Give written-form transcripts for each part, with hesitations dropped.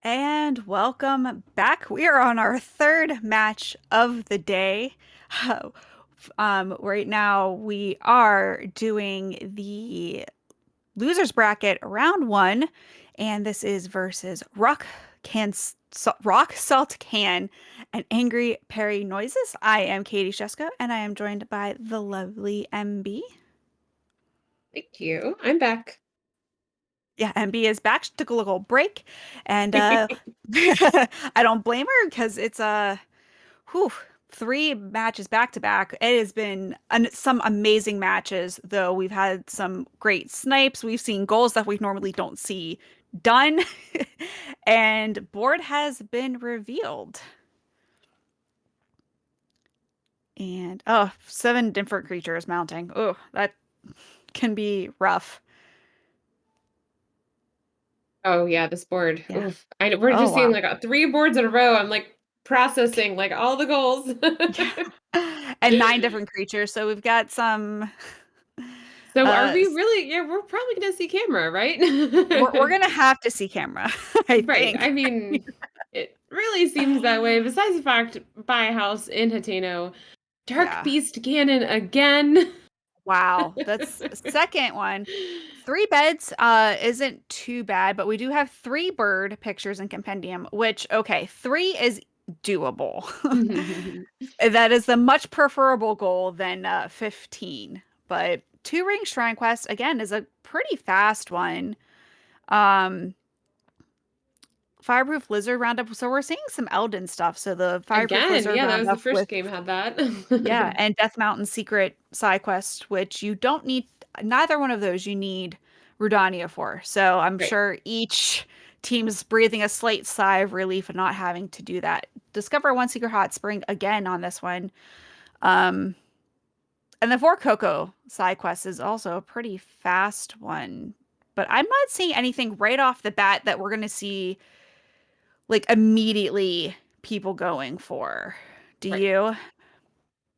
And welcome back. We are on our third match of the day. Right now, we are doing the losers bracket round one, and this is versus Rock Salt Can and Angry Peri Noises. I am Katie Sheska, and I am joined by the lovely MB. Thank you. I'm back. Yeah, MB is back. She took a little break, and I don't blame her because it's whew, three matches back to back. It has been some amazing matches, though. We've had some great snipes. We've seen goals that we normally don't see done, and board has been revealed. And oh, 7 different creatures mounting. Oh, that can be rough. Oh yeah, this board. Yeah. Oof. We're Oh just seeing wow. like 3 boards in a row. I'm like processing like all the goals. Yeah. And 9 different creatures. So we've got some So are uh we really? Yeah, we're probably gonna see camera, right? we're gonna have to see camera, I Right. think. I mean, it really seems that way. Besides the fact, buy a house in Hateno, Dark Yeah. Beast Ganon again. Wow. That's second one. 3 beds isn't too bad, but we do have 3 bird pictures in compendium, which okay, 3 is doable. That is the much preferable goal than 15. But 2 ring shrine quest again is a pretty fast one. Um Fireproof Lizard roundup. So we're seeing some Elden stuff. So the Fireproof Again, Lizard yeah, that was the roundup first with game had that. yeah, and Death Mountain Secret side quest, which you don't need neither one of those you need Rudania for. So I'm Right. sure each team's breathing a slight sigh of relief and not having to do that. Discover one secret hot spring again on this one. Um, and the Four Cocoa side quest is also a pretty fast one. But I'm not seeing anything right off the bat that we're gonna see like immediately people going for. Do Right. you?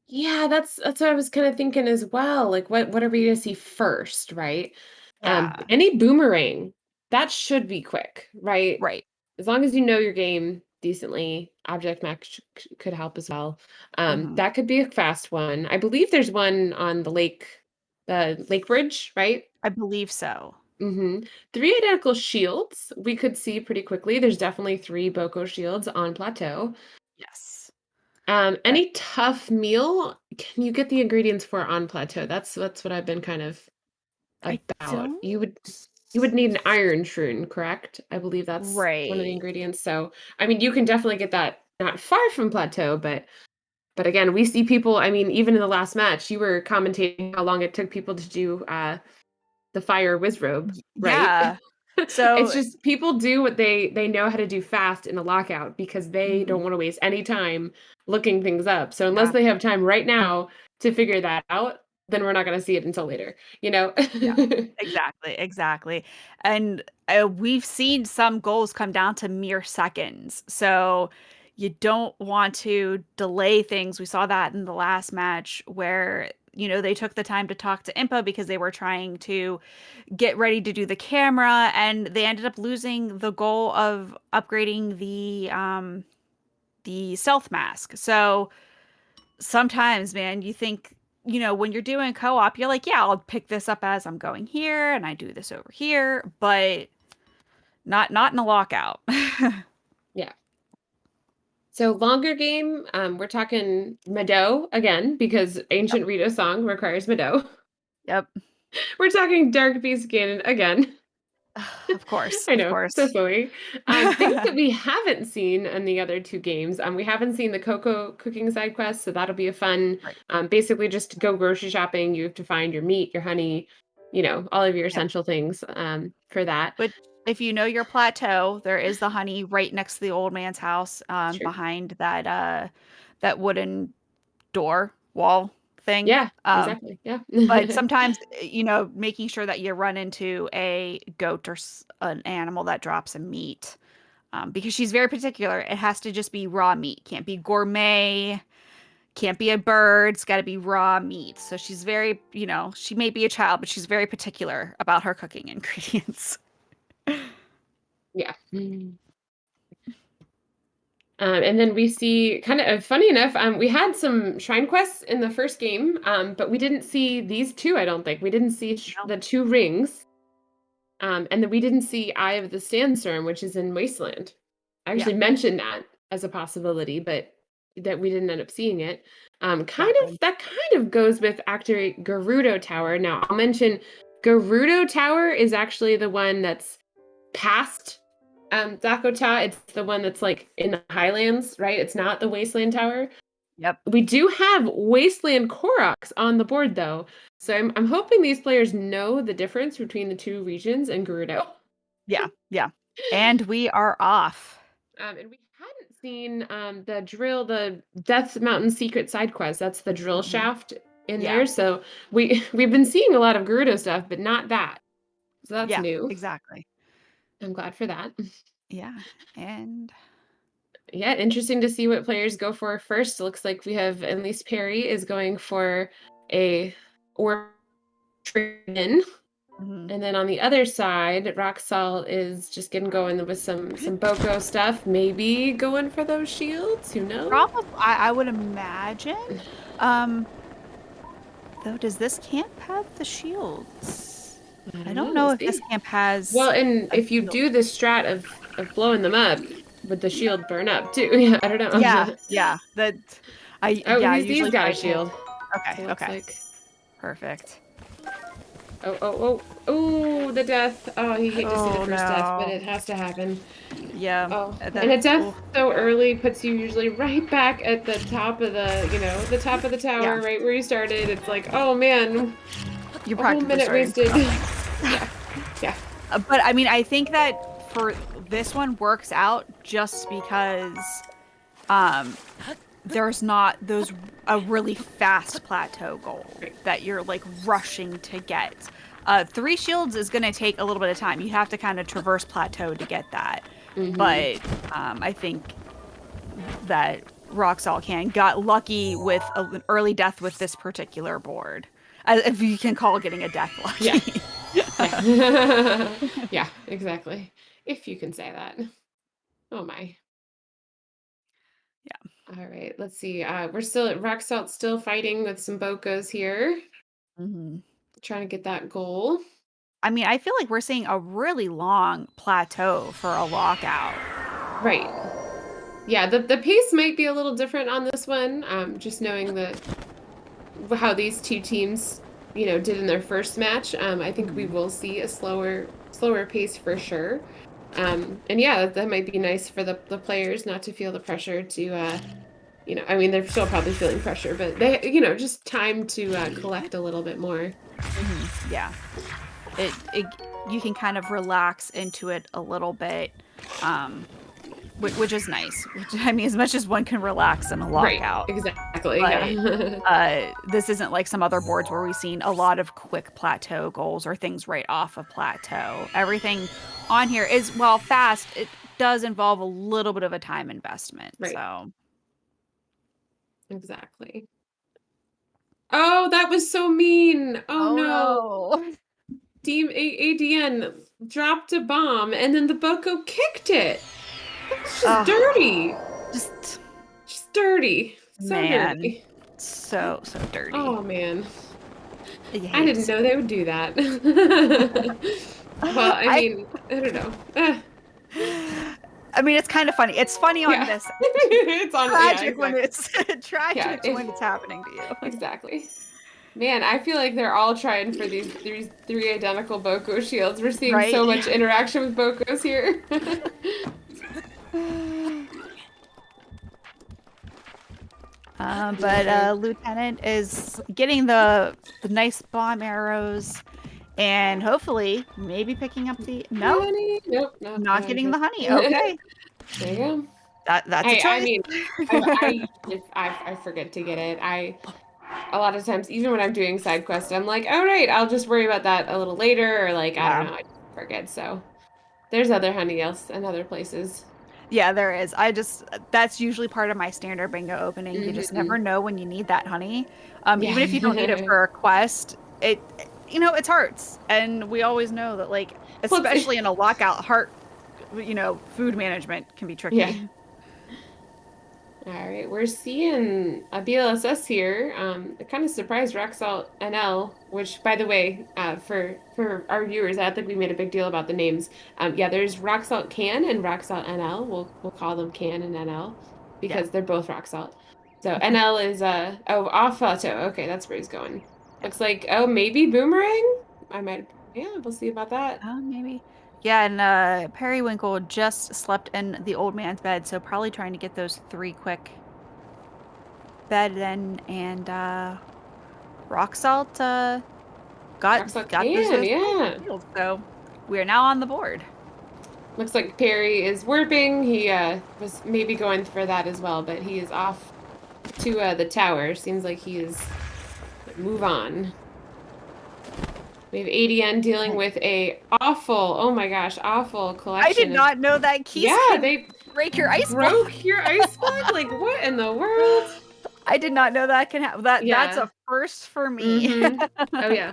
Yeah, that's what I was kind of thinking as well. Like what are we gonna see first, right? Yeah, Any boomerang, that should be quick, right? right. As long as you know your game decently, Object Mac could help as well. Hmm. That could be a fast one. I believe there's one on the lake bridge, right? I believe so. Mm-hmm. 3 identical shields we could see pretty quickly. There's definitely 3 Boko shields on plateau. Yes. That Any tough meal, can you get the ingredients for on plateau? That's what I've been kind of I about. don't. You would need an iron shroon, correct? I believe that's one of the Right. ingredients. So, I mean, you can definitely get that not far from plateau, but again, we see people, I mean, even in the last match, you were commentating how long it took people to do the fire wizrobe, right? Yeah. It's So, just people do what they know how to do fast in a lockout because they mhm, don't want to waste any time looking things up. So unless yeah, they have time right now to figure that out, then we're not going to see it until later, you know? yeah. Exactly, exactly. And we've seen some goals come down to mere seconds. So you don't want to delay things. We saw that in the last match where, they took the time to talk to Impa because they were trying to get ready to do the camera, and they ended up losing the goal of upgrading the stealth mask. So sometimes, man, you think, when you're doing co-op, you're like, yeah, I'll pick this up as I'm going here and I do this over here, but not in a lockout. Yeah. So longer game, we're talking Mado again because Yep. ancient Rito song requires Mado. Yep. We're talking Dark Beast Ganon again. Of course, I of know, so course. silly. Things that we haven't seen in the other 2 games. We haven't seen the cocoa cooking side quest, so that'll be a fun. Right. Basically, just to go grocery shopping, you have to find your meat, your honey, all of your Yep. essential things. For that, But if you know your plateau, there is the honey right next to the old man's house, sure. behind that wooden door wall thing. Yeah, exactly. Yeah. But sometimes, making sure that you run into a goat or an animal that drops a meat, because she's very particular. It has to just be raw meat. Can't be gourmet. Can't be a bird. It's got to be raw meat. So she's very, she may be a child, but she's very particular about her cooking ingredients. Yeah. Mm. And then we see kind of funny enough, we had some shrine quests in the first game, but we didn't see these two, I don't think. We didn't see No. the 2 rings. And then we didn't see Eye of the Sandstorm, which is in Wasteland. I Yeah, actually mentioned that as a possibility, but that we didn't end up seeing it. exactly. That kind of goes with actually Gerudo Tower. Now I'll mention Gerudo Tower is actually the one that's past Dakota. It's the one that's like in the highlands, right? It's not the Wasteland Tower. Yep. We do have Wasteland Koroks on the board though. So I'm hoping these players know the difference between the 2 regions and Gerudo. Yeah, yeah. And we are off. And we hadn't seen the Death Mountain secret side quest. That's the drill Mhm. shaft in Yeah, there. So we've been seeing a lot of Gerudo stuff, but not that. So that's yeah, new. exactly. I'm glad for that. Yeah, and Yeah, interesting to see what players go for first. Looks like we have at least Peri is going for a or trade-in. mhm. And then on the other side, Rock Salt is just getting going with some Boko stuff. Maybe going for those shields. Who knows? I would imagine. Um, though, does this camp have the shields? I I don't don't know. know We'll if this see. camp has Well, and a if you shield. do the strat of blowing them up, would the shield burn up too? Yeah, I don't Yeah, know. yeah. That Oh, I he's usually got a find it. shield. Okay, It looks okay. like. Perfect. Oh, the death. Oh, you hate to see the Oh first death, but no. it has to happen. Yeah, Oh, and a that's death oh, so early puts you usually right back at the top of the top of the yeah. tower, right where you started. It's like, oh man, You're a whole practically minute starting from wasted. nothing. Yeah, yeah. But I mean, I think that for this one works out just because um there's not those a really fast plateau goal Right. that you're like rushing to get. 3 shields is going to take a little bit of time. You have to kind of traverse plateau to get that. Mm-hmm. But I think that Roxall can got lucky with an early death with this particular board. If you can call getting a death Yeah. lucky. Yeah. Yeah, exactly. If you can say that. Oh my. Yeah. All right, let's see. We're still at Rocksalt's still fighting with some Bokos here, Hmm. trying to get that goal. I mean, I feel like we're seeing a really long plateau for a lockout. Right. Yeah, the pace might be a little different on this one. Just knowing that how these 2 teams, did in their first match. I think we Mhm. will see a slower pace for sure. And yeah, that might be nice for the players not to feel the pressure to I mean, they're still probably feeling pressure, but they, just time to collect a little bit more. Mhm. Yeah. It you can kind of relax into it a little bit, um, which is nice. Which I mean, as much as one can relax in a Right, lockout, exactly. but Yeah. this isn't like some other boards where we've seen a lot of quick plateau goals or things right off of plateau. Everything on here is while fast, it does involve a little bit of a time investment. Right, So, exactly. Oh, that was so mean. Oh oh no. no, ADN dropped a bomb and then the Boko kicked it. That's just oh, dirty. just Just dirty. So man, dirty. so dirty. Oh man. You I hate to didn't see know they would do that. Well, I I mean, I don't know. I mean, it's kind of funny. It's funny on Yeah. this. It's on, yeah, Tragic when exactly. it's Yeah, tragic when it's happening to you. exactly. Man, I feel like they're all trying for these three identical Boko shields. We're seeing Right? so much interaction with Bokos here. But Another Lieutenant is getting the nice bomb arrows and hopefully maybe picking up the no, honey. Nope, nope, not not getting good. the honey. Okay. There you go. That's a Hey, I choice. mean, I forget to get it. A lot of times, even when I'm doing side quests, I'm like, all right, I'll just worry about that a little later, or like, I don't Yeah. know, I just forget. So there's other honey else and other places. Yeah, there is. That's usually part of my standard bingo opening. You just Hmm. never know when you need that honey. Even if you don't need it Yeah. for a quest, it hurts. And we always know that like Well, especially in a lockout, food management can be yeah. tricky. All right, we're seeing a BLSS here. It kind of surprised Roxalt NL, which, by the way, for our viewers, I don't think we made a big deal about the names. Yeah, there's Roxalt Can and Roxalt NL. We'll call them Can and NL Yeah. because they're both Roxalt. So NL is off photo. Okay, that's where he's going. Yeah. Looks like maybe Boomerang. We'll see about that. Oh, maybe. Yeah, and Periwinkle just slept in the old man's bed, so probably trying to get those 3 quick bed in, and Rock Salt got Roxalt those Can, both yeah. fields, so we are now on the board. Looks like Peri is warping. He was maybe going for that as well, but he is off to the tower. Seems like he is move on. We have ADN dealing with a awful, oh my gosh, awful collection. I did not know that keys they break your ice block. broke your ice block? Like, what in the world? I did not know that can happen. That's a first for me. Oh yeah.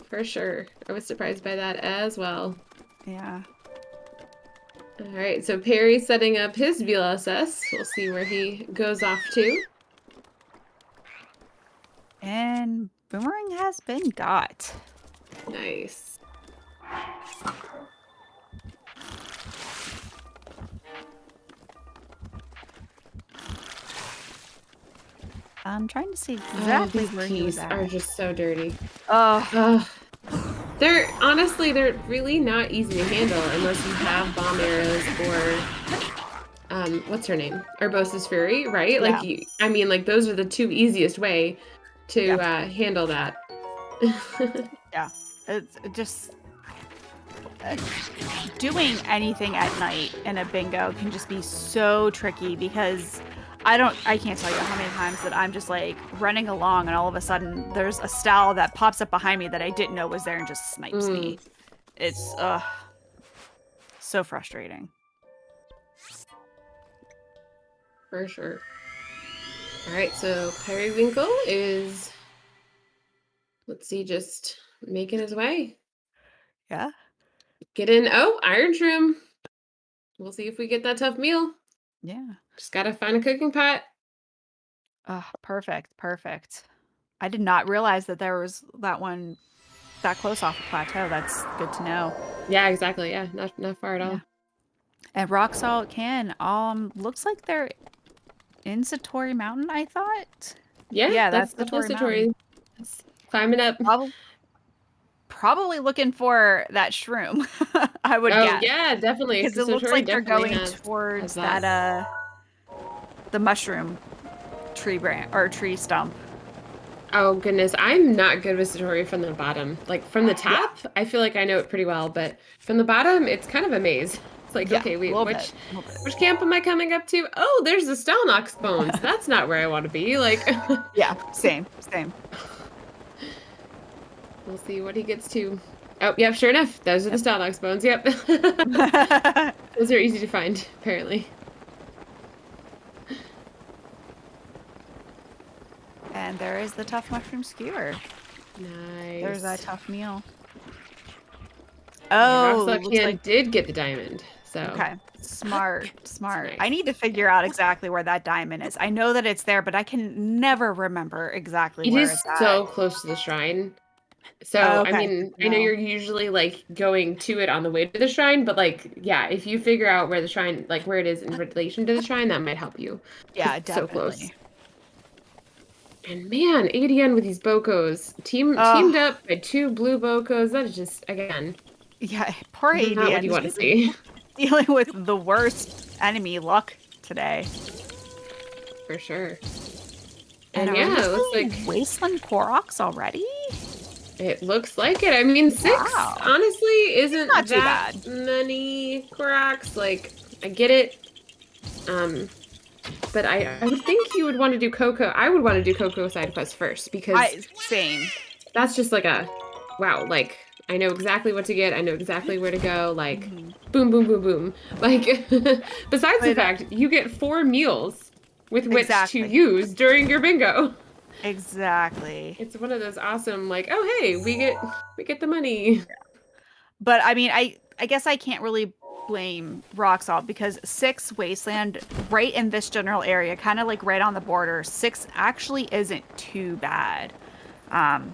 For sure. I was surprised by that as well. Yeah. All right, so Perry's setting up his VLSS. We'll see where he goes off to. And Boomerang has been got. Nice. I'm trying to see exactly where he was keys at. are just so dirty. Oh. They're really not easy to handle unless you have bomb arrows or what's her name? Urbosa's Fury, right? Yeah. Like those are the 2 easiest way to handle that. Yeah. It's just doing anything at night in a bingo can just be so tricky because I can't tell you how many times that I'm just like running along and all of a sudden there's a stall that pops up behind me that I didn't know was there and just snipes me. It's so frustrating. For sure. All right, so Periwinkle is, let's see, just making his way. Yeah. Get in. Oh, Iron Shroom. We'll see if we get that tough meal. Yeah. Just gotta find a cooking pot. Perfect. I did not realize that there was that one that close off the plateau. That's good to know. Yeah, exactly. Yeah, not far at all. And Rock Salt Can, looks like they're in Satori Mountain, I thought. Yeah, that's the Satori Satori. Mountain. It's climbing up. Probably looking for that shroom, I would guess. Yeah, definitely. Because it looks like they're going towards that the mushroom tree branch or tree stump. Oh goodness, I'm not good with Satori from the bottom. Like from the top, I feel like I know it pretty well, but from the bottom, it's kind of a maze. It's like, okay, wait, which camp am I coming up to? Oh, there's the Stalnox bones. That's not where I want to be. Like, yeah, same. We'll see what he gets to. Oh, yep, sure enough, those are the Stalnox bones. Yep, those are easy to find, apparently. And there is the tough mushroom skewer. Nice. There's that tough meal. Oh, Roxalt did get the diamond. So okay, smart. Nice. I need to figure out exactly where that diamond is. I know that it's there, but I can never remember exactly where it's at. It is so close to the shrine. So okay, I mean, I know you're usually like going to it on the way to the shrine, but like, yeah, if you figure out where the shrine, like where it is in relation to the shrine, that might help you. Yeah, definitely. So close. And man, ADN with these Bokos. Teamed up by 2 blue Bokos. That is just, again. Yeah, poor ADN. Not what you want to see. Dealing with the worst enemy luck today. For sure. And yeah, it looks like Wasteland Koroks already? It looks like it. I mean, 6 honestly isn't not that too bad. many Koroks. Like, I get it. But I would think you would want to do Coco. I would want to do Coco side quest first because same. That's just like a wow. Like I know exactly what to get. I know exactly where to go. Like boom, boom, boom, boom. Like besides the fact you get 4 meals with which to use during your bingo. Exactly. It's one of those awesome like, oh hey, we get the money. But I mean, I guess I can't really blame Rock Salt because 6 Wasteland right in this general area, kind of like right on the border, 6 actually isn't too bad. And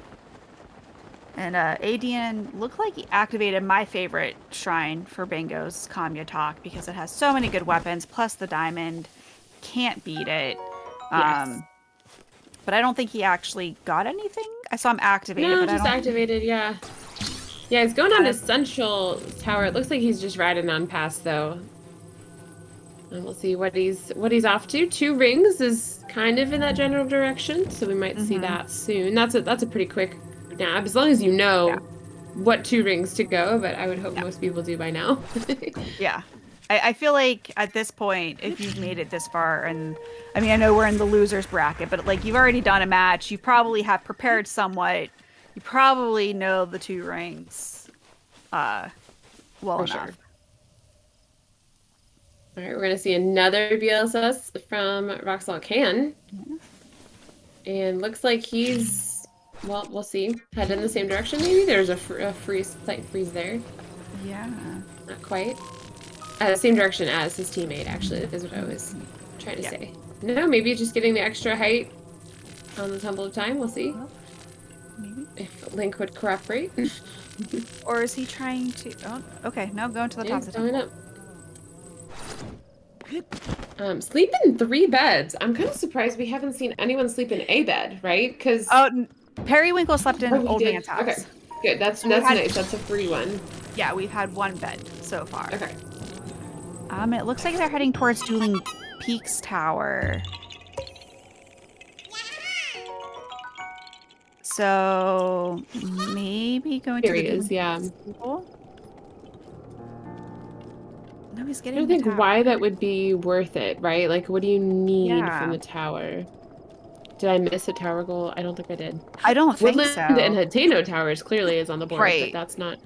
ADN looked like he activated my favorite shrine for Bingo's Kamya Talk because it has so many good weapons, plus the diamond. Can't beat it. Yes. But I don't think he actually got anything. I saw him activated, No, but I just don't. activated, yeah. Yeah, he's going on to Central Tower. It looks like he's just riding on past, though. And we'll see what he's off to. 2 rings is kind of in that general direction, so we might see that soon. That's a pretty quick nab, as long as you know what 2 rings to go, but I would hope most people do by now. Yeah. I feel like at this point, if you've made it this far, and I mean, I know we're in the losers bracket, but like you've already done a match, you probably have prepared somewhat. You probably know the 2 rings well For enough. sure. All right, we're going to see another BLSS from Roxalt Can. And looks like he's, well, we'll see. Headed in the same direction, maybe? There's a slight freeze there. Yeah. Not quite. Same direction as his teammate, actually, is what I was trying to say. No, maybe just getting the extra height on the Tumble of Time. We'll see. Well, maybe. If Link would cooperate. Or is he trying to... Oh, okay. No, going to the top of the going up. Sleep in 3 beds. I'm kind of surprised we haven't seen anyone sleep in a bed, right? Because Periwinkle slept in Old Man's house. Okay, good. That's nice. That's a free one. Yeah, we've had 1 bed so far. Okay. It looks like they're heading towards Dueling Peaks Tower. So maybe going Here to he is, yeah. No, he's getting. I don't think why that would be worth it, right? Like, what do you need from the tower? Did I miss a tower goal? I don't think I did. I don't think Woodland so. and Hateno Towers clearly is on the board, but that's not.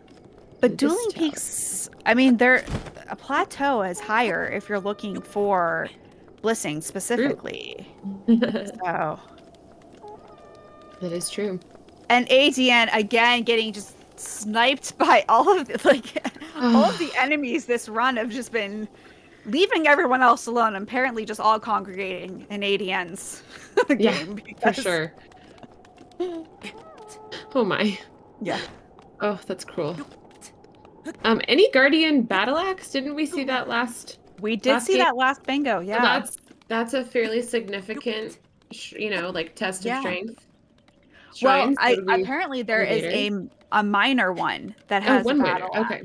But Dueling Peaks, I mean, a plateau is higher if you're looking for blissing specifically. So that is true. And ADN again getting just sniped by all of the enemies this run have just been leaving everyone else alone, apparently just all congregating in ADN's game. For sure. Oh my. Yeah. Oh, that's cruel. Any Guardian Battle Axe? Didn't we see that last? We did see that last bingo. Yeah. So that's a fairly significant, test of strength. Shrines, well, apparently there is a minor one that has one a battle axe. Okay.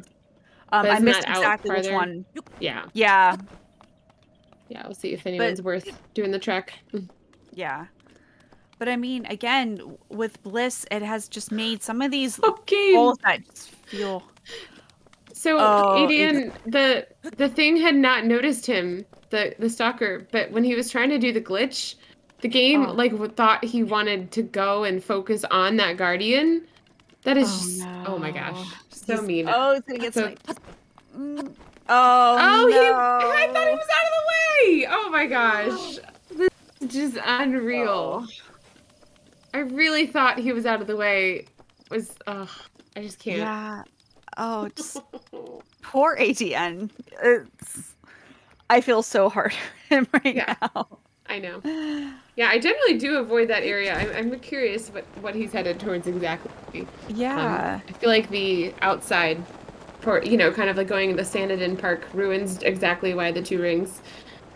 I missed exactly which one. Yeah. Yeah. Yeah, we'll see if anyone's worth doing the trek. Yeah. But I mean, again, with Bliss, it has just made some of these goals that just feel... So, Adian, the thing had not noticed him, the stalker, but when he was trying to do the glitch, the game, thought he wanted to go and focus on that Guardian. That is oh my gosh. So mean. Oh, it's gonna get sniped. No. I thought he was out of the way! Oh my gosh. This is just unreal. I really thought he was out of the way. I just can't. Yeah. Oh, just poor ATN. I feel so hard for him now. I know. Yeah, I generally do avoid that area. I'm curious what he's headed towards exactly. Yeah. I feel like the outside port, kind of like going to the Sandoden Park ruins exactly why the 2 rings.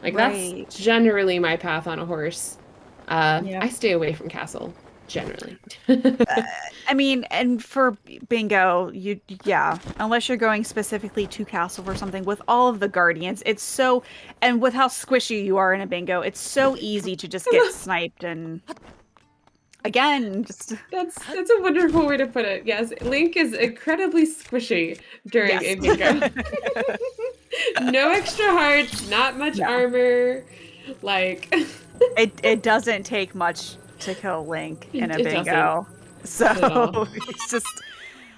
That's generally my path on a horse. I stay away from castle. Generally. I mean, and for bingo, unless you're going specifically to castle or something, with all of the guardians, it's so, and with how squishy you are in a bingo, it's so easy to just get sniped. And again, just that's a wonderful way to put it. Yes, Link is incredibly squishy during a bingo. No extra hearts, not much armor, it doesn't take much to kill Link in a bingo. So it's just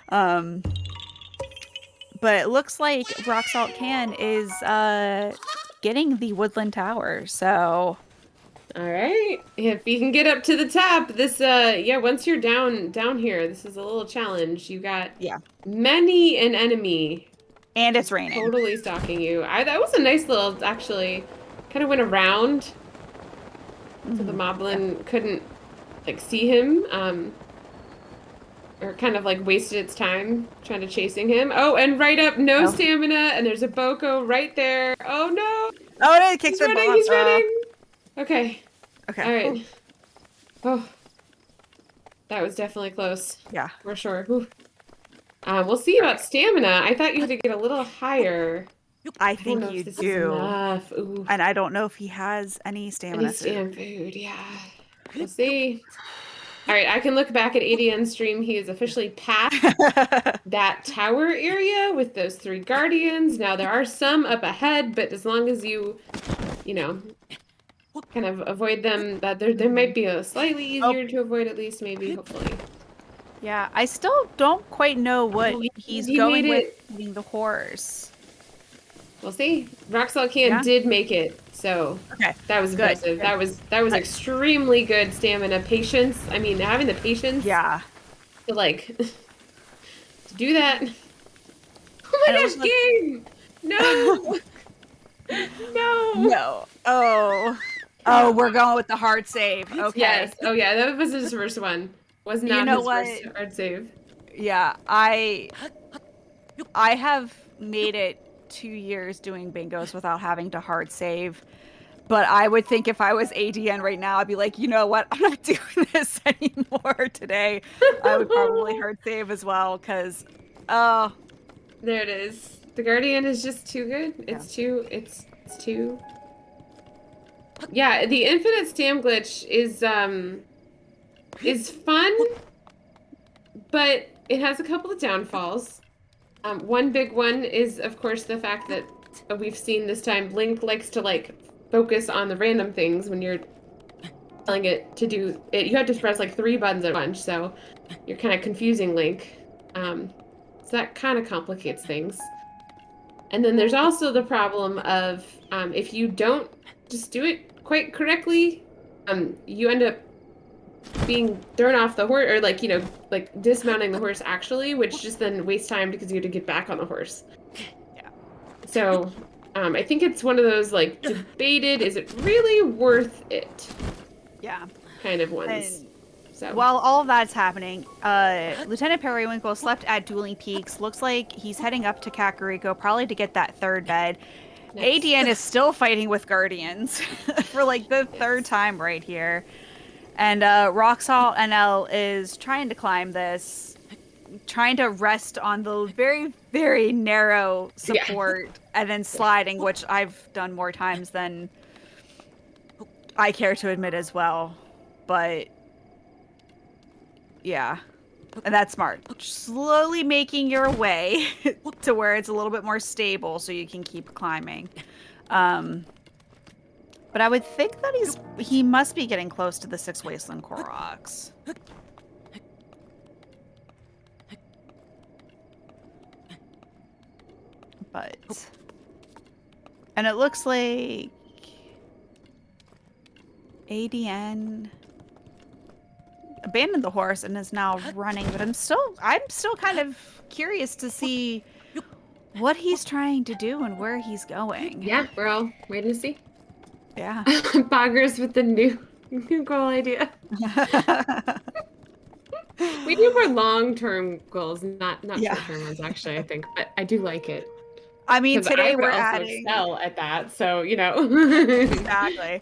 but it looks like Rock Salt Can is getting the Woodland Tower. So all right, if you can get up to the top, this once you're down here, this is a little challenge. You got many an enemy And it's raining. Totally stalking you. That was a nice little, actually, kind of went around so the moblin couldn't like see him, or kind of like wasted its time trying to chasing him. Oh, and right up, no stamina, and there's a Boko right there. Oh no! Oh no, he kicked He's the running, bomb. he's running! Okay. Okay. All right. Oh, that was definitely close. Yeah. For sure. Whew. We'll see about stamina. I thought you had to get a little higher. I think you do. Enough. Ooh. And I don't know if he has any stamina food. Yeah. We'll see. All right, I can look back at ADN's stream. He is officially past that tower area with those 3 guardians. Now there are some up ahead, but as long as you know, kind of avoid them, that there might be a slightly easier to avoid, at least, maybe, hopefully. Yeah, I still don't quite know what he's going with eating the horse. We'll see. Roxel Can did make it, so that was impressive. Good. That was extremely good stamina, patience. I mean, having the patience. Yeah. To like to do that. Oh my gosh, game! No. No. Oh, we're going with the hard save. Okay. Yes. Oh yeah, that was his first one. Was not his first hard save. Yeah, I have made it 2 years doing bingos without having to hard save. But I would think if I was ADN right now, I'd be like, you know what? I'm not doing this anymore today. I would probably hard save as well, because there it is. The Guardian is just too good. It's too. Yeah, the infinite stam glitch is fun, but it has a couple of downfalls. One big one is, of course, the fact that we've seen this time Link likes to like focus on the random things when you're telling it to do it. You have to press like 3 buttons at once, so you're kind of confusing Link. So that kind of complicates things. And then there's also the problem of if you don't just do it quite correctly, you end up being thrown off the horse, or like, you know, like dismounting the horse actually, which just then wastes time because you have to get back on the horse. Yeah. So I think it's one of those like debated, is it really worth it? Yeah. Kind of ones. So while all of that's happening, Lieutenant Periwinkle slept at Dueling Peaks. Looks like he's heading up to Kakariko, probably to get that 3rd bed. Nice. ADN is still fighting with Guardians for like the 3rd time right here. And Roxal NL is trying to climb this, trying to rest on the very, very narrow support and then sliding, which I've done more times than I care to admit as well. But yeah, and that's smart. Slowly making your way to where it's a little bit more stable so you can keep climbing. But I would think that he must be getting close to the 6 Wasteland Koroks. But... And it looks like... ADN... abandoned the horse and is now running, but I'm still kind of curious to see what he's trying to do and where he's going. Yeah, we're all waiting to see. Yeah. Boggers with the new goal idea. We do more long-term goals, not short-term ones, actually, I think. But I do like it. I mean, today we're also adding... excel at that, so, you know. Exactly.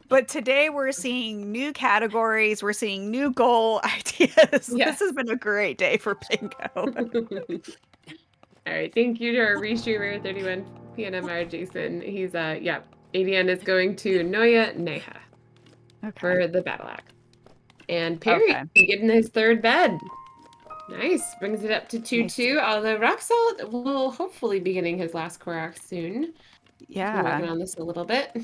But today we're seeing new categories. We're seeing new goal ideas. Yeah. This has been a great day for Bingo. All right. Thank you to our restreamer, 31 PNMR Jason. He's, ADN is going to Noya Neha for the battle act. And Peri getting his 3rd bed. Nice. Brings it up to 2-2. Although Roxal will hopefully be getting his last Korok soon. Yeah. I'm working on this a little bit.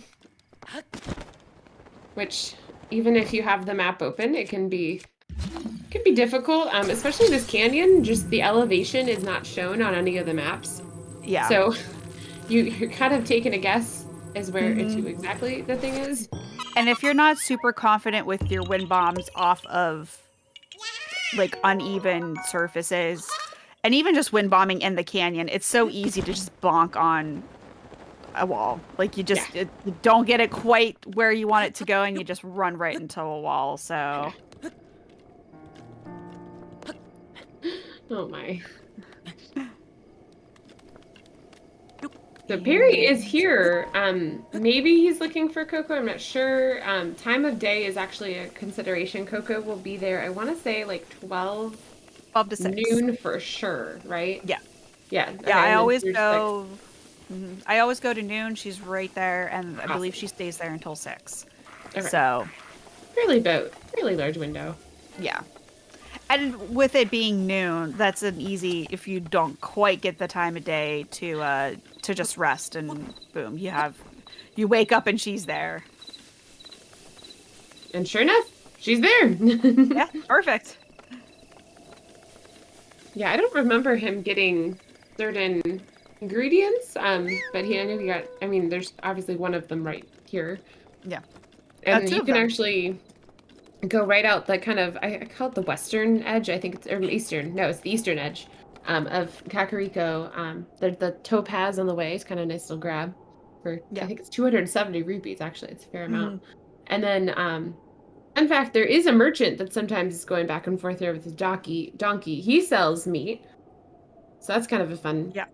Which, even if you have the map open, it can be difficult. Especially this canyon, just the elevation is not shown on any of the maps. Yeah. So you're kind of taking a guess as where to exactly the thing is. And if you're not super confident with your wind bombs off of like uneven surfaces, And even just wind bombing in the canyon, it's so easy to just bonk on a wall. Like you Yeah. just you don't get it quite where you want it to go, and you just run right into a wall. So, Oh my. So Peri is here. Maybe he's looking for Coco. I'm not sure. Time of day is actually a consideration. Coco will be there. I want to say like 12 to 6. noon for sure, right? Yeah. Yeah. Yeah, Okay. I And then always through 6. go. I always go to noon. She's right there, and I believe Awesome. she stays there until 6. Okay. So, Fairly large window. yeah. And with it being noon, that's an easy if you don't quite get the time of day to just rest and boom, you wake up and she's there. And sure enough, she's there. Yeah, perfect. Yeah, I don't remember him getting certain ingredients. But I know he got, I mean, there's obviously one of them right here. Yeah. And Two you of can them. actually go right out the kind of, I call it the western edge. I think it's, or eastern. No, it's the eastern edge of Kakariko. The topaz on the way is kind of a nice little grab for, I Yeah. think it's 270 rupees, actually. It's a fair amount. Mhm. And then, in fact, there is a merchant that sometimes is going back and forth here with his donkey. He sells meat. So that's kind of a fun Yeah.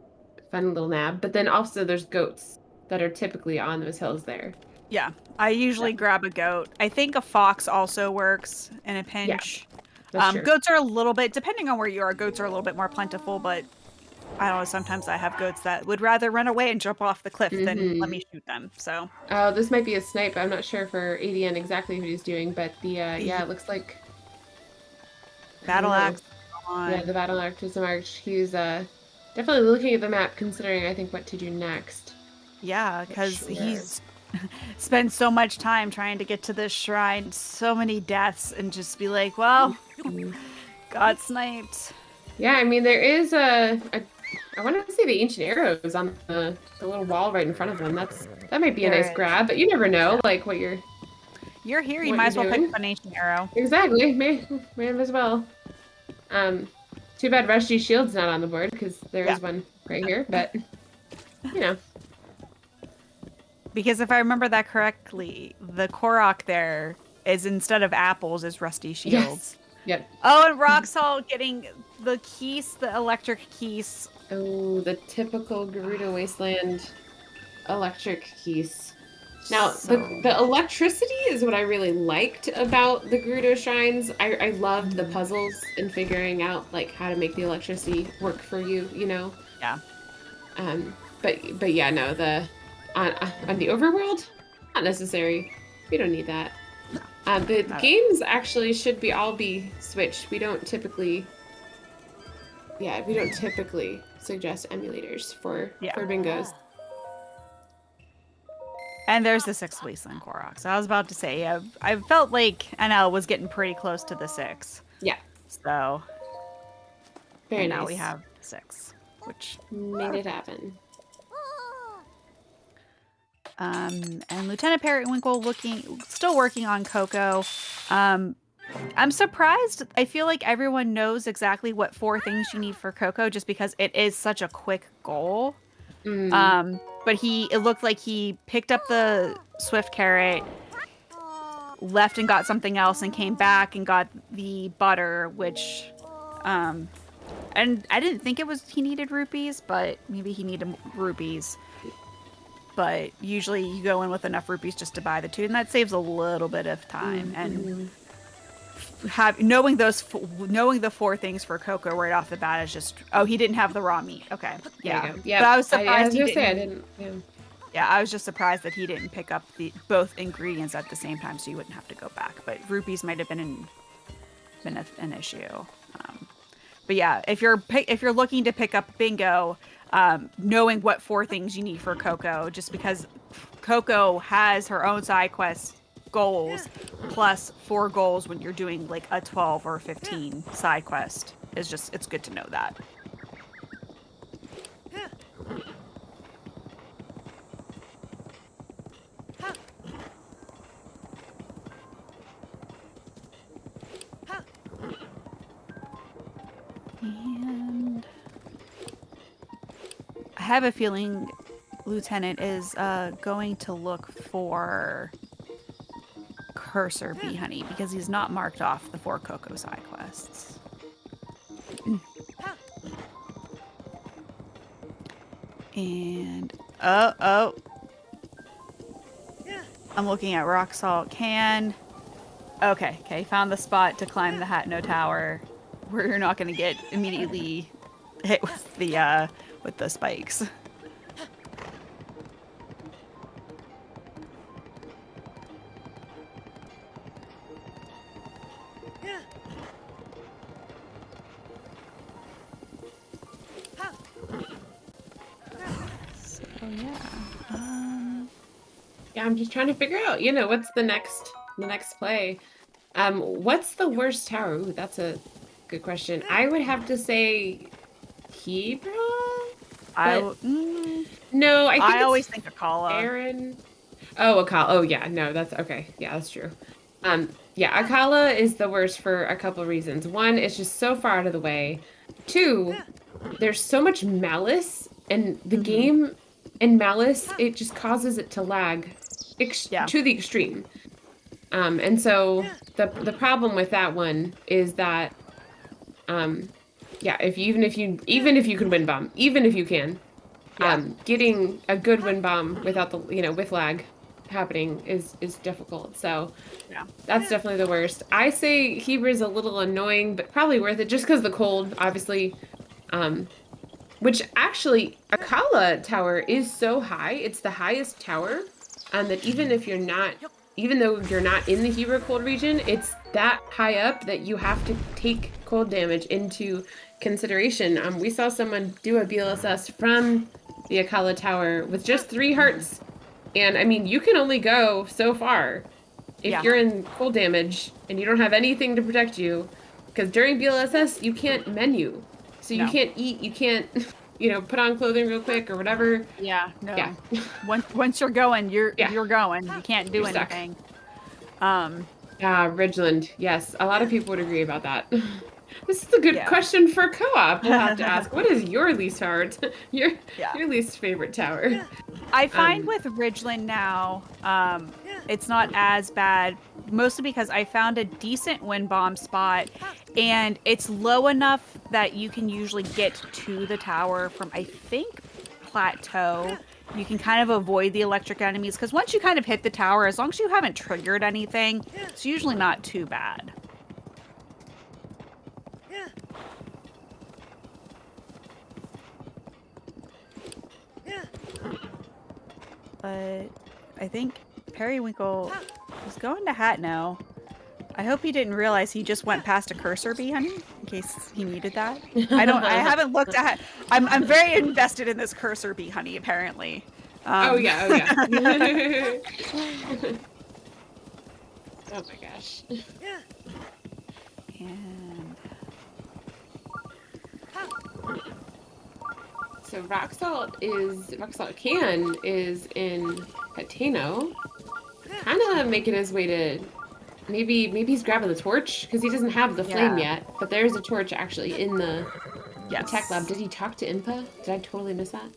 little nab. But then also there's goats that are typically on those hills there. Yeah. I usually grab a goat. I think a fox also works in a Yeah, pinch. that's true. Goats are a little bit, depending on where you are, goats are a little bit more plentiful, but I don't know, sometimes I have goats that would rather run away and jump off the cliff than let me shoot them. So, Oh, this might be a snipe. I'm not sure for ADN exactly what he's doing, but yeah, it looks like, I don't battle know. axe on. Yeah, the battle act is marked. He's definitely looking at the map, considering I think what to do next. Yeah, Not because sure. he's spent so much time trying to get to this shrine, so many deaths, and just be like, well, got sniped. Yeah, I mean there is I want to say the ancient arrows on the little wall right in front of them. That might be a There nice is. grab, but you never know, Yeah. like what you're You're here, you might as well pick doing. up an ancient arrow. Exactly, may as well. Too bad Rusty Shield's not on the board because there is one right here, but you know. Because if I remember that correctly, the Korok there is instead of apples is rusty shields. Yes. Yep. Oh, and Roxall getting the keys, the electric keys. Oh, the typical Gerudo Wasteland electric keys. Now, the electricity is what I really liked about the Gerudo shrines. I loved the puzzles and figuring out like how to make the electricity work for you, you know. Yeah. But yeah, no, the on the overworld, not necessary. We don't need that. The games actually should all be switched. We don't typically suggest emulators for bingos. And there's the 6th Wasteland Korok. So I was about to say, I felt like NL was getting pretty close to the 6. Yeah. So. Very nice. Now we have 6, which made it happen. And Lieutenant Periwinkle still working on Coco. I'm surprised. I feel like everyone knows exactly what 4 things you need for Coco just because it is such a quick goal. But it looked like he picked up the Swift Carrot, left and got something else, and came back and got the butter, which, and I didn't think he needed rupees, but maybe he needed rupees. But usually you go in with enough rupees just to buy the 2, and that saves a little bit of time. And knowing the 4 things for Coco right off the bat is just, he didn't have the raw meat. Okay, yeah. Yeah. But I was surprised I was gonna say I didn't. Yeah. Yeah, I was just surprised that he didn't pick up both ingredients at the same time, so you wouldn't have to go back. But rupees might have been an issue. But yeah, if you're looking to pick up bingo, knowing what 4 things you need for Coco, just because Coco has her own side quest goals plus 4 goals when you're doing like a 12 or 15 side quest it's good to know that. And I have a feeling Lieutenant is going to look for Cursor Bee Honey because he's not marked off the 4 Cocoa side quests. And oh, I'm looking at Rock Salt Can. Okay, found the spot to climb the Hatno Tower where you're not going to get immediately hit with the spikes. So yeah, I'm just trying to figure out, you know, what's the next play. What's the worst tower? Ooh, that's a good question. I would have to say Hebra. No, I always think Akala. Aaron. Oh, Akala. Oh, yeah. No, that's okay. Yeah, that's true. Yeah, Akala is the worst for a couple of reasons. One, it's just so far out of the way. Two, there's so much malice, and the game in malice, it just causes it to lag to the extreme. And so the problem with that one is that, yeah, even if you can win bomb, even if you can, getting a good win bomb without the with lag happening is difficult. So yeah, that's definitely the worst. I say Hebra's a little annoying, but probably worth it just because the cold, obviously. Which actually, Akala Tower is so high. It's the highest tower, that even though you're not in the Hebra cold region, it's that high up that you have to take cold damage into consideration. We saw someone do a BLSS from the Akala Tower with just 3 hearts. And I mean, you can only go so far if you're in cold damage and you don't have anything to protect you. Because during BLSS, you can't menu. So you can't eat, you can't, put on clothing real quick or whatever. Yeah, no. Yeah. Once you're going, you're going. You can't do anything. Ridgeland. Yes, a lot of people would agree about that. This is a good question for co-op. We'll have to ask, what is your least hard? Your least favorite tower? I find with Ridgeland now, it's not as bad, mostly because I found a decent wind bomb spot, and it's low enough that you can usually get to the tower from, I think, Plateau. You can kind of avoid the electric enemies, because once you kind of hit the tower, as long as you haven't triggered anything, it's usually not too bad. But I think Periwinkle is going to Hatno. I hope he didn't realize he just went past a Cursor Bee Honey, in case he needed that. I haven't looked at. I'm very invested in this Cursor Bee Honey, apparently. Oh yeah. Oh my gosh. And so Rock Salt Can is in Patino. Kind of making his way to maybe he's grabbing the torch because he doesn't have the flame yet. But there's a torch actually in the tech lab. Did he talk to Impa? Did I totally miss that?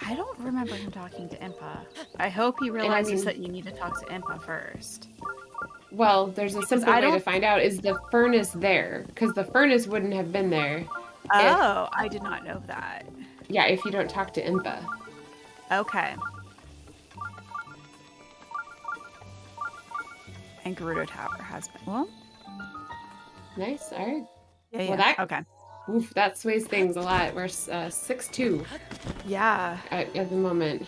I don't remember him talking to Impa. I hope he realizes that you need to talk to Impa first. Well, there's a simple way to find out. Is the furnace there? Because the furnace wouldn't have been there. Oh, I did not know that. Yeah, if you don't talk to Impa. Okay. And Gerudo Tower has been. Well. Nice. All right. Yeah. Well, okay. Oof, that sways things a lot. We're 6-2. Yeah. At the moment.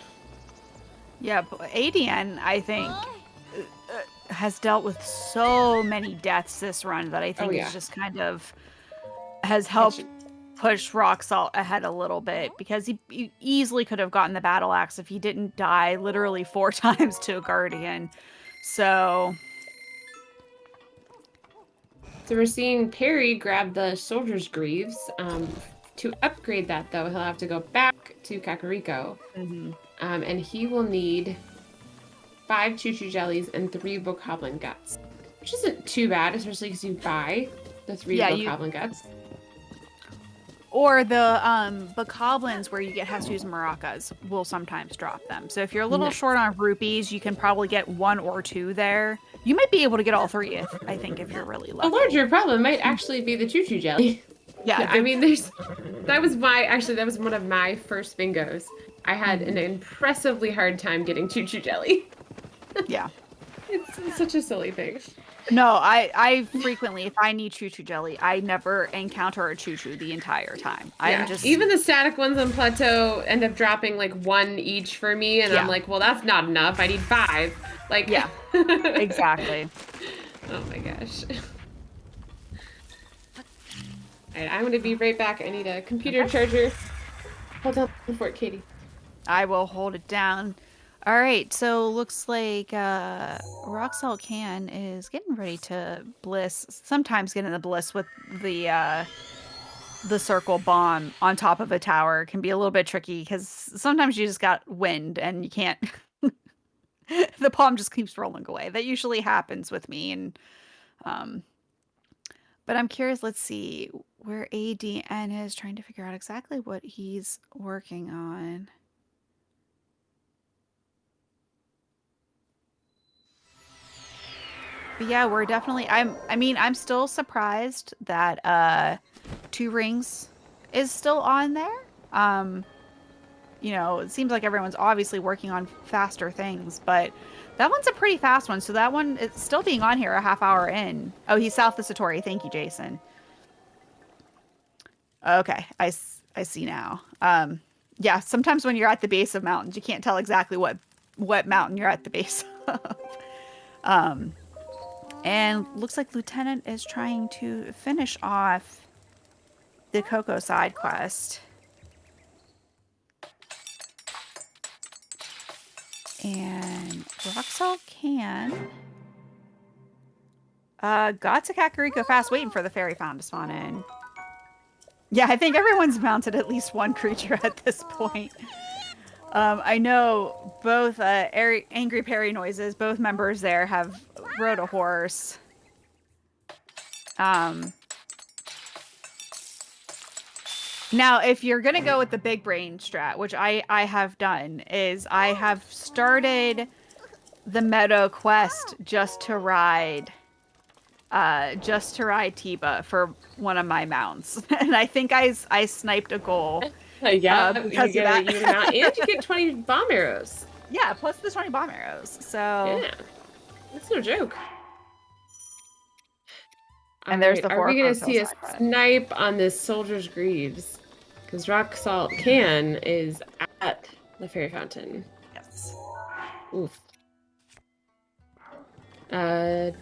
Yeah, but ADN, I think, has dealt with so many deaths this run that I think it's just kind of has helped push Rock Salt ahead a little bit, because he easily could have gotten the battle axe if he didn't die literally 4 times to a guardian. So we're seeing Peri grab the Soldier's Greaves. To upgrade that, though, he'll have to go back to Kakariko. Mm-hmm. And he will need 5 Choo-Choo Jellies and 3 Bokoblin Guts. Which isn't too bad, especially because you buy the 3 Bokoblin Guts. Or the bokoblins where you get Jesus and maracas will sometimes drop them. So if you're a little short on rupees, you can probably get 1 or 2 there. You might be able to get all 3, I think, if you're really lucky. A larger problem might actually be the choo-choo jelly. Yeah, I mean, that was one of my first bingos. I had an impressively hard time getting choo-choo jelly. Yeah. It's such a silly thing. No, I frequently, if I need choo-choo jelly, I never encounter a choo-choo the entire time. Yeah, even the static ones on Plateau end up dropping like 1 each for me, and I'm like, well, that's not enough. I need 5. Like, yeah, exactly. Oh my gosh. Alright, I'm gonna be right back. I need a computer charger. Hold on for it, Katie. I will hold it down. All right, so looks like Rock Salt Can is getting ready to bliss. Sometimes getting the bliss with the circle bomb on top of a tower can be a little bit tricky because sometimes you just got wind and you can't. The bomb just keeps rolling away. That usually happens with me, and but I'm curious. Let's see where ADN is trying to figure out exactly what he's working on. But yeah, we're definitely I'm still surprised that 2 Rings is still on there. You know, it seems like everyone's obviously working on faster things, but that one's a pretty fast one. So that one is still being on here a half hour in. Oh, he's south of Satori. Thank you, Jason. Okay, I see now. Yeah, sometimes when you're at the base of mountains, you can't tell exactly what mountain you're at the base of. And looks like Lieutenant is trying to finish off the Coco side quest. And Rock Salt Can got to Kakariko fast, waiting for the fairy fountain to spawn in. Yeah, I think everyone's mounted at least 1 creature at this point. I know both Angry Peri Noises, both members there have rode a horse. Now, if you're going to go with the big brain strat, which I have done, is I have started the Meadow quest just to ride Tiba for one of my mounts. And I think I sniped a goal. Yeah, because you get an amount, and you get 20 bomb arrows. Yeah, plus the 20 bomb arrows. So yeah, that's no joke. And there's the 4. Are we gonna see a snipe on this Soldier's Greaves? Because Rock Salt Can is at the fairy fountain. Yes. Oof.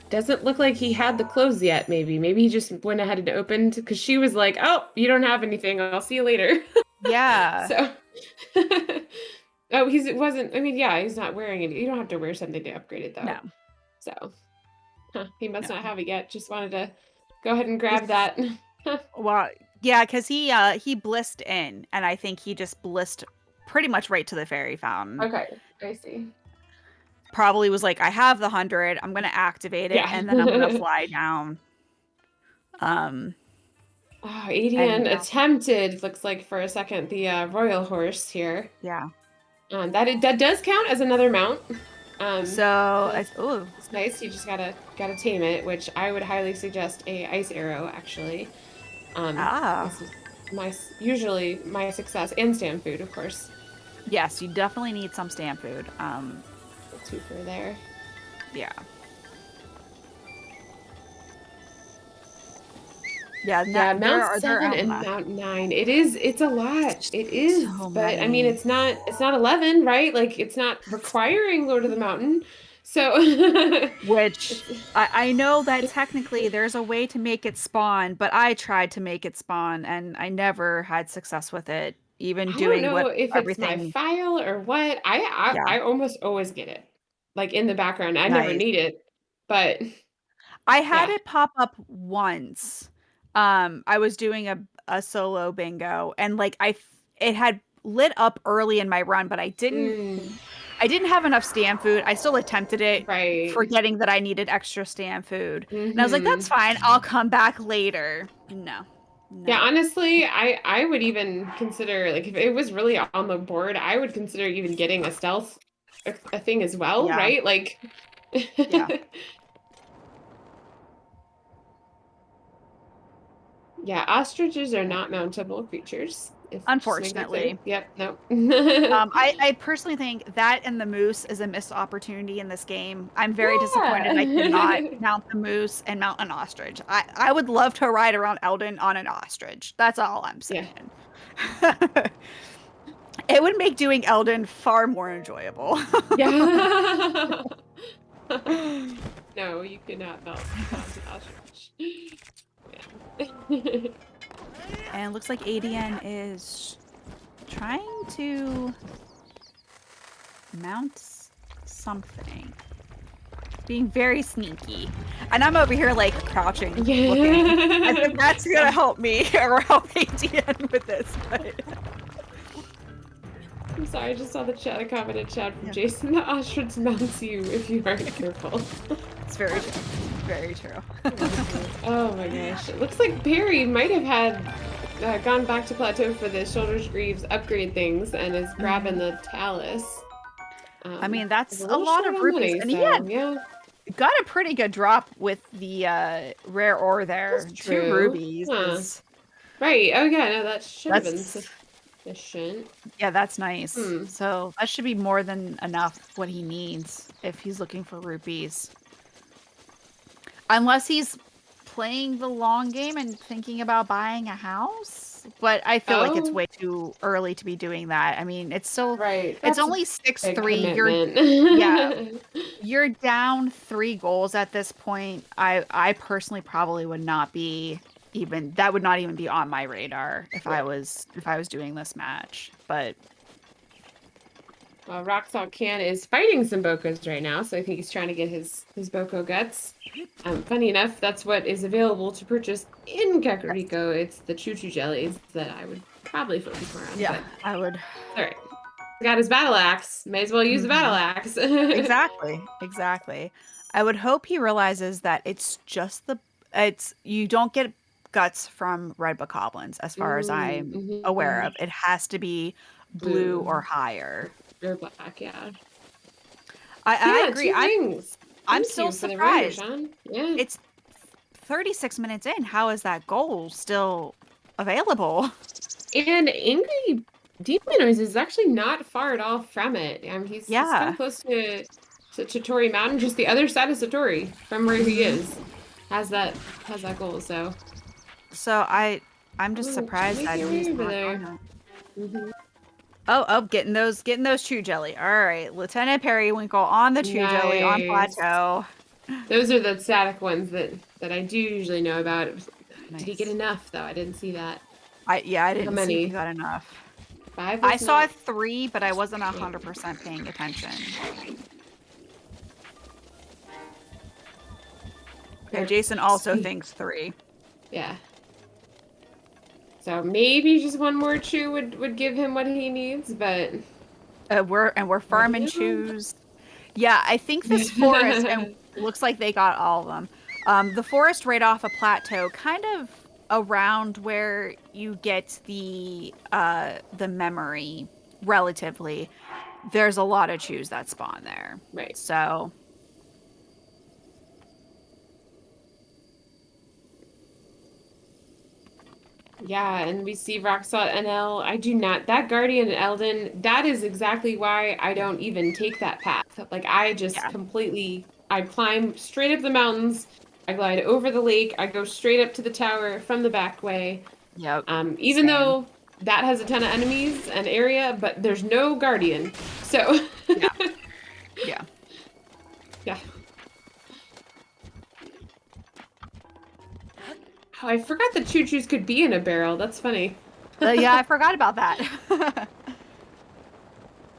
Doesn't look like he had the clothes yet. Maybe he just went ahead and opened because she was like, "Oh, you don't have anything. I'll see you later." Yeah. So. Oh, wasn't. I mean, yeah, he's not wearing it. You don't have to wear something to upgrade it, though. No. So, he must not have it yet. Just wanted to go ahead and grab that. Well, yeah, because he blissed in, and I think he just blissed pretty much right to the fairy fountain. Okay, I see. Probably was like, I have the 100. I'm gonna activate it, and then I'm gonna fly down. Oh, ADN attempted, looks like for a second, the royal horse here. Yeah. That does count as another mount. It's nice. You just gotta tame it, which I would highly suggest a ice arrow actually. This is usually my success, and stand food, of course. Yes, you definitely need some stand food. 2 for there. Yeah. Yeah, Mount 7 and Mount 9. It's a lot. It is, so but I mean, it's not 11, right? Like, it's not requiring Lord of the Mountain. So, which I know that technically there's a way to make it spawn, but I tried to make it spawn and I never had success with it. Even doing I don't know if it's my file or what. I almost always get it, like in the background. I never need it, but I had it pop up once. I was doing a solo bingo, and like it had lit up early in my run, but I didn't have enough stand food. I still attempted it, forgetting that I needed extra stand food. And I was like, that's fine. I'll come back later. No, Yeah, No. honestly, I would even consider, like, if it was really on the board, I would consider even getting a stealth a thing as well, Yeah. right? Like, Yeah. yeah, ostriches are not mountable creatures. If just make that clear. Unfortunately. Yep, no. I personally think that and the moose is a missed opportunity in this game. I'm very disappointed I cannot Yeah. mount the moose and mount an ostrich. I would love to ride around Eldon on an ostrich. That's all I'm Yeah. saying. It would make doing Eldon far more enjoyable. Yeah. No, you cannot mount an ostrich. Yeah. And it looks like ADN is trying to mount something. Being very sneaky. And I'm over here like crouching, looking. I think that's gonna help me or help ADN with this, but I'm sorry, I just saw the chat, a comment in chat from Jason. The ostrich mounts you if you aren't careful. it's very true. Very true. Oh my gosh. It looks like Peri might have had gone back to Plateau for the Shoulders Greaves upgrade things and is grabbing the Talus. I mean, that's a little lot short of on rupees. money, And he so, had yeah. got a pretty good drop with the rare ore there. That's 2 true. rubies. Huh. Right. Oh yeah, no, that should have been That's sufficient. yeah, that's nice. Hmm. So that should be more than enough what he needs if he's looking for rupees. Unless he's playing the long game and thinking about buying a house. But I feel like it's Oh. way too early to be doing that. I mean, it's still Right. it's That's a only big 6-3. commitment. You're down 3 goals at this point. I personally probably would not be even that would not even be on my radar if I was doing this match. But Roxalt Can is fighting some Bokos right now, so I think he's trying to get his Boko guts. Funny enough, that's what is available to purchase in Kakariko. It's the Choo Choo jellies that I would probably focus more on. yeah, but I would. all right. Got his battle axe. May as well use the battle axe. Exactly. I would hope he realizes that it's just you don't get guts from red bokoblins as far as I'm aware of. It has to be blue or higher. Or black, yeah. I agree. 2 rings. I'm Thank still you for the reminder, surprised. Sean. Yeah. It's 36 minutes in. How is that goal still available? And Angry Demon Noise is actually not far at all from it. He's kind of close to Satori Mountain, just the other side of Satori from where he is. Has that goal, so. So I'm just surprised that he's not there. Oh, getting those Chew Jelly. All right, Lieutenant Periwinkle on the Chew Jelly on Plateau. Those are the static ones that I do usually know about. Did he get enough though? I didn't see that. I didn't see if he got enough. 5. I saw 3, but I wasn't 100% paying attention. Okay, Jason also thinks 3. Yeah. So maybe just one more chew would give him what he needs, but we're farming chews. Yeah, I think this forest and looks like they got all of them. The forest right off a plateau, kind of around where you get the memory relatively. There's a lot of chews that spawn there. Right. So yeah, and we see Roxalt NL. I do not. That Guardian Eldon, that is exactly why I don't even take that path. Like, I just completely, I climb straight up the mountains. I glide over the lake. I go straight up to the tower from the back way. Yep. Even though that has a ton of enemies and area, but there's no Guardian. So. Yeah. Oh, I forgot that Choo Choos could be in a barrel. That's funny. Yeah, I forgot about that. That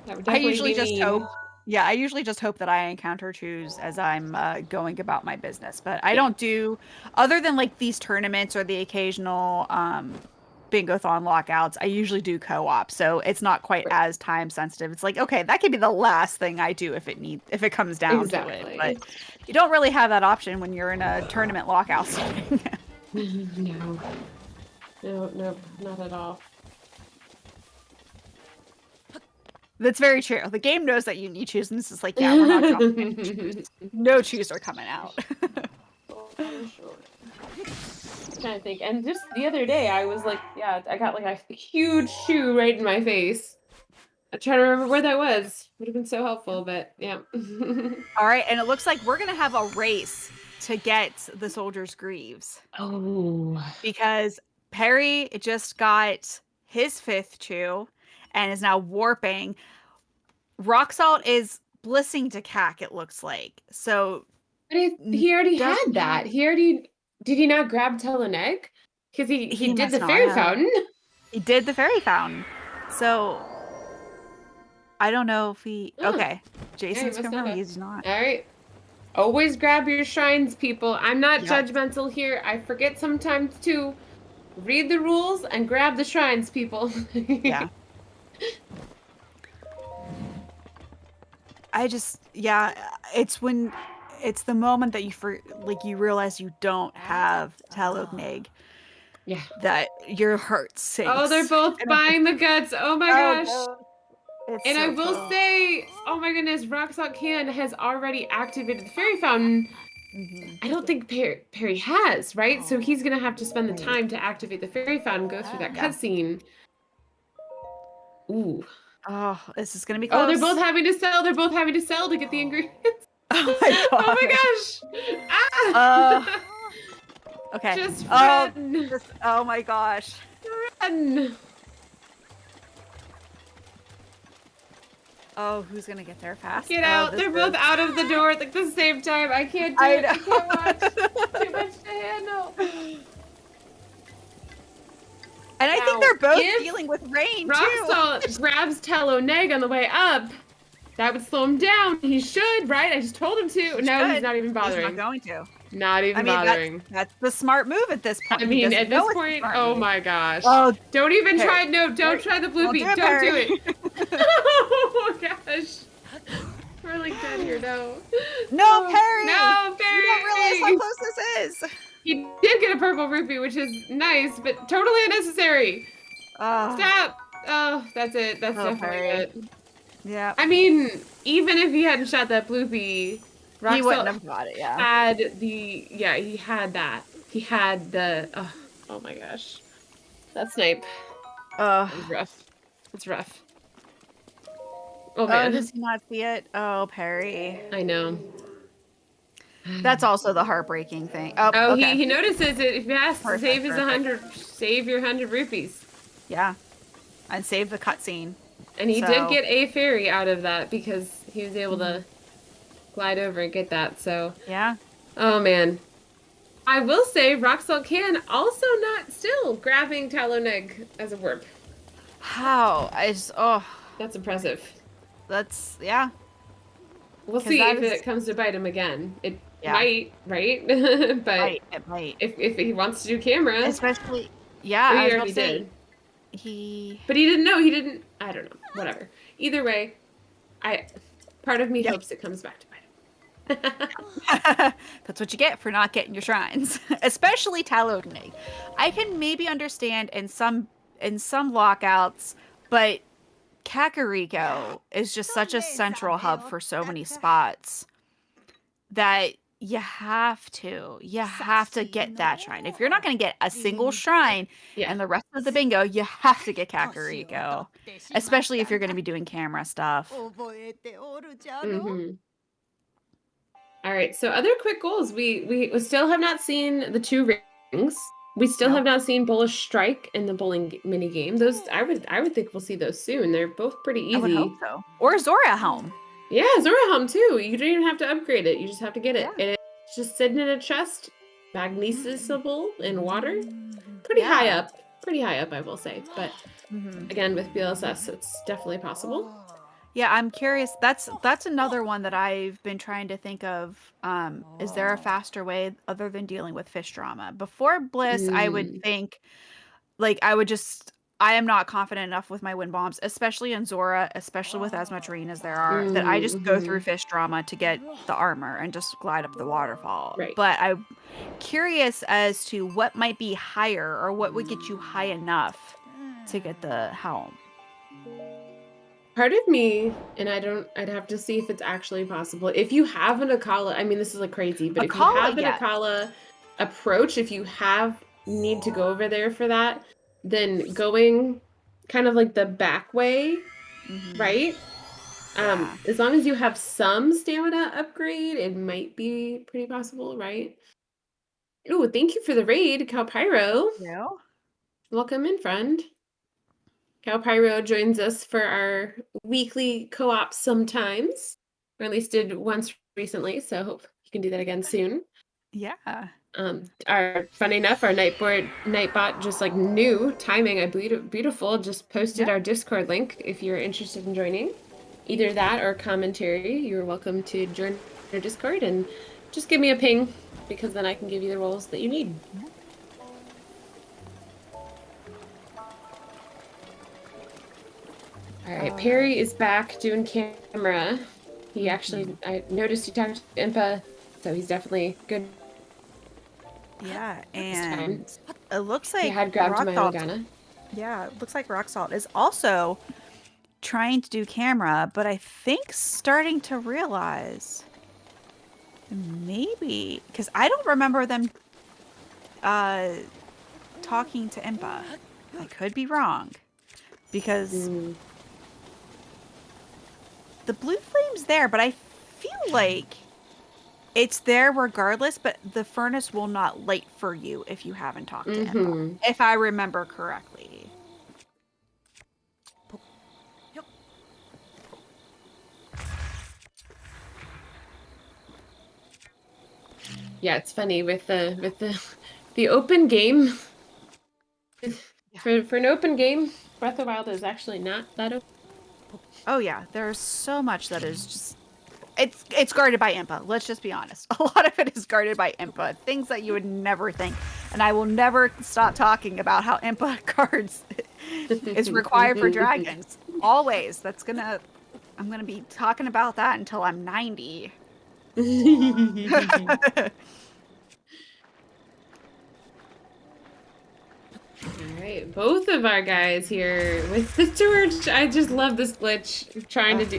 would I definitely usually be just mean. hope. Yeah, I usually just hope that I encounter chews as I'm going about my business. But I don't do, other than like these tournaments or the occasional Bingothon lockouts, I usually do co-op. So it's not quite as time sensitive. It's like, okay, that could be the last thing I do if it comes down to it. But you don't really have that option when you're in a tournament lockout setting. No. No, nope, not at all. That's very true. The game knows that you choose, and this is like, yeah, we're not dropping any chews. No chews are coming out. For sure. Trying to think, and just the other day, I was like, yeah, I got like a huge shoe right in my face. I'm trying to remember where that was. Would have been so helpful, but yeah. All right, and it looks like we're gonna have a race to get the soldiers' greaves Oh, because Perry just got his 5th chew and is now warping. Rock Salt is blissing to Cack, it looks like. So but he already had doesn't that. have, He already did. He not grab Tell an egg because he he did must the not fairy have. fountain. He did the fairy fountain. So I don't know if he. Oh, Okay, yeah, he Jason's must not confirmed have. he's not. All right. Always grab your shrines, people. I'm not Yep. judgmental here. I forget sometimes to read the rules and grab the shrines, people. Yeah. It's the moment that you realize you don't have Talognig Yeah. that your heart sinks. Oh, they're both And buying the guts. Oh my oh gosh. god, it's And I so will close. say, oh my goodness, Roxalt Can has already activated the fairy fountain. Mhm. I don't think Perry has, right? So he's gonna have to spend the Right. time to activate the fairy fountain, go through that Yeah. cutscene. Ooh. Oh, this is gonna be Oh, they're close. both having to sell. They're both having to sell to get the ingredients. Oh my Oh my gosh. gosh. Ah! Okay. Just Oh, run. oh my gosh. Run. Oh, who's gonna get there fast? Get Oh, out. this They're both is. out of the door at like the same time. I can't do I it. I can't watch. Too know. much to handle. And I think Now, they're both if dealing with rain Rock too. Salt grabs Tello Neg on the way up, that would slow him down. He should, right? I just told him to. No, he's Should. not even He's bothering. not going to. Not I even mean, bothering. that's the smart move at this point. I He mean, doesn't at this know it's the point, smart oh move. my gosh. Oh, Don't even Perry. try. No, don't try the Don't bloopy. do it, Don't do Perry. it. Oh gosh. We're like dead here. No. No, Oh, Perry. No, Perry. You don't realize how close this is. He did get a purple rupee, which is nice, but totally unnecessary. Oh, Stop. Oh, that's it. That's oh, definitely Perry. it. Yeah. I mean, even if he hadn't shot that bloopy, He wouldn't Roxel have got it, yeah. had the, yeah, he had that. He had the, oh my gosh. That snipe. Oh. It was rough. It's rough. Oh man. Does he not see it? Oh, Perry. I know. That's also the heartbreaking thing. Oh, Oh, okay. he notices it. If he has to Perfect, save his perfect. 100, save your 100 rupees. Yeah. And save the cutscene. And he So- did get a fairy out of that because he was able to glide over and get that, so. Yeah. Oh man. I will say Roxalt Can also not still grabbing Taloneg as a warp. How? That's impressive. That's, yeah. We'll 'Cause see that if is- it comes to bite him again. It Yeah. might, right? But It might. if he wants to do camera, Especially, yeah, he I was about already to say, did. he... But he didn't know. He didn't. I don't know. Whatever. Either way, part of me Yeah. hopes it comes back to bite him. That's what you get for not getting your shrines, especially Talodnig. I can maybe understand in some lockouts, but Kakariko is just such a central hub for so many spots that you have to get that shrine. If you're not going to get a single shrine Yeah. and the rest of the bingo, you have to get Kakariko, especially if you're going to be doing camera stuff. Mhm. All right. So other quick goals. We still have not seen the 2 rings. We still Nope. have not seen Bullish Strike in the bowling mini game. Those I would think we'll see those soon. They're both pretty easy. I would hope so. Or Zora Helm. Yeah, Zora Helm too. You don't even have to upgrade it. You just have to get it. Yeah. And it's just sitting in a chest, magnesisable in water. Pretty Yeah. high up. Pretty high up, I will say. But Mhm. again, with BLSS, it's definitely possible. Yeah, I'm curious. That's another one that I've been trying to think of. Is there a faster way other than dealing with fish drama? Before Bliss, I would think like I I am not confident enough with my wind bombs, especially in Zora, especially with as much rain as there are, that I just go through fish drama to get the armor and just glide up the waterfall. Right. But I'm curious as to what might be higher or what would get you high enough to get the helm. Part of me, and I'd have to see if it's actually possible. If you have an Akala, I mean, this is like crazy, but if you Akala, have an yes. Akala approach, if you need to go over there for that, then going kind of like the back way, right? Yeah. As long as you have some stamina upgrade, it might be pretty possible, right? Oh, thank you for the raid, Calpyro. Yeah. Welcome in, friend. Calpyro joins us for our weekly co-op sometimes, or at least did once recently, so hope you can do that again soon. Yeah. Funny enough, our Nightbot just like new timing, I believe, beautiful, just posted our Discord link if you're interested in joining. Either that or commentary, you're welcome to join our Discord and just give me a ping because then I can give you the roles that you need. All right, Peri is back doing camera. He actually, I noticed he talked to Impa, so he's definitely good. Yeah, and it looks like he had grabbed my Organa. Yeah, it looks like Rock Salt is also trying to do camera, but I think starting to realize maybe because I don't remember them talking to Impa. I could be wrong because the blue flame's there, but I feel like it's there regardless, but the furnace will not light for you if you haven't talked to Impa, if I remember correctly. Yeah, it's funny with the open game. For an open game, Breath of the Wild is actually not that open. Oh yeah, there's so much that is just it's guarded by Impa. Let's just be honest. A lot of it is guarded by Impa. Things that you would never think. And I will never stop talking about how Impa guards is required for dragons. Always. I'm gonna be talking about that until I'm 90. Alright, both of our guys here with the torch. I just love this glitch. Trying to do,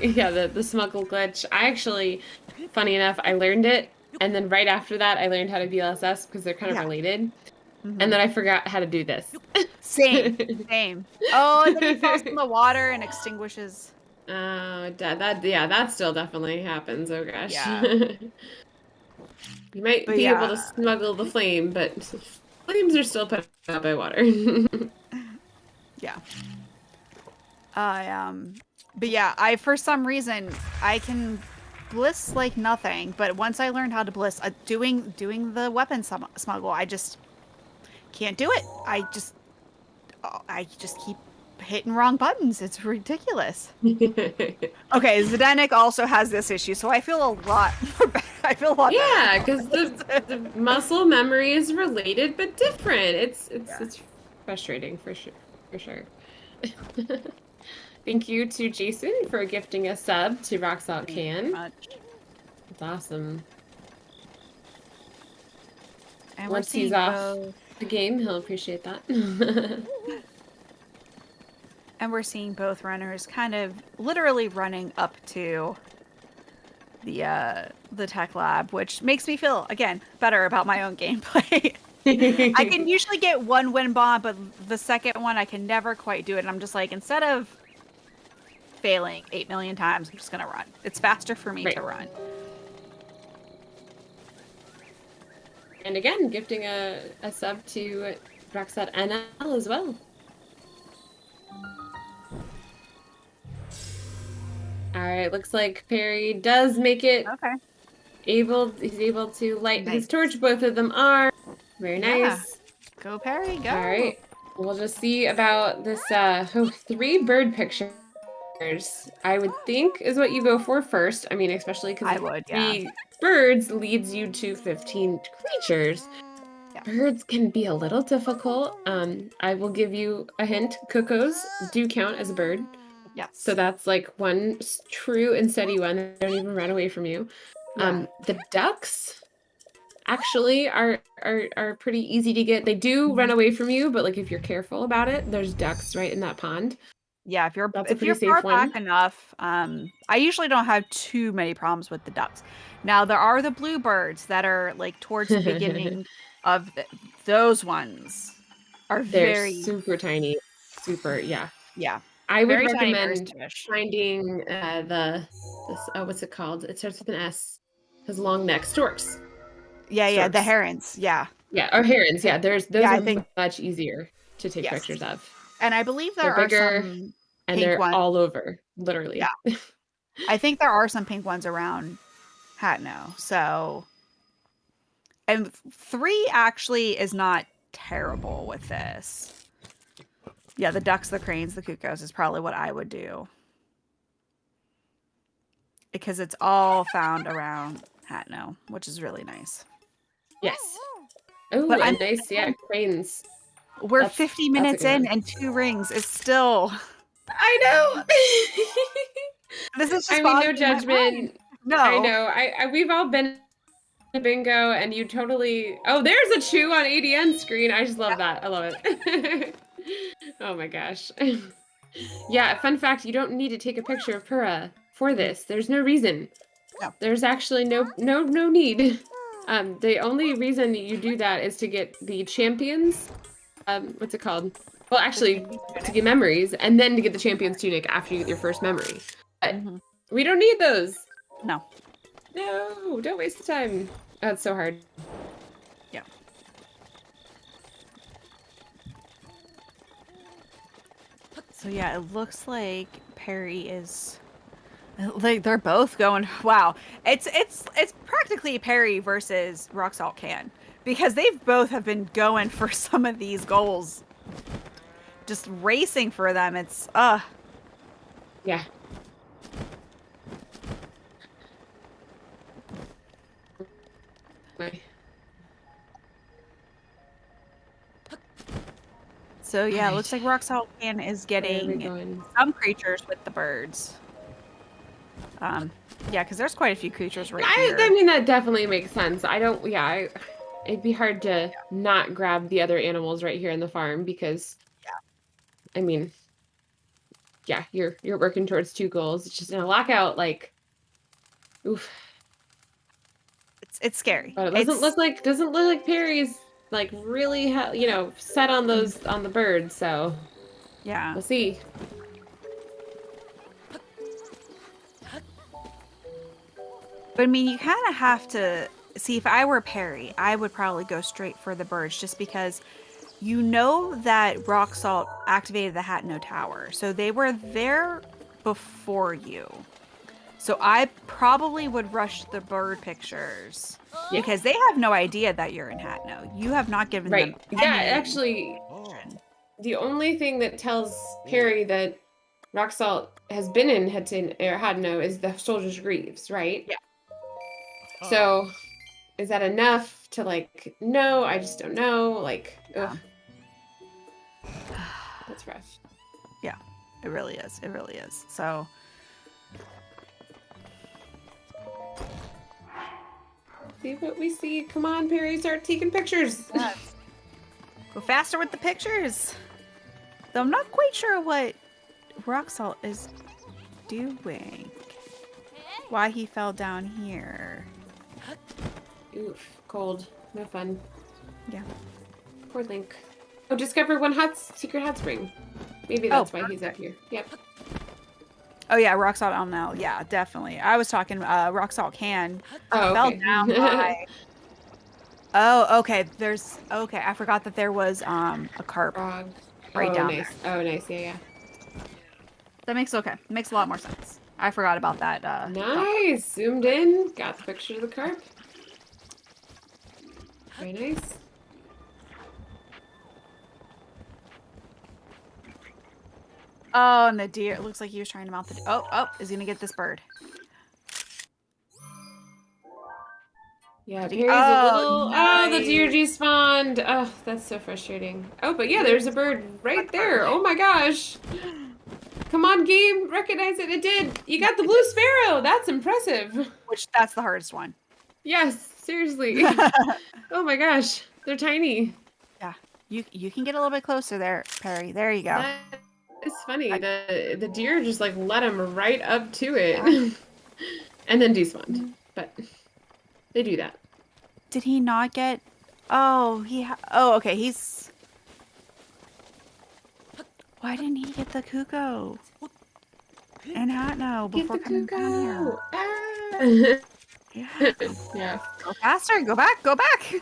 the smuggle glitch. I actually, funny enough, I learned it. And then right after that, I learned how to VLSS because they're kind of related. And then I forgot how to do this. Same. Oh, and then he falls in the water and extinguishes. Oh, that still definitely happens. Oh gosh. Yeah. You might be able to smuggle the flame, but flames are still put out by water. Yeah. But yeah, I for some reason I can bliss like nothing, but once I learned how to bliss, doing the weapon smuggle, I just can't do it. I just keep hitting wrong buttons. It's ridiculous. Okay, Zdenek also has this issue, so I feel a lot more better. I feel a lot better. Yeah, because the muscle memory is related but different. It's frustrating for sure. Thank you to Jason for gifting a sub to Rock Salt Can. That's awesome. And once he's off the game, he'll appreciate that. And we're seeing both runners kind of literally running up to the tech lab, which makes me feel again better about my own gameplay. I can usually get one wind bomb, but the second one I can never quite do it. And I'm just like, instead of failing 8 million times, I'm just gonna run. It's faster for me to run. And again, gifting a sub to Roxette NL as well. All right, looks like Peri does make it. Okay. He's able to light his torch. Both of them are. Very nice. Yeah. Go, Peri, go. All right. We'll just see about this 3 bird pictures. I would think is what you go for first. I mean, especially because 3 birds leads you to 15 creatures. Yeah. birds can be a little difficult. I will give you a hint. Cuckoos do count as a bird. Yes. So that's like one true and steady one. They don't even run away from you. Yeah. The ducks actually are pretty easy to get. They do run away from you, but like if you're careful about it, there's ducks right in that pond. Yeah, That's a if pretty you're safe far back one. enough, I usually don't have too many problems with the ducks. Now there are the bluebirds that are like towards the beginning of those ones are They're very, super tiny. Super, yeah. yeah, I would very tiny, very recommend skittish. finding this what's it called? It starts with an S. Has long neck. Storks. Yeah, yeah, the Storks. herons, yeah. Yeah, or herons. Yeah, those Yeah, I are think much easier to take yes. pictures of. And I believe They're there are bigger some and pink they're ones. all over, Yeah, literally. I think there are some pink ones around Hatno. So, and 3 actually is not terrible with this. Yeah, the ducks, the cranes, the cuckoos is probably what I would do. Because it's all found around Hatno, which is really nice. Yes. Oh, But I'm and nice, yeah, cranes. we're That's 50 that's a minutes good in one. and 2 rings is still I know. this is just I mean, no boggling my mind. judgment. I No. know. We've all been to bingo, and you totally. Oh, there's a chew on ADN screen. I just love that. I love it. Oh my gosh. Yeah. Fun fact: you don't need to take a picture of Pura for this. There's no reason. No. There's actually no need. The only reason you do that is to get the champions. What's it called? Well, actually, to get memories, and then to get the champion's tunic after you get your first memory. But we don't need those. No. No, don't waste the time. Oh, it's so hard. Yeah. So yeah, it looks like Peri is like they're both going. Wow, it's practically Peri versus Rock Salt Can because they've both have been going for some of these goals, just racing for them. It's Yeah. So yeah, it looks Alright. like Rock Salt Can is Where are we getting going? some creatures with the birds. Yeah, because there's quite a few creatures right here. I mean, that definitely makes sense. I don't, yeah, it'd be hard to not grab the other animals right here in the farm because, I mean, yeah, you're working towards 2 goals. It's just gonna lock out, like, oof. It's scary. But it doesn't look like Perry's like really, set on on the birds. So Yeah. we'll see. But I mean, you kind of have to see if I were Peri, I would probably go straight for the birds just because you know that Rock Salt activated the Hatno Tower. So they were there before you. So I probably would rush the bird pictures Yeah. because they have no idea that you're in Hatno. You have not given them Yeah, any actually, the only thing that tells Perry that Rock Salt has been in Hadno is the Soldier's Greaves, right? Yeah. So is that enough to like, no, I just don't know. Like, ugh. That's rough. Yeah, it really is. It really is. So see what we see. Come on, Perry, start taking pictures. yes. Go faster with the pictures. Though I'm not quite sure what Rock Salt is doing. Why he fell down here. Oof, cold. No fun. Yeah. Poor Link. Oh, discover one secret hot spring. Maybe that's why he's up here. Yep. Oh yeah, Rock Salt ML. Yeah, definitely. I was talking Rock Salt Can Oh, okay. fell down by. Oh, okay. Okay. I forgot that there was a carp Frog. right down nice. there. Oh, nice. Yeah, yeah. That makes makes a lot more sense. I forgot about that. Nice. Zoomed in. Got the picture of the carp. Very nice. Oh, and the deer. It looks like he was trying to mount the. Oh, is he gonna get this bird? Yeah, Did he- Perry's a Oh, little. Oh, the nice. DRG spawned. Oh, that's so frustrating. Oh, but yeah, He there's a was bird right that bird. there. Oh my gosh. Come on, game. Recognize it. It did. You got the blue sparrow. That's impressive. Which that's the hardest one. Yes, seriously. Oh my gosh. They're tiny. Yeah, you can get a little bit closer there, Perry. There you go. That is funny. I- The deer just like let him right up to it. Yeah. And then despawned. But they do that. Did he not get? Oh, oh, okay. He's. Why didn't he get the Kuko? And Hatno Get before the coming down here? cuckoo. Ah. Yeah. Yeah. Go faster. Go back. Go back.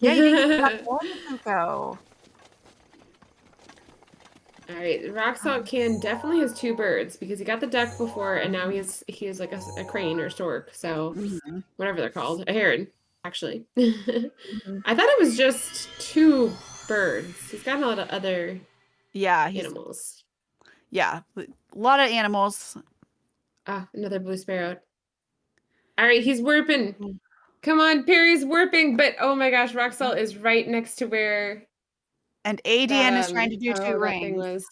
Yeah, you didn't get that one Kuko. All right, Rock Salt Can definitely has two birds because he got the duck before, and now he has like a crane or stork, so whatever they're called, a heron, actually. I thought it was just two birds. He's got a lot of other Yeah, animals. yeah, a lot of animals. Ah, another blue sparrow. All right, he's warping. Come on, Perry's warping, but oh my gosh, Rock Salt is right next to where And ADN is trying to do oh, two that thing rings. was.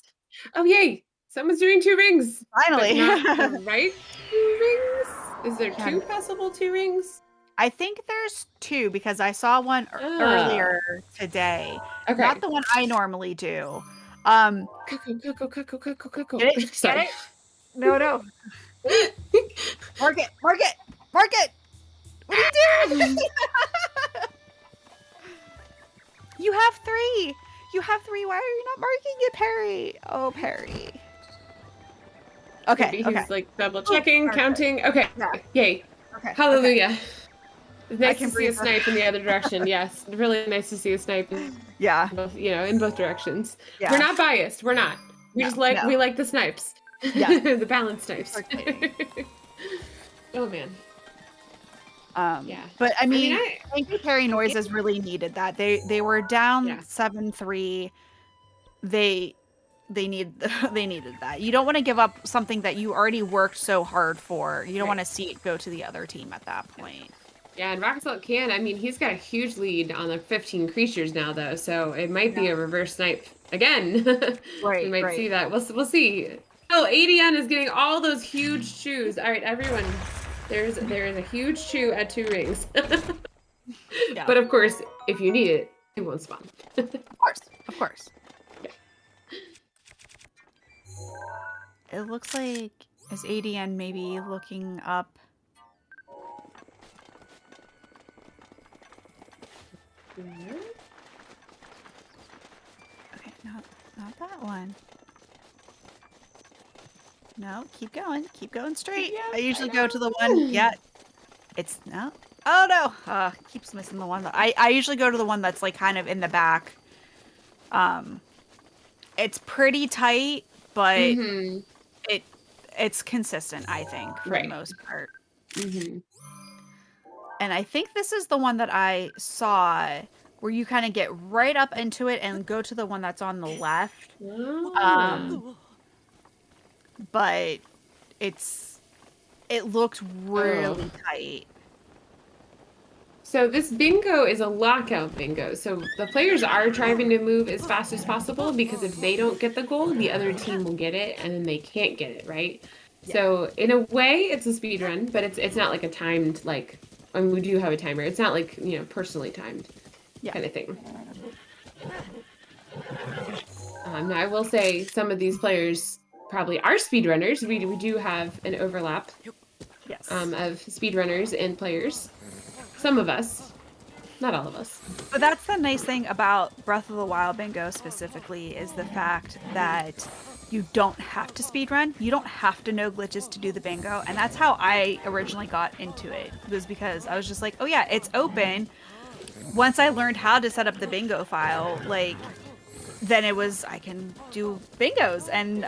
Oh yay! Someone's doing two rings. Finally. But not the right two rings? Is there Yeah. two possible two rings? I think there's two because I saw one earlier today. Okay. Not the one I normally do. Cuckoo. Get it? Sorry. Get it? No. Mark it! Mark it! Mark it! What are you doing? You have three! You have three. Why are you not marking it, Perry? Oh, Perry. Okay. Maybe he's like double checking, counting. Okay. Yeah. Yay. Okay. Hallelujah. It's nice can to see a breathe. snipe in the other direction. Yes. Really nice to see a snipe in Yeah. both, in both directions. Yeah. We're not biased. We're not. We just like we like the snipes. Yeah. The balanced snipes. Okay. Oh man. Yeah. But I mean, I thank you, Perry Noises really needed that. They were down 7-3. They needed that. You don't want to give up something that you already worked so hard for. You don't want to see it go to the other team at that point. Yeah, and Rock Salt Can, I mean, he's got a huge lead on the 15 creatures now, though, so it might be a reverse snipe again. Right, we might see that. We'll see. Oh, ADN is getting all those huge chews. All right, everyone, there is a huge chew at 2 rings. Yeah. But of course, if you need it, it won't spawn. Of course. Yeah. It looks like is ADN maybe looking up. Okay, not that one. No, keep going straight. Yeah, I usually go to the one. Yeah, it's no. Oh no, keeps missing the one. I usually go to the one that's like kind of in the back. It's pretty tight, but it's consistent. I think for the most part. And I think this is the one that I saw where you kind of get right up into it and go to the one that's on the left. But it looked really tight. So this bingo is a lockout bingo. So the players are trying to move as fast as possible because if they don't get the goal, the other team will get it and then they can't get it, right? Yeah. So in a way, it's a speed run, but it's not like a timed, like, I mean, we do have a timer. It's not like, personally timed kind of thing. Now, I will say some of these players probably are speedrunners. We do have an overlap of speedrunners and players. Some of us, not all of us. But that's the nice thing about Breath of the Wild bingo specifically is the fact that you don't have to speedrun. You don't have to know glitches to do the bingo. And that's how I originally got into it. It was because I was just like, oh yeah, it's open. Once I learned how to set up the bingo file, then it was, I can do bingos. And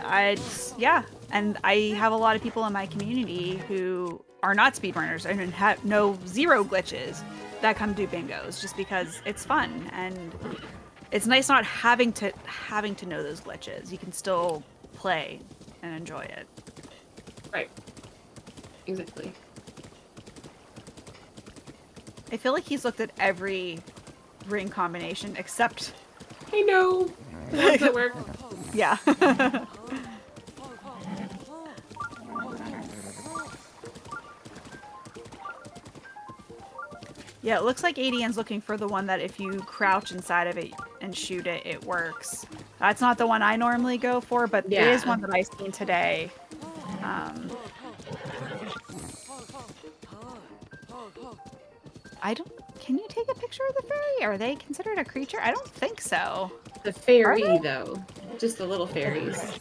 and I have a lot of people in my community who are not speedrunners and have zero glitches that come do bingos just because it's fun and it's nice not having to know those glitches. You can still play and enjoy it. Right. Exactly. I feel like he's looked at every ring combination except... I know. The ones that work. Yeah. Yeah, it looks like ADN's looking for the one that if you crouch inside of it and shoot it, it works. That's not the one I normally go for, but it is one that I've seen today. I don't... Can you take a picture of the fairy? Are they considered a creature? I don't think so. The fairy, though. Just the little fairies.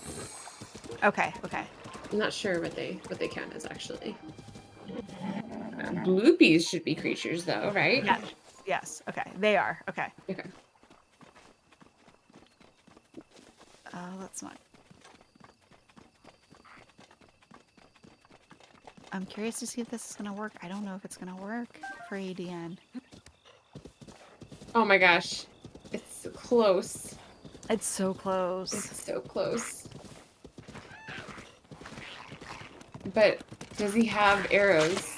Okay, okay. I'm not sure what they count as, actually. Bloopies should be creatures, though, right? Yeah. Yes. Okay. They are. Okay. Okay. Let's not. I'm curious to see if this is gonna work. I don't know if it's gonna work for ADN. Oh my gosh. It's close. It's so close. It's so close. But does he have arrows?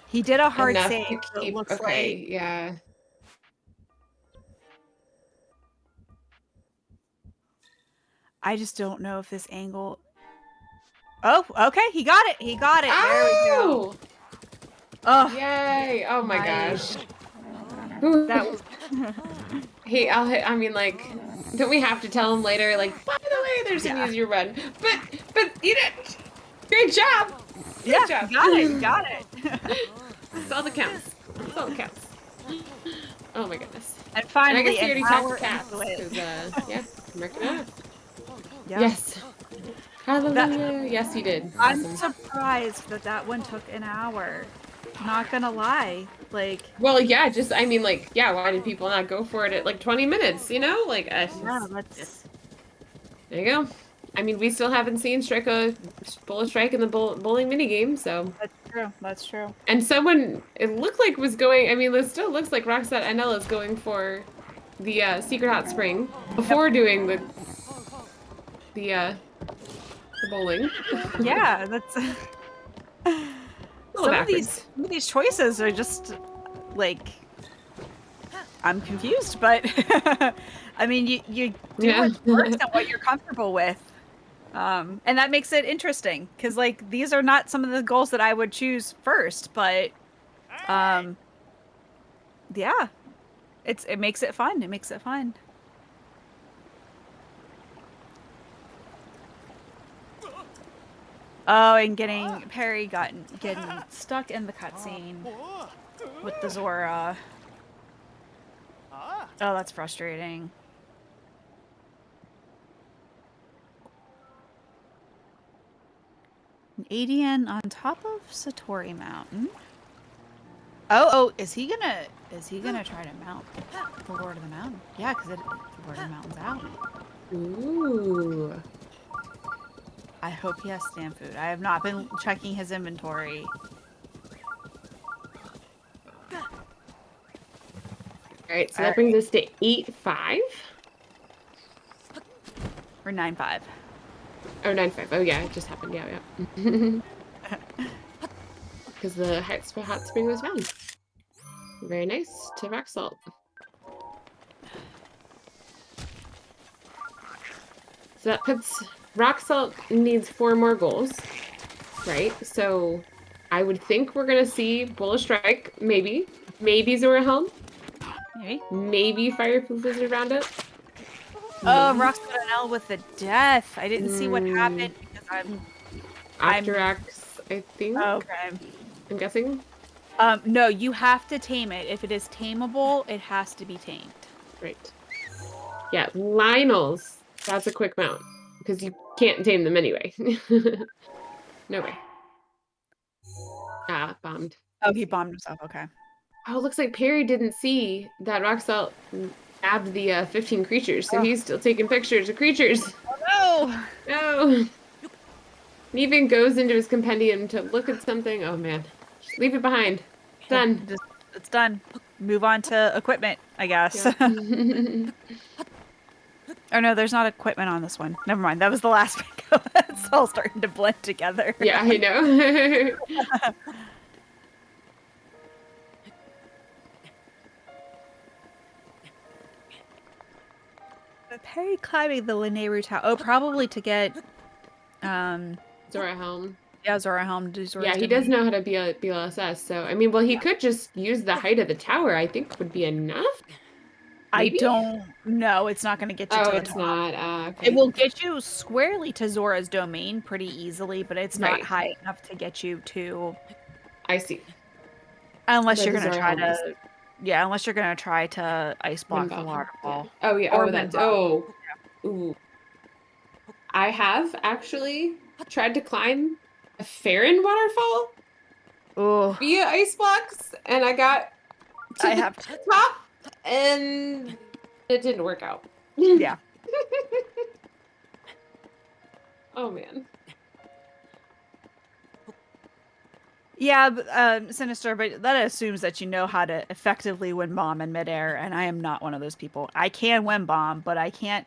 He did a hard Enough save. to So it keep... looks Okay, like... yeah. I just don't know if this angle... Oh, okay. He got it. He got it. Oh! There we go. Oh, Yay! Oh my nice. gosh. That was... Hey, I mean, like, don't we have to tell him later, like, by the way, there's an Yeah. easier run. But you did. Great job. Yeah, job. got it. Got it. That's all that counts. That's all that counts. Oh my goodness. And And I finally, guess you already an talked hour to cats. into it. 'Cause, yeah, I'm working on it. Yeah. Yes. Hallelujah. Yes, you did. I'm Awesome. surprised that that one took an hour. Not gonna lie. Like, Well, yeah, just, I mean, like, yeah, why did people not go for it at, like, 20 minutes, you know? Like, yeah, that's... there you go. I mean, we still haven't seen Bullet Strike in the bowling minigame, so. That's true. That's true. And someone, it looked like was going, I mean, it still looks like Roxette NL is going for the Secret Hot Spring before doing the bowling. Yeah, that's... Some of these choices are just, like... I'm confused, but... I mean, you do what works and what you're comfortable with. And that makes it interesting, because, like, these are not some of the goals that I would choose first, but... yeah. It makes it fun. It makes it fun. Oh, and Peri getting stuck in the cutscene with the Zora. Oh, that's frustrating. An ADN on top of Satori Mountain. Oh, is he gonna try to mount the Lord of the Mountain? Yeah, because the Lord of the Mountain's out. Ooh. I hope he has stand food. I have not been checking his inventory. Alright, so that brings us to 8-5. Or 9-5. Oh, 9-5. Oh, yeah, it just happened. Yeah, yeah. Because the hot spring was found. Very nice to rock salt. So that puts... Rock Salt needs 4 more goals, right? So I would think we're going to see Bullet Strike, maybe. Maybe Zora Helm. Maybe. Maybe Fireproof Blizzard Roundup. Oh, Roxanne L with the death. I didn't see what happened because After Acts, I think. Okay. I'm guessing. No, you have to tame it. If it is tameable, it has to be tamed. Right. Yeah, Lionel's. That's a quick mount. Because you can't tame them anyway. No way. Ah, bombed. Oh, he bombed himself. Okay. Oh, it looks like Peri didn't see that Rock Salt nabbed the 15 creatures, so he's still taking pictures of creatures. Oh, no! No! He even goes into his compendium to look at something. Oh, man. Just leave it behind. Done. It's done. Move on to equipment, I guess. Yeah. Oh, no, there's not equipment on this one. Never mind. That was the last bingo. It's all starting to blend together. Yeah, I know. Perry climbing the Linearu Tower. Oh, probably to get Zora Helm. yeah, Zora Helm to Zora's Yeah, he domain. does know how to be a BLSS. So I mean, well, he could just use the height of the tower. I think would be enough. I Maybe. don't know. It's not going to get you Oh, to the it's top. not. It Okay. will get you squarely to Zora's domain pretty easily, but it's not Right. high enough to get you to I see. unless Where you're the going to Zora try Helm is. to yeah, unless you're going to try to ice Wind block the bomb. Yeah. waterfall Oh yeah. or Oh, wind that's. block. Oh. Ooh. I have actually tried to climb a Farron waterfall Oh, via ice blocks, and I got to I the have to. top, and it didn't work out. Yeah. Oh man. Yeah, Sinister, but that assumes that you know how to effectively win bomb in midair, and I am not one of those people. I can win bomb, but I can't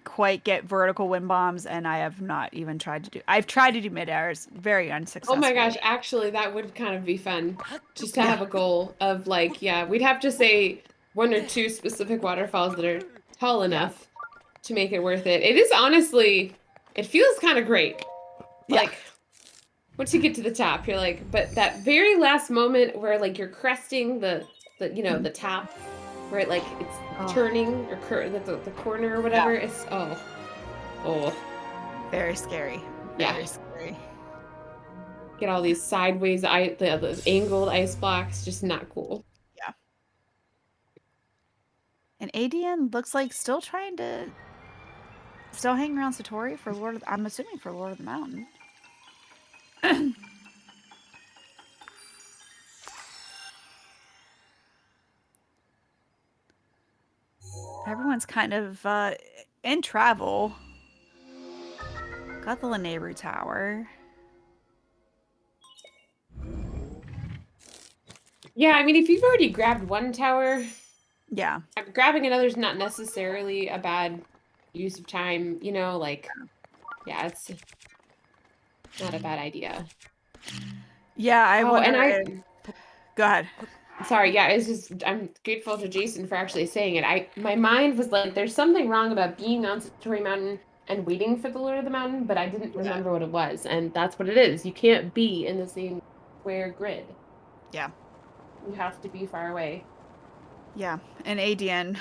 quite get vertical wind bombs, and I have not even tried to do. I've tried to do mid-airs very Oh my gosh, unsuccessfully. actually, that would kind of be fun. Just to Yeah, have a goal of like, yeah, we'd have to say one or two specific waterfalls that are tall yeah, enough to make it worth it. It is honestly, it feels kind of great. yeah. Like, once you get to the top, you're like, but that very last moment where like you're cresting the top, where it like it's Oh, turning or the corner or yeah. whatever, it's oh, Very scary. yeah. Very scary. Get all these sideways the angled ice blocks, just not cool. Yeah. And ADN looks like still hanging around Satori for I'm assuming for Lord of the Mountain. Everyone's kind of in travel. Got the Lanayru Tower. Yeah, I mean, if you've already grabbed one tower, Yeah. grabbing another is not necessarily a bad use of time, like, yeah, it's not a bad idea. Yeah, I Oh, and wonder if go ahead. sorry, yeah, it's just, I'm grateful to Jason for actually saying it. My mind was like, there's something wrong about being on Satori Mountain and waiting for the Lord of the Mountain, but I didn't Yeah. remember what it was, and that's what it is. You can't be in the same square grid. Yeah. You have to be far away. Yeah. And ADN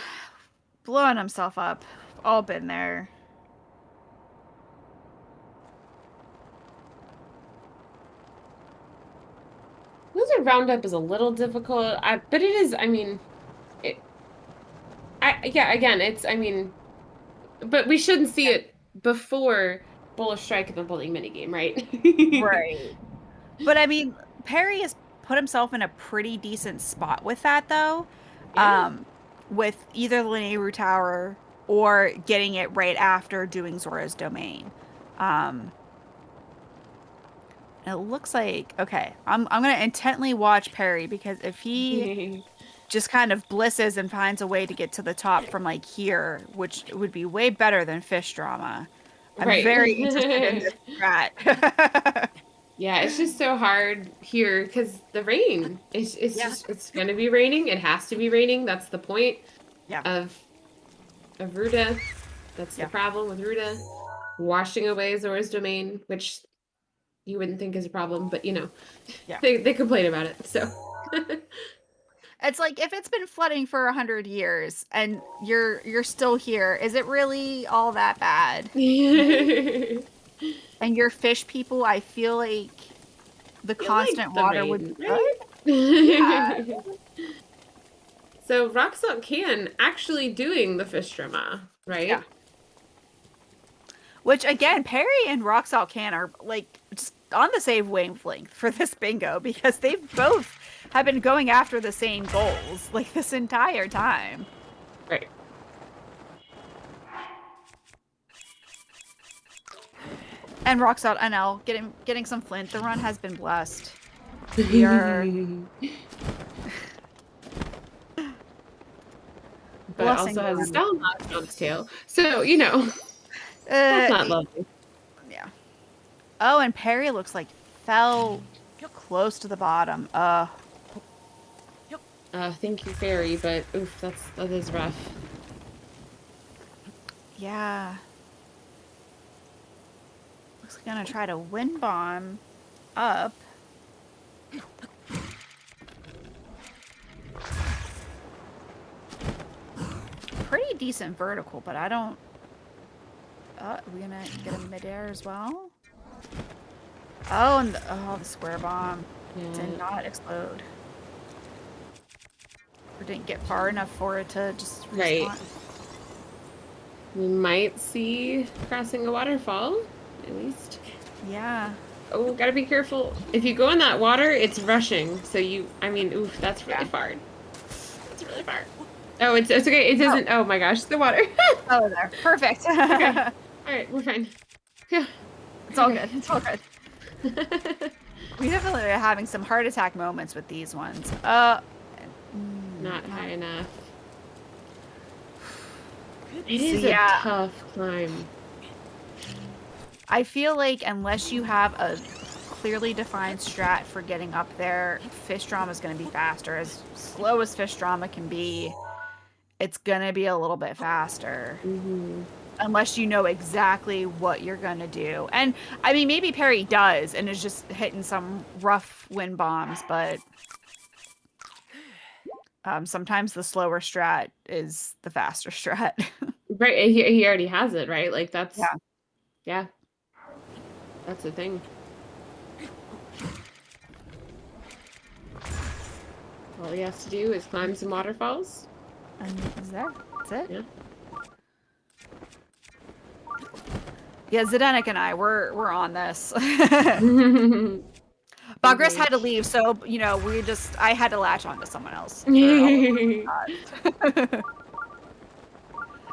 blowing himself up. All been there. Lizard Roundup is a little difficult, but it is, I mean, yeah, again, I mean, but we shouldn't see it before Bullish Strike in the bowling minigame, right? Right. But I mean, Perry has put himself in a pretty decent spot with that though. Yeah, With either the Lanayru Tower or getting it right after doing Zora's Domain. Um, and it looks like okay, I'm gonna intently watch Perry because if he just kind of blisses and finds a way to get to the top from like here, which would be way better than fish drama. I'm very interested in right. this strat. Yeah, it's just so hard here because the rain. It's Yeah, just it's gonna be raining. It has to be raining. That's the point yeah, of Ruta. That's the yeah, problem with Ruta. Washing away Zora's domain, which you wouldn't think is a problem, but yeah. they complain about it. So It's like if it's been flooding for 100 years and you're still here, is it really all that bad? feel And your fish people, I feel like the like constant the water would rain, be good. Yeah, right? So Roxalt can actually doing the fish drama, yeah. right? Which again, Perry and Rock Salt Can are like just on the same wavelength for this bingo because they've both have been going after the same goals like this entire time. Right. And Rock Salt, I know, getting some flint. The run has been blessed. We are But blessing also the has a run. stone on its tail. So, that's Uh, not lovely. yeah. Oh, and Perry looks like fell close to the bottom. Thank you, Fairy, but oof, that is rough. Yeah. Looks like I'm gonna try to wind bomb up. Pretty decent vertical, but I don't... are we gonna get a midair as well? Oh, and the square bomb did not explode. Or didn't get far enough for it to just respawn. Right. We might see crossing a waterfall, at least. Yeah. Oh, gotta be careful. If you go in that water, it's rushing. So I mean, oof, that's really far. That's really far. Oh, it's okay. It doesn't. Oh my gosh, the water. Oh, there. Perfect. Okay. All right, we're fine. Yeah. It's all good. It's all good. We definitely are having some heart attack moments with these ones. Not high enough. It is a tough climb. I feel like unless you have a clearly defined strat for getting up there, fish drama is going to be faster. As slow as fish drama can be, it's going to be a little bit faster. Mm-hmm. Unless you know exactly what you're going to do. And, I mean, maybe Peri does and is just hitting some rough wind bombs, but sometimes the slower strat is the faster strat. Right, he already has it, right? Like, that's... Yeah. That's the thing. All he has to do is climb some waterfalls. That's it? Yeah. Yeah, Zdenek and I, we're on this. Bagris had to leave, so, you know, I had to latch on to someone else.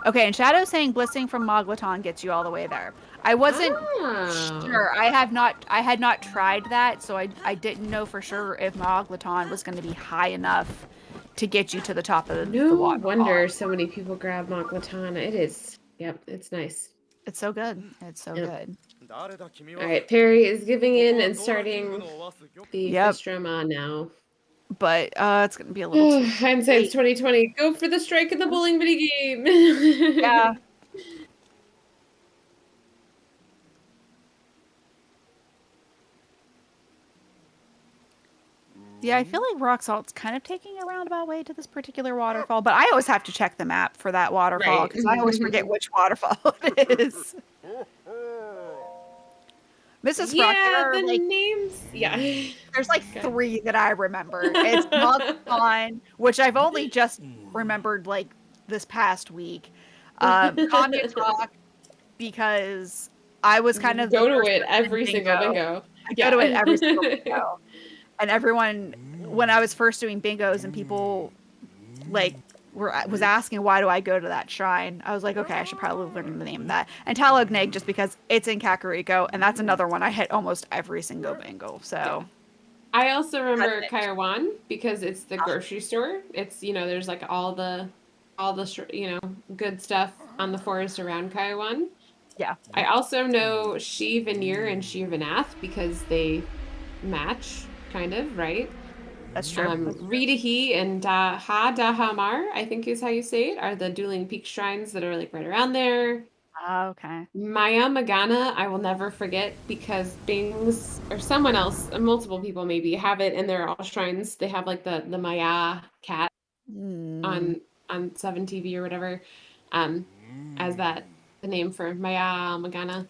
Okay, and Shadow saying blissing from Moglaton gets you all the way there. I wasn't sure. I had not tried that, so I didn't know for sure if Moglaton was going to be high enough to get you to the top of the waterfall. No wonder so many people grab Moglaton. It is. Yep, it's nice. It's so good. It's so good. All right, Peri is giving in and starting the fish drama now. But it's going to be a little too hindsight's 2020. Go for the strike in the bowling mini game. Yeah. Yeah, I feel like rock salt's kind of taking a roundabout way to this particular waterfall, but I always have to check the map for that waterfall because I always forget which waterfall it is. Mrs. Frost, the names. Yeah. There's like 3 that I remember. It's Moglaton, which I've only just remembered like this past week. Comet Talk, because I was kind of go to it every single bingo. I go to it every single bingo. And everyone, when I was first doing bingos and people like was asking why do I go to that shrine, I was like, okay, I should probably learn the name of that. And Talognig, just because it's in Kakariko, and that's another one I hit almost every single bingo. So I also remember Kaiwan because it's the grocery store. It's, there's like all the good stuff on the forest around Kaiwan. Yeah. I also know Shi Veneer and Shi Vanath because they match. Kind of, right? That's true. Ridahi and Dahamar, I think is how you say it, are the dueling peak shrines that are like right around there. Oh, okay. Maya Magana, I will never forget because Bings or someone else, multiple people maybe, have it in their all shrines. They have like the Maya cat on 7 TV or whatever, as the name for Maya Magana.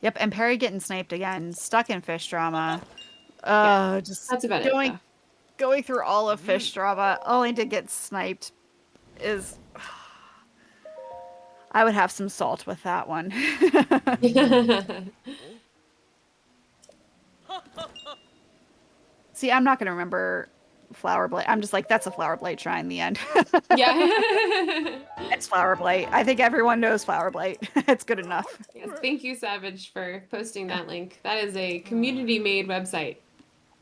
Yep, and Peri getting sniped again, stuck in fish drama. Just that's about going through all of fish drama, only to get sniped is... I would have some salt with that one. See, I'm not going to remember Flower Blight. I'm just like, that's a Flower Blight shrine in the end. Yeah. It's Flower Blight. I think everyone knows Flower Blight. It's good enough. Yes, thank you, Savage, for posting that link. That is a community-made website.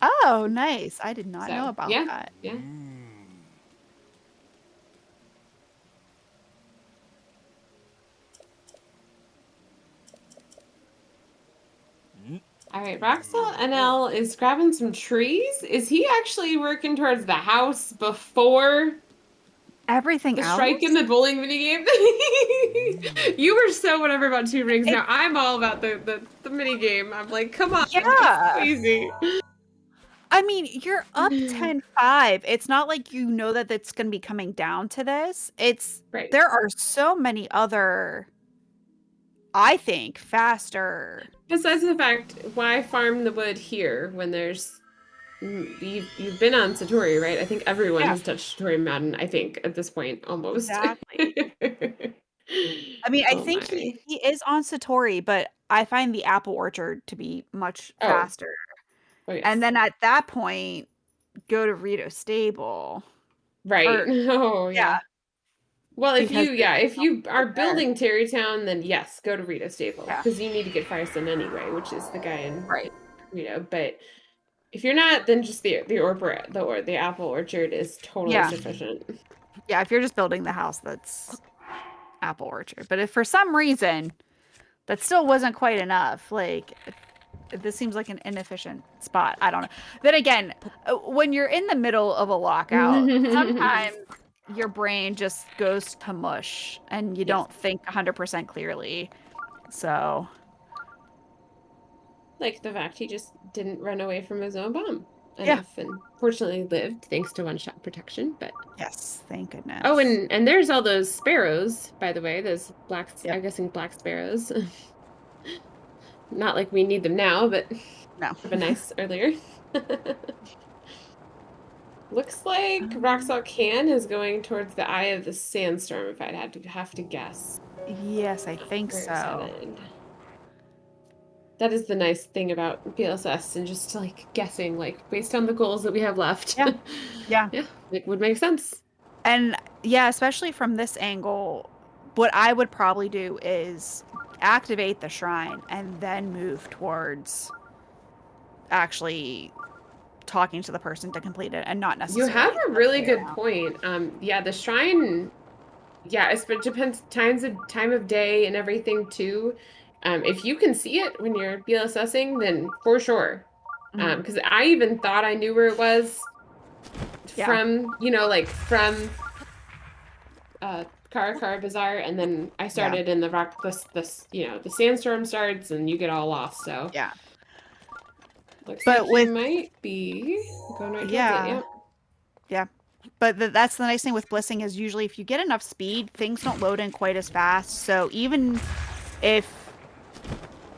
Oh, nice. I did not know about that. Yeah. All right, Roxel NL is grabbing some trees. Is he actually working towards the house before Everything The else? strike in the bowling minigame. You were so whatever about Two Rings. Now I'm all about the minigame. I'm like, come on, it's so Yeah. easy. I mean, you're up 10-5. It's not like you know that it's going to be coming down to this. Right. There are so many other, I think, faster. Besides the fact, why farm the wood here when there's you've been on Satori, right? I think everyone Yeah, has touched Satori Mountain, I think, at this point, almost. exactly. I mean, I Oh think my. he is on Satori, but I find the apple orchard to be much Oh, faster. oh And yes. then at that point, go to Rito Stable. Right. Or Oh yeah, yeah. Well, because there's if you are right there. building Terrytown, then yes, go to Rito Stable Yeah, because you need to get Firestone anyway, which is the guy in right. Rito. But if you're not, then just the apple orchard is totally Yeah. sufficient. Yeah, if you're just building the house, that's apple orchard. But if for some reason that still wasn't quite enough, like this seems like an inefficient spot. I don't know. Then again, when you're in the middle of a lockout, sometimes your brain just goes to mush and you Yes. don't think 100% clearly. So, Like the fact he just didn't run away from his own bomb yeah. enough and fortunately lived thanks to one-shot protection. But Yes, thank oh, goodness. and there's all those sparrows, by the way, those black, Yep. I'm guessing black sparrows. Not like we need them now, but No. have been nice earlier. Looks like Roxalt Can is going towards the eye of the sandstorm, if I'd had to have to guess. Yes, I think Where it's so. headed. That is the nice thing about PLSS and just like guessing, like based on the goals that we have left. Yeah. Yeah. Yeah, it would make sense. And yeah, especially from this angle, what I would probably do is activate the shrine and then move towards actually talking to the person to complete it and not You have necessarily a the other really way good around. point. Yeah, the shrine, yeah, it depends time of day and everything too. If you can see it when you're BLSSing, then for sure. Mhm. Because I even thought I knew where it was Yeah. from, like from Kara Bazaar, and then I Yeah. started in the rock this the sandstorm starts and you get all lost, so Yeah. looks like But he with might be going right towards it. yeah. Yep. Yeah. But that's the nice thing with blissing is usually if you get enough speed, things don't load in quite as fast. So even if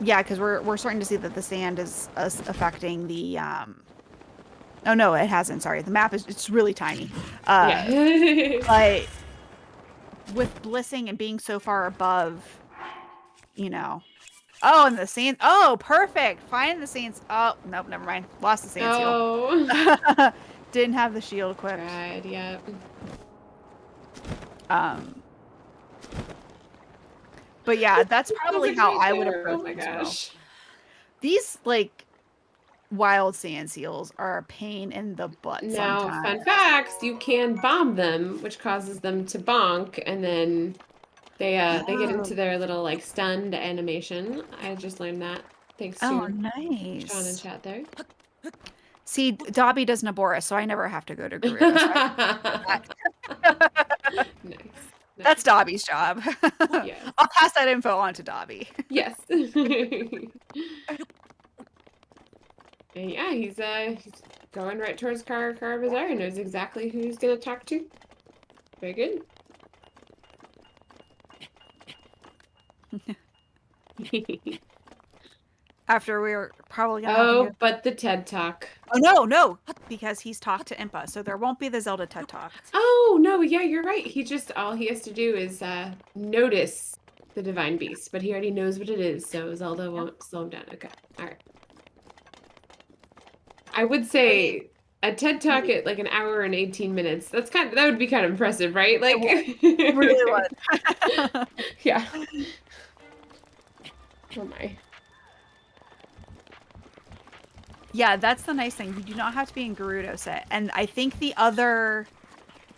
yeah, because we're starting to see that the sand is affecting the oh no, it hasn't. Sorry, the map is it's really tiny. Yeah. But with blissing and being so far above, you know. Oh, and the sand. Oh, perfect. Finding the sands. Oh, nope, never mind. Lost the sand seal. Oh. Didn't have the shield equipped. Tried, yep. Um, but yeah, that's That was probably a how great I would there. approach Oh my it as well. gosh. These like wild sand seals are a pain in the butt Now, sometimes. fun facts, you can bomb them, which causes them to bonk, and then they get into Oh, their little like stunned animation. I just learned that thanks oh, to Sean in nice. chat there. See, Dobby does Nabora, so I never have to go to Gerudo. So I Nice. that's Nice. Dobby's job. Yes. I'll pass that info on to Dobby. Yes. And yeah, he's going right towards Car Bazaar and knows exactly who he's gonna talk to. Very good. After we're probably gonna have to go. Oh, but the TED Talk. Oh no, no, because he's talked to Impa, so there won't be the Zelda TED Talk. Oh, no, yeah, you're right. He just, all he has to do is notice the Divine Beast, but he already knows what it is, so Zelda Yep. won't slow him down. Okay, all right. I would I mean, say a TED Talk at like an hour and 18 minutes. That would be kind of impressive, right? Like, it really was. yeah. Oh my. Yeah, that's the nice thing. You do not have to be in Gerudo set. And I think the other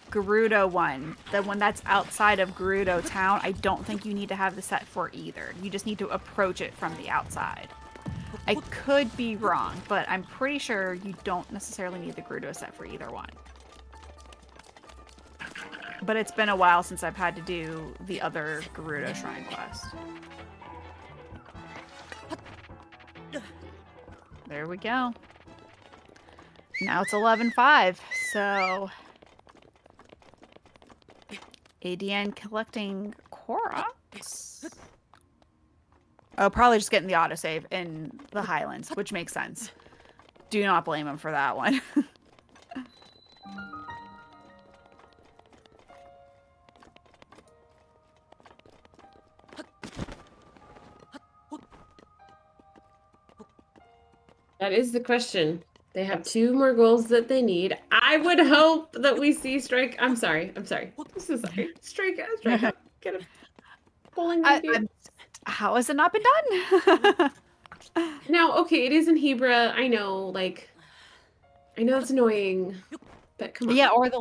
Gerudo one, the one that's outside of Gerudo town, I don't think you need to have the set for either. You just need to approach it from the outside. I could be wrong, but I'm pretty sure you don't necessarily need the Gerudo set for either one. But it's been a while since I've had to do the other Gerudo Shrine quest. There we go. Now it's 11:05, so ADN collecting Koroks. Oh, probably just getting the autosave in the Highlands, which makes sense. Do not blame him for that one. That is the question. They have 2 more goals that they need. I would hope that we see Strike. I'm sorry. I'm sorry. So sorry. Strike up. Get a bowling maybe. How has it not been done? Now, okay, it is in Hebra. I know, like, I know it's annoying, but come on. Yeah, or the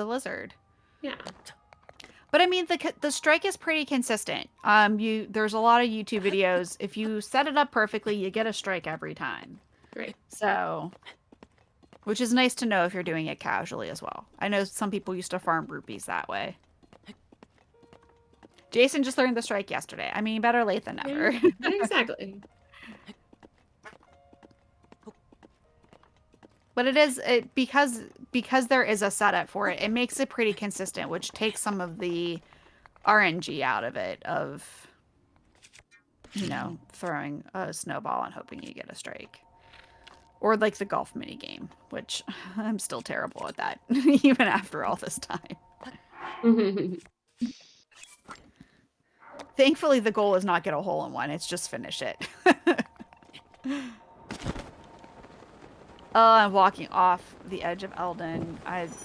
lizard. Yeah. But I mean, the strike is pretty consistent. There's a lot of YouTube videos. If you set it up perfectly, you get a strike every time. Right. So, which is nice to know if you're doing it casually as well. I know some people used to farm rupees that way. Jason just learned the strike yesterday. I mean, better late than never. Exactly. But because there is a setup for it, it makes it pretty consistent, which takes some of the RNG out of it of, throwing a snowball and hoping you get a strike. Or like the golf mini game, which I'm still terrible at that, even after all this time. Thankfully, the goal is not get a hole in one. It's just finish it. I'm walking off the edge of Eldon. I've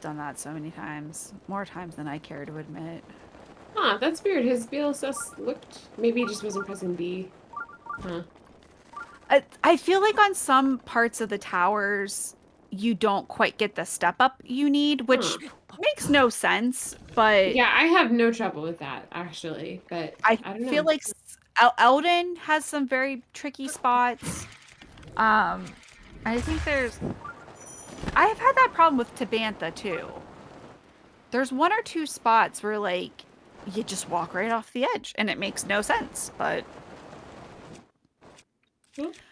done that so many times. More times than I care to admit. Huh, that's weird. His BLSS looked... Maybe he just wasn't pressing B. Huh. I feel like on some parts of the towers, you don't quite get the step up you need, which makes no sense, but... Yeah, I have no trouble with that, actually, but I don't know. I feel like Eldon has some very tricky spots. I think I have had that problem with Tabantha, too. There's 1 or 2 spots where, like, you just walk right off the edge, and it makes no sense, but...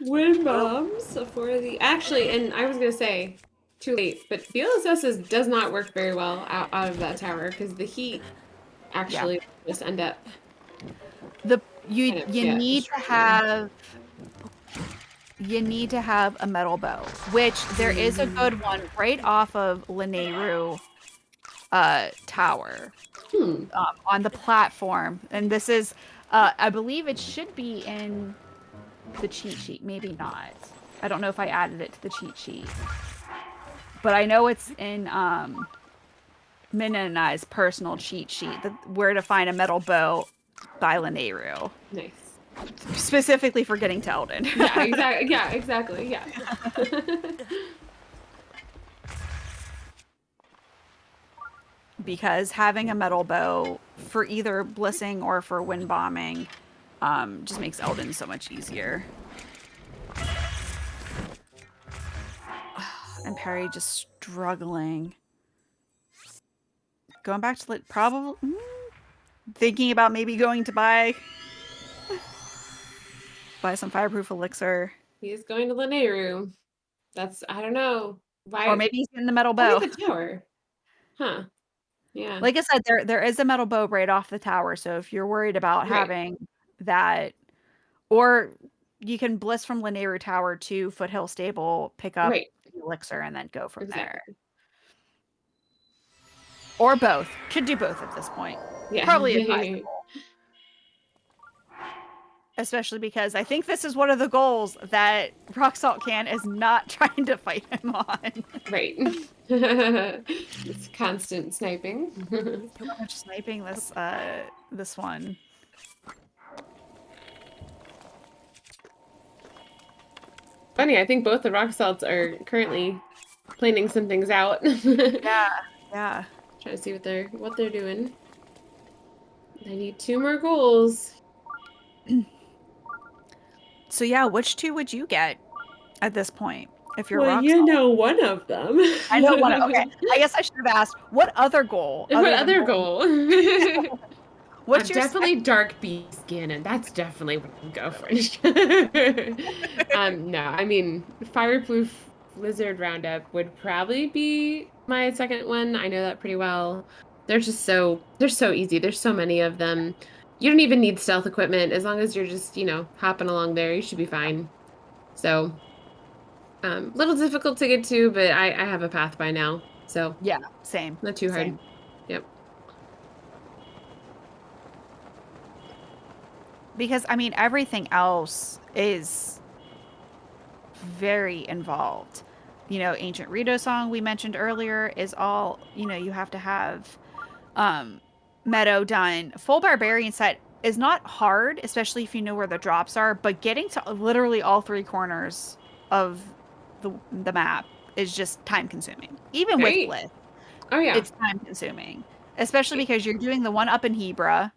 Wind bombs for the... Actually, and I was going to say, too late, but BLSS does not work very well out of that tower, because the heat actually just end up... You need to have a metal bow, which there is a good one right off of Lanayru tower on the platform. And this is, I believe it should be in the cheat sheet. Maybe not. I don't know if I added it to the cheat sheet. But I know it's in Minna and I's personal cheat sheet, where to find a metal bow by Lanayru. Nice. Specifically for getting to Eldon. Yeah, exactly. Yeah, exactly. Yeah. Because having a metal bow for either blissing or for wind bombing just makes Eldon so much easier. And Peri just struggling. Going back to probably thinking about maybe going to buy some fireproof elixir. He is going to Lanayru. That's, I don't know. Why? Or maybe he's in the metal bow. The tower. Huh. Yeah. Like I said, there is a metal bow right off the tower, so if you're worried about having that, or you can bliss from Lanayru Tower to Foothill Stable, pick up the elixir, and then go from there. Or both. Could do both at this point. Yeah. Probably advisable. Especially because I think this is one of the goals that Rock Salt Can is not trying to fight him on. Right. It's constant sniping. Just sniping this one. Funny, I think both the Rock Salts are currently planning some things out. Yeah. Trying to see what they're doing. I need 2 more goals. So yeah, which 2 would you get at this point? if you're Well, rock you salt. know one of them. I know one. Okay, I guess I should have asked what other goal. What Other than other goal? what's your Definitely dark beast skin, and that's definitely what I'll go for. No, I mean fireproof lizard roundup would probably be my second one. I know that pretty well. They're so easy. There's so many of them. You don't even need stealth equipment as long as you're just, hopping along there, you should be fine. So, little difficult to get to, but I have a path by now. So, Yeah, same. not too hard. Same. Yep. Because I mean everything else is very involved. Ancient Rito song we mentioned earlier is all, you have to have Meadow done. Full Barbarian set is not hard, especially if you know where the drops are, but getting to literally all three corners of the map is just time consuming. Even with Right. Blitz, Oh yeah. it's time consuming. Especially because you're doing the one up in Hebra,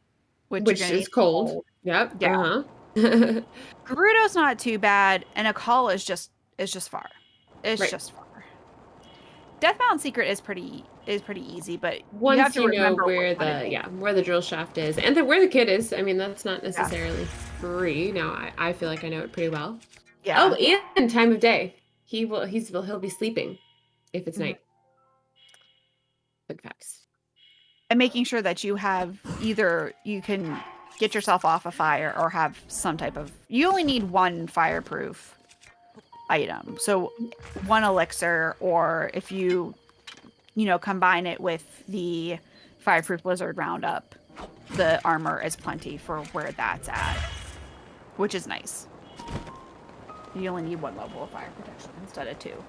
which you're Which gonna need is cold. cold. Yep. Yeah. Gerudo's not too bad, and a call is just far. It's Right. just far. Death Mountain Secret is pretty easy, but you have Once to you know remember where what it the is. where the drill shaft is and where the kid is. I mean, that's not Yeah. necessarily free. Now I feel like I know it pretty well. Yeah. Oh, and time of day. He'll be sleeping if it's night. Big facts. And making sure that you have either you can get yourself off a fire or have some type of. You only need one fireproof item, so one elixir, or if you combine it with the fireproof lizard roundup, the armor is plenty for where that's at, which is nice. You only need one level of fire protection instead of two.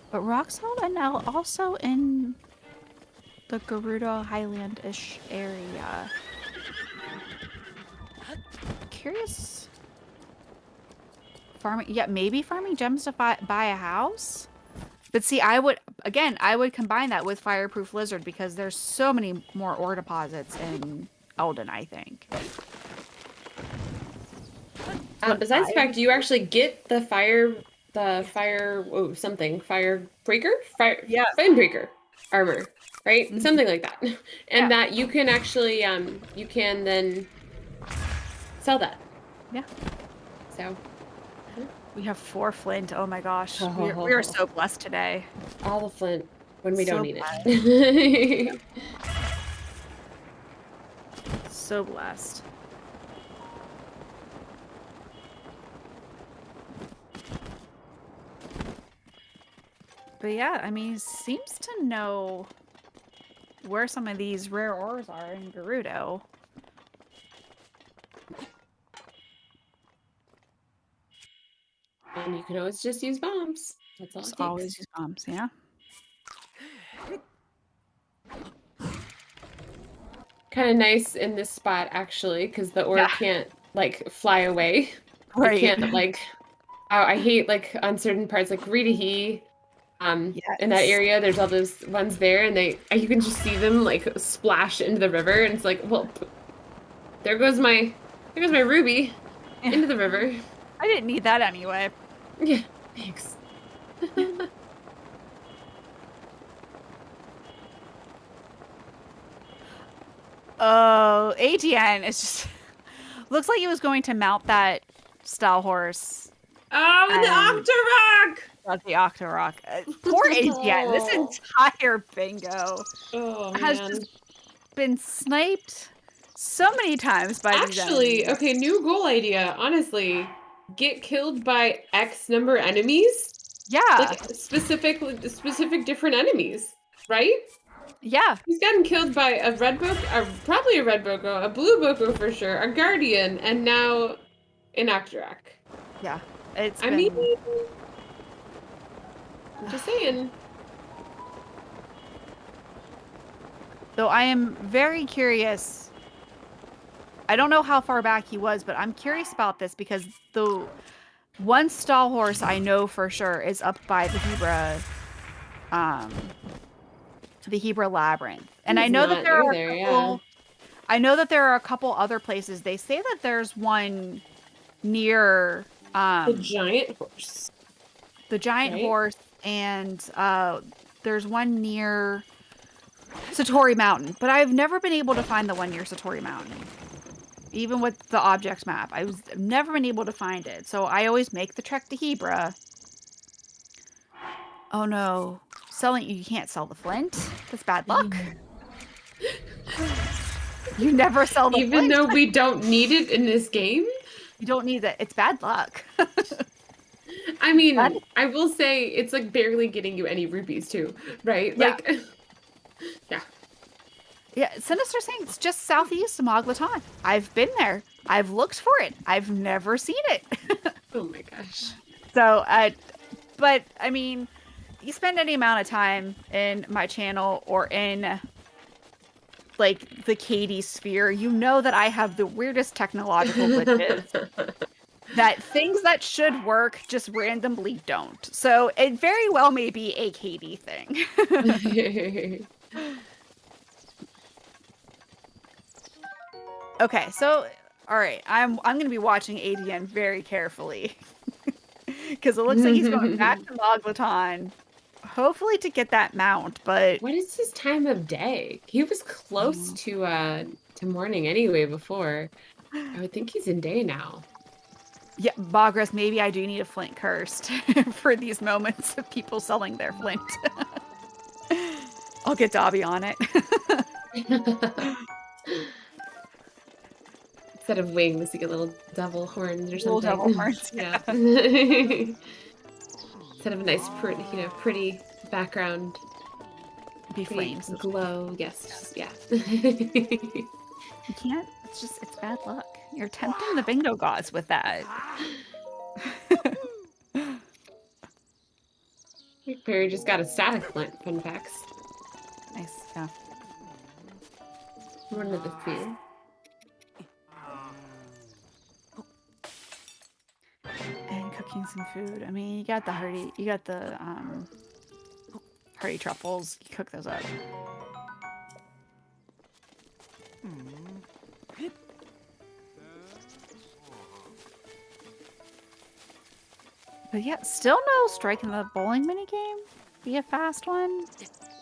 But rock salt and now also in the Gerudo Highland-ish area. Curious. Farming, yeah, maybe farming gems to buy a house. But see, I would combine that with Fireproof Lizard because there's so many more ore deposits in Elden, I think. Besides the fact you actually get the fire flame breaker armor, right? Mm-hmm. Something like that. And Yeah. that you can actually you can then sell that. Yeah. So we have 4 flint. Oh my gosh. We are so blessed today. all the flint when we don't need blessed. it. So blessed. But yeah, I mean, seems to know where some of these rare ores are in Gerudo. And you can always just use bombs. That's all it takes. Always use bombs, yeah. Kind of nice in this spot actually, because the ore can't like fly away. Right. It can't like. I hate like on certain parts like Ritahi. In that area, there's all those ones there, and you can just see them like splash into the river, and it's like, well, there goes my ruby into the river. I didn't need that anyway. Yeah, thanks. Oh, ATN is just looks like he was going to mount that style horse. Oh, the Octorok! Not the Octorok. Poor ATN. This entire bingo has just been sniped so many times by these enemies. Okay, new goal idea. Honestly, get killed by X number of enemies. Yeah. Like specific different enemies, right? Yeah. He's gotten killed by a red boko, probably a red boko, a blue boko for sure, a guardian, and now an Octorok. Yeah. I mean, I'm just saying. Though I am very curious. I don't know how far back he was, but I'm curious about this because the one stall horse I know for sure is up by the Hebra labyrinth. And I know that there are I know that there are a couple other places. They say that there's one near The giant horse. the giant right? horse, and there's one near Satori Mountain, but I've never been able to find the one near Satori Mountain. Even with the objects map, I've never been able to find it. So I always make the trek to Hebra. Oh no. You can't sell the flint. That's bad luck. You never sell the Even flint. though we don't need it in this game? You don't need it. It's bad luck. I mean, I will say it's like barely getting you any rupees too, right? Yeah. Like, yeah. Yeah, Sinister saying it's just southeast of Moglaton. I've been there. I've looked for it. I've never seen it. Oh my gosh. So, but I mean, you spend any amount of time in my channel or in like the Katie sphere, you know that I have the weirdest technological glitches. That things that should work just randomly don't. So it very well may be a Katie thing. Okay, so all right, I'm gonna be watching ADN very carefully because it looks like he's going back to Moglaton, hopefully to get that mount. But what is his time of day? He was close to morning anyway before. I would think he's in day now. Yeah, Bogris, maybe I do need a flint cursed for these moments of people selling their flint. I'll get Dobby on it. Instead of wings, you get little devil horns or something. Little devil horns, yeah. Instead of a nice, pretty background. Be flames. Glow, yes, yeah. You can't, it's bad luck. You're tempting the bingo gods with that. Peri just got a static flint, fun facts. Nice, yeah. One of the few. And cooking some food. I mean, you got the hearty truffles. You cook those up. But yeah, still no striking the bowling minigame. Be a fast one.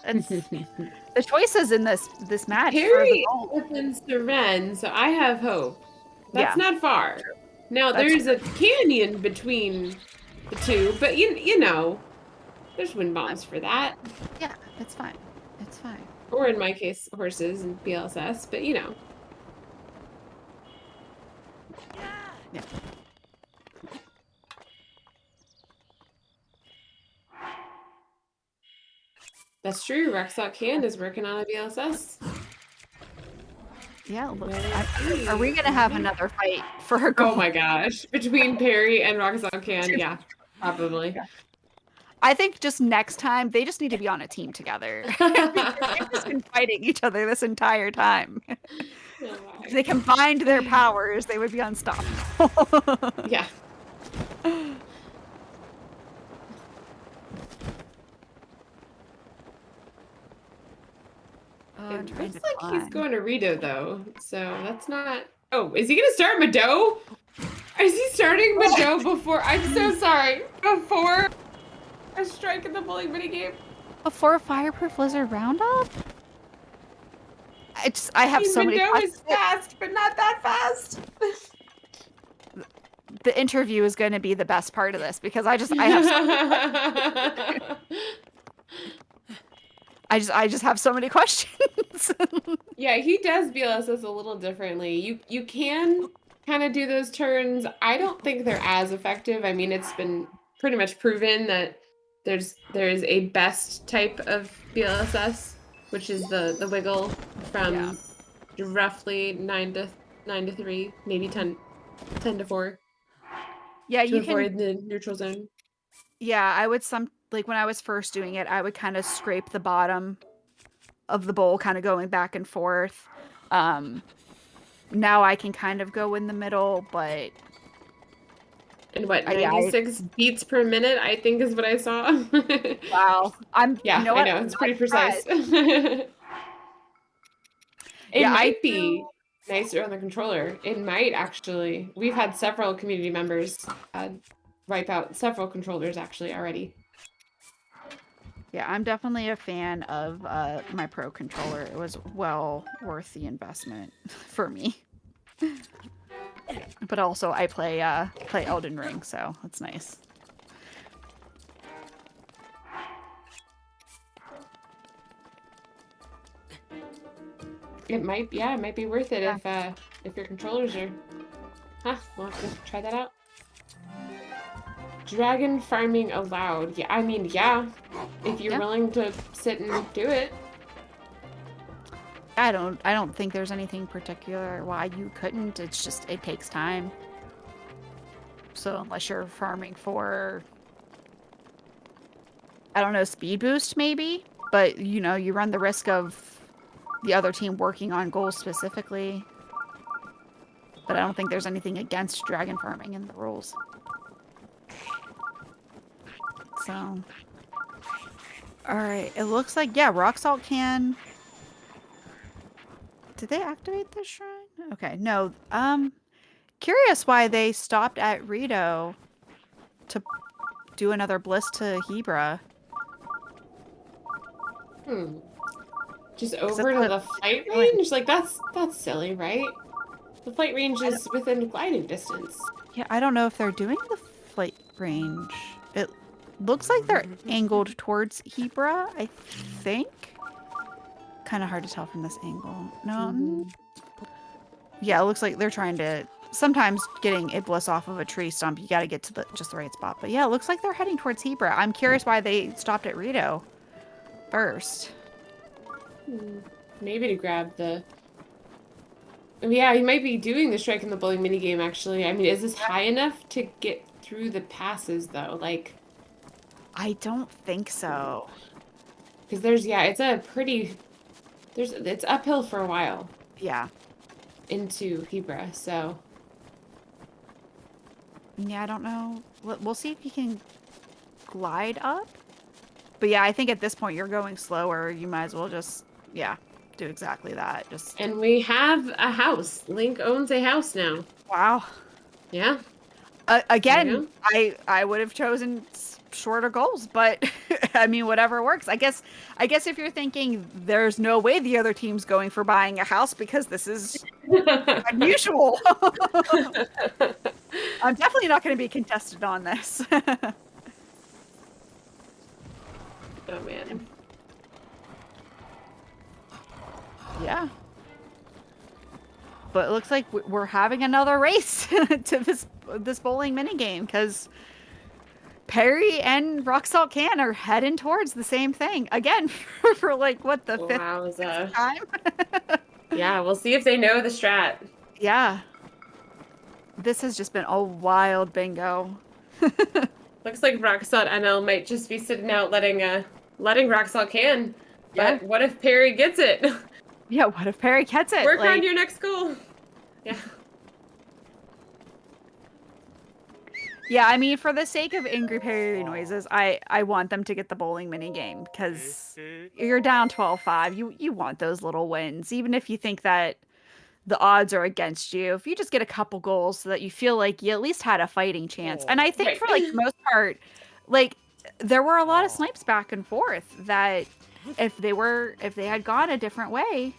The choices in this match. Peri within Seren, so I have hope. That's not far. Now there's a canyon between the two, but you know, there's wind bombs for that. Yeah, it's fine. It's fine. Or in my case, horses and BLSS, but you know. Yeah. That's true. Rexot Can is working on a BLSS. Yeah, look, are we gonna have another fight for her goal? Oh my gosh. Between Peri and Rexot Can, yeah, probably. Yeah. I think just next time, they just need to be on a team together. They've just been fighting each other this entire time. Oh, if they combined their powers, they would be unstoppable. Yeah. It looks like he's going to Rito, though, so that's not... Oh, is he going to start Mado? Is he starting Mado before... I'm so sorry. Before a strike in the bowling minigame? Before a Fireproof Lizard Roundup? I have so many questions. Mado is fast, but not that fast. The interview is going to be the best part of this, because I have so I just have so many questions. Yeah, he does BLSS a little differently. You can kind of do those turns. I don't think they're as effective. I mean, it's been pretty much proven that there is a best type of BLSS, which is the wiggle from roughly 9 to 3, maybe 10 to 4. Yeah, to avoid the neutral zone. Yeah, I would like when I was first doing it, I would kind of scrape the bottom of the bowl, kind of going back and forth. Now I can kind of go in the middle, but... And what, 96 beats per minute, I think is what I saw. Wow. Yeah, I know, it's pretty precise. It might be nicer on the controller. It might actually. We've had several community members wipe out several controllers actually already. Yeah, I'm definitely a fan of my Pro controller. It was well worth the investment for me. But also, I play Elden Ring, so that's nice. It might be worth it if your controllers are. Huh? We'll have to try that out. Dragon farming allowed. Yeah, I mean, yeah. If you're willing to sit and do it. I don't think there's anything particular why you couldn't. It's just it takes time. So unless you're farming for, I don't know, speed boost maybe, but you know, you run the risk of the other team working on goals specifically. But I don't think there's anything against dragon farming in the rules. So, all right, it looks like, yeah, rock salt can. Did they activate this shrine? Okay, no. Curious why they stopped at Rito to do another bliss to Hebra. Just over to the flight range? Like that's silly, right? The flight range is within gliding distance. Yeah, I don't know if they're doing the flight range. It looks like they're angled towards Hebra, I think. Kind of hard to tell from this angle. No. Yeah, it looks like they're trying to. Sometimes getting a bliss off of a tree stump, you got to get to just the right spot. But yeah, it looks like they're heading towards Hebra. I'm curious why they stopped at Rito first. Maybe to grab the. Yeah, he might be doing the strike in the bowling minigame, actually. I mean, is this high enough to get through the passes, though? Like, I don't think so. Because it's a pretty. It's uphill for a while. Yeah. Into Hebra, so. Yeah, I don't know. We'll see if you can glide up. But yeah, I think at this point you're going slower. You might as well just, yeah, do exactly that. And we have a house. Link owns a house now. Wow. Yeah. Again, I would have chosen shorter goals, but I mean, whatever works. I guess if you're thinking there's no way the other team's going for buying a house because this is unusual. I'm definitely not going to be contested on this. Oh man. Yeah. But it looks like we're having another race to this bowling minigame because Peri and Rock Salt Can are heading towards the same thing again for like what the fifth time. Yeah, we'll see if they know the strat. Yeah. This has just been a wild bingo. Looks like Rock Salt NL might just be sitting out letting Rock Salt Can. But what if Peri gets it? Yeah, what if Peri gets it? Work on your next goal. Yeah. Yeah, I mean, for the sake of angry Peri noises, I want them to get the bowling mini game because you're down 12-5. You want those little wins, even if you think that the odds are against you. If you just get a couple goals so that you feel like you at least had a fighting chance. And I think for like the most part, like there were a lot of snipes back and forth that if they had gone a different way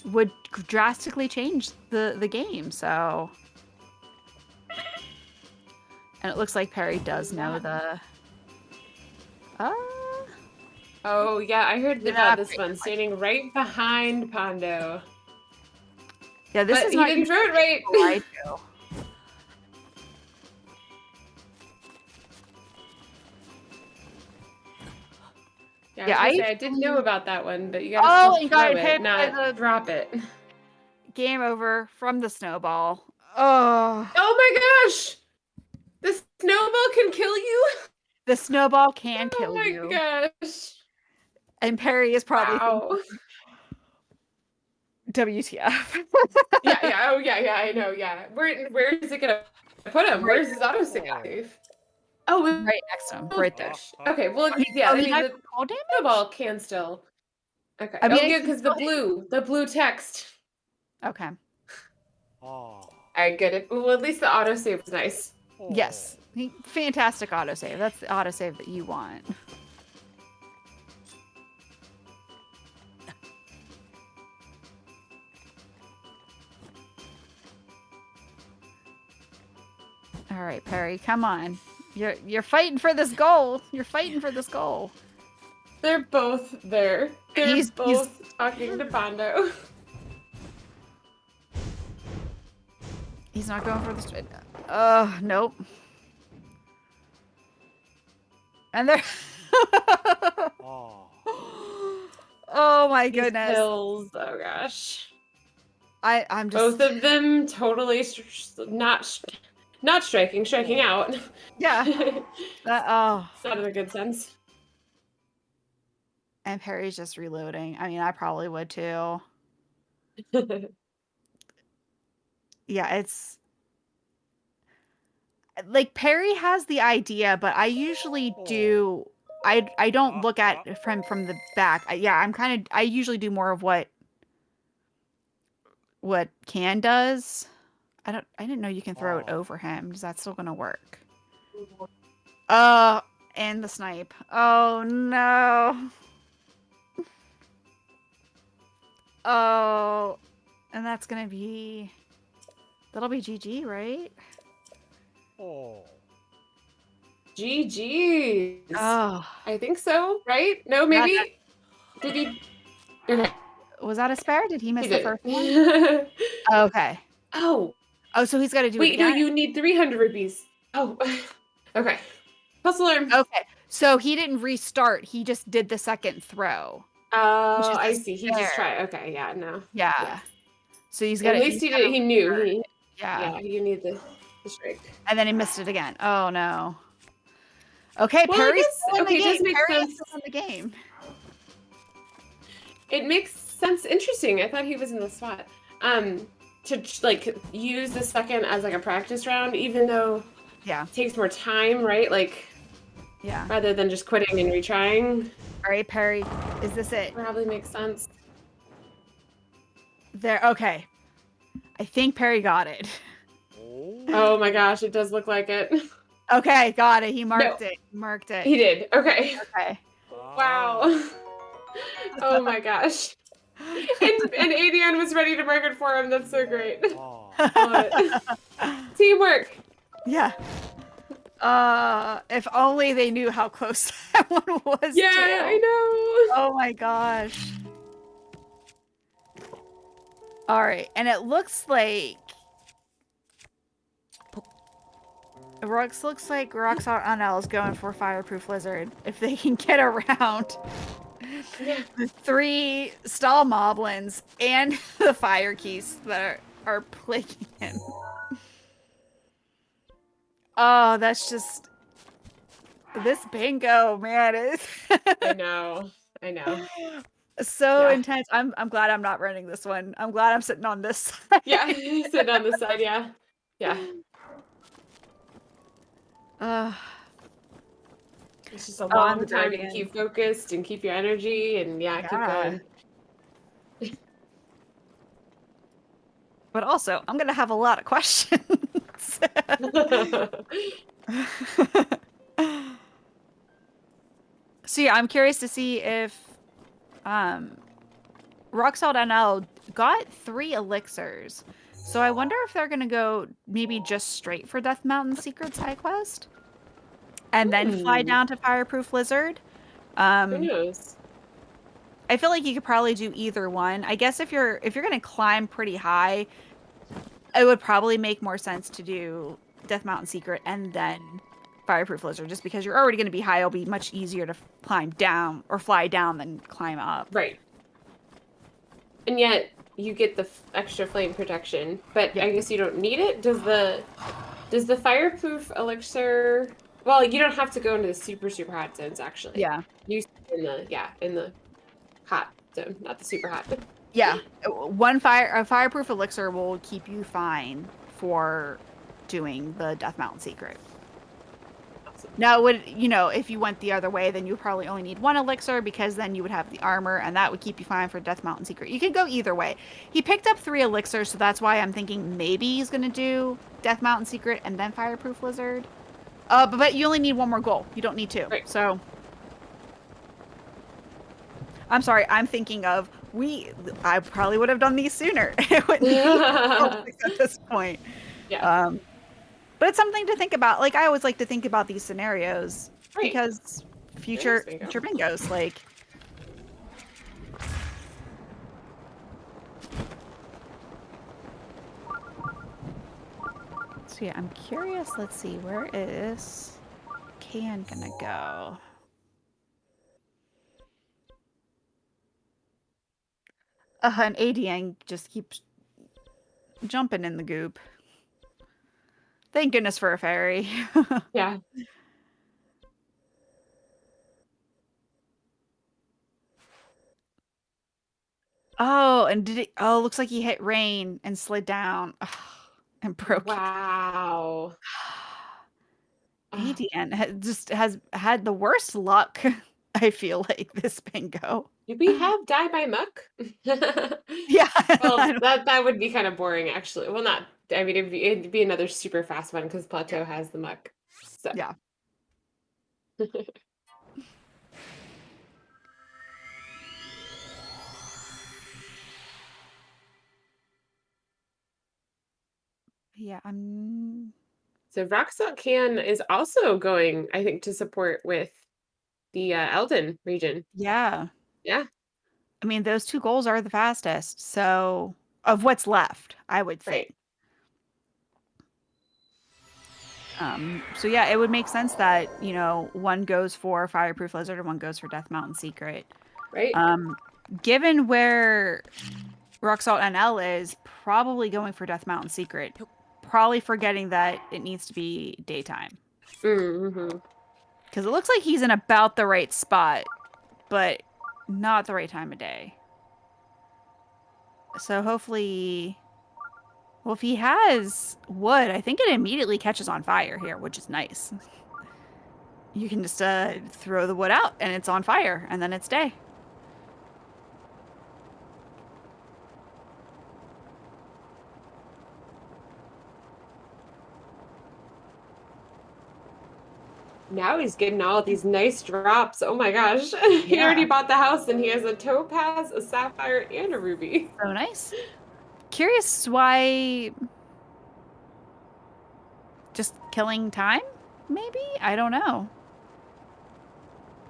would drastically change the game. So, and it looks like Peri does know the oh yeah, I heard about this one standing right behind Pondo. Yeah, this is he didn't throw it right. I do. Yeah, I didn't know about that one, but you gotta throw it, not drop it. Game over from the snowball. Oh my gosh! The snowball can kill you? The snowball can kill you. Oh my gosh. And Peri is probably WTF. yeah, I know, yeah. Where is it gonna put him? Where's his autosave? Oh, right next to him, right there. Okay, well, yeah, the snowball can still. Okay. I mean, because the blue text. Okay. All right, good. Well, at least the autosave was nice. Yes. Fantastic autosave. That's the autosave that you want. All right, Peri, come on. You're fighting for this goal. You're fighting for this goal. They're both there. They're He's both talking to Bondo. He's not going for the straight. Nope. And they're Oh my goodness. Hills. Oh gosh. I'm just both of them totally not striking out. Yeah. Not in a good sense. And Peri's just reloading. I mean, I probably would too. Yeah, it's like Peri has the idea, but I usually do. I don't look at it from the back. I usually do more of what Can does. I didn't know you can throw it over him. Is that still gonna work? And the snipe. Oh no. Oh, and that's gonna be. That'll be GG, right? GG. Oh, I think so, right? No, maybe. Did he? Okay. Was that a spare? Did he miss He the did. first one? Okay. Oh, so he's got to do it wait, no, again? you need 300 rupees. Oh, okay. False alarm. Okay, so he didn't restart. He just did the second throw. Oh, I see. He just tried. Okay, yeah, no. Yeah. So he's got. At least he did. He knew. Yeah. You need the strike. And then he missed it again. Oh no. Okay, Well, Peri's it does make sense. in the game. It makes sense. Interesting. I thought he was in the spot. To like use the second as like a practice round, even though it takes more time, right? Like, rather than just quitting and retrying. All right, Peri, is this it? Probably makes sense. There. Okay. I think Peri got it. Oh my gosh, it does look like it. Okay, got it. He marked it. Marked it. He did. Okay. Okay. Wow. Oh my gosh. And Adian was ready to mark it for him. That's so great. Teamwork. Yeah. If only they knew how close that one was. Yeah, I know. Oh my gosh. All right, and it looks like Roxanne Anel is going for Fireproof Lizard if they can get around the 3 stall moblins and the fire keys that are plaguing him. Oh, that's just this bingo, man. Is I know. so intense. I'm glad I'm not running this one. I'm glad I'm sitting on this side. Yeah, sitting on this side. Yeah. It's just a long time to keep focused and keep your energy and keep going. But also, I'm gonna have a lot of questions. So yeah, I'm curious to see if Roxald NL got 3 elixirs. So I wonder if they're gonna go maybe just straight for Death Mountain Secret side quest, and then fly down to Fireproof Lizard. Who knows? I feel like you could probably do either one. I guess if you're gonna climb pretty high, it would probably make more sense to do Death Mountain Secret and then Fireproof Lizard, just because you're already gonna be high. It'll be much easier to climb down or fly down than climb up. Right. And yet you get the extra flame protection, but I guess you don't need it. Does the fireproof elixir? Well, you don't have to go into the super hot zones actually. Yeah. You in the hot zone, not the super hot. Yeah, a fireproof elixir will keep you fine for doing the Death Mountain Secret. Now, would you know, if you went the other way, then you would probably only need 1 elixir because then you would have the armor, and that would keep you fine for Death Mountain Secret. You could go either way. He picked up 3 elixirs, so that's why I'm thinking maybe he's gonna do Death Mountain Secret and then Fireproof Lizard. But you only need 1 more goal. You don't need 2. Right. So, I'm sorry. I'm thinking of I probably would have done these sooner. It wouldn't be at this point. Yeah. But it's something to think about. Like I always like to think about these scenarios Right. because future bingos, like. So yeah, I'm curious. Let's see, where is Can gonna go? And ADN just keeps jumping in the goop. Thank goodness for a fairy. Yeah. Oh, and did it? Oh, looks like he hit rain and slid down and broke it. Wow. ADN has had the worst luck, I feel like, this bingo. Do we have Die by Muck? Yeah. Well, that would be kind of boring, actually. Well, not. I mean, it'd be another super fast one because Plateau has the Muck. So Yeah. Yeah, So Rockstock Can is also going, I think, to support with the Eldon region. yeah. Yeah. I mean, those 2 goals are the fastest, so of what's left, I would think. Right. So yeah, it would make sense that, one goes for Fireproof Lizard and one goes for Death Mountain Secret. Right. Given where Rock Salt NL is, probably going for Death Mountain Secret. Probably forgetting that it needs to be daytime. Mm-hmm. Because it looks like he's in about the right spot, but not the right time of day. So hopefully... Well, if he has wood, I think it immediately catches on fire here, which is nice. You can just throw the wood out, and it's on fire, and then it's day. Now he's getting all these nice drops. Oh my gosh. He Yeah. already bought the house and he has a topaz, a sapphire, and a ruby. So nice. Curious why... Just killing time? Maybe? I don't know.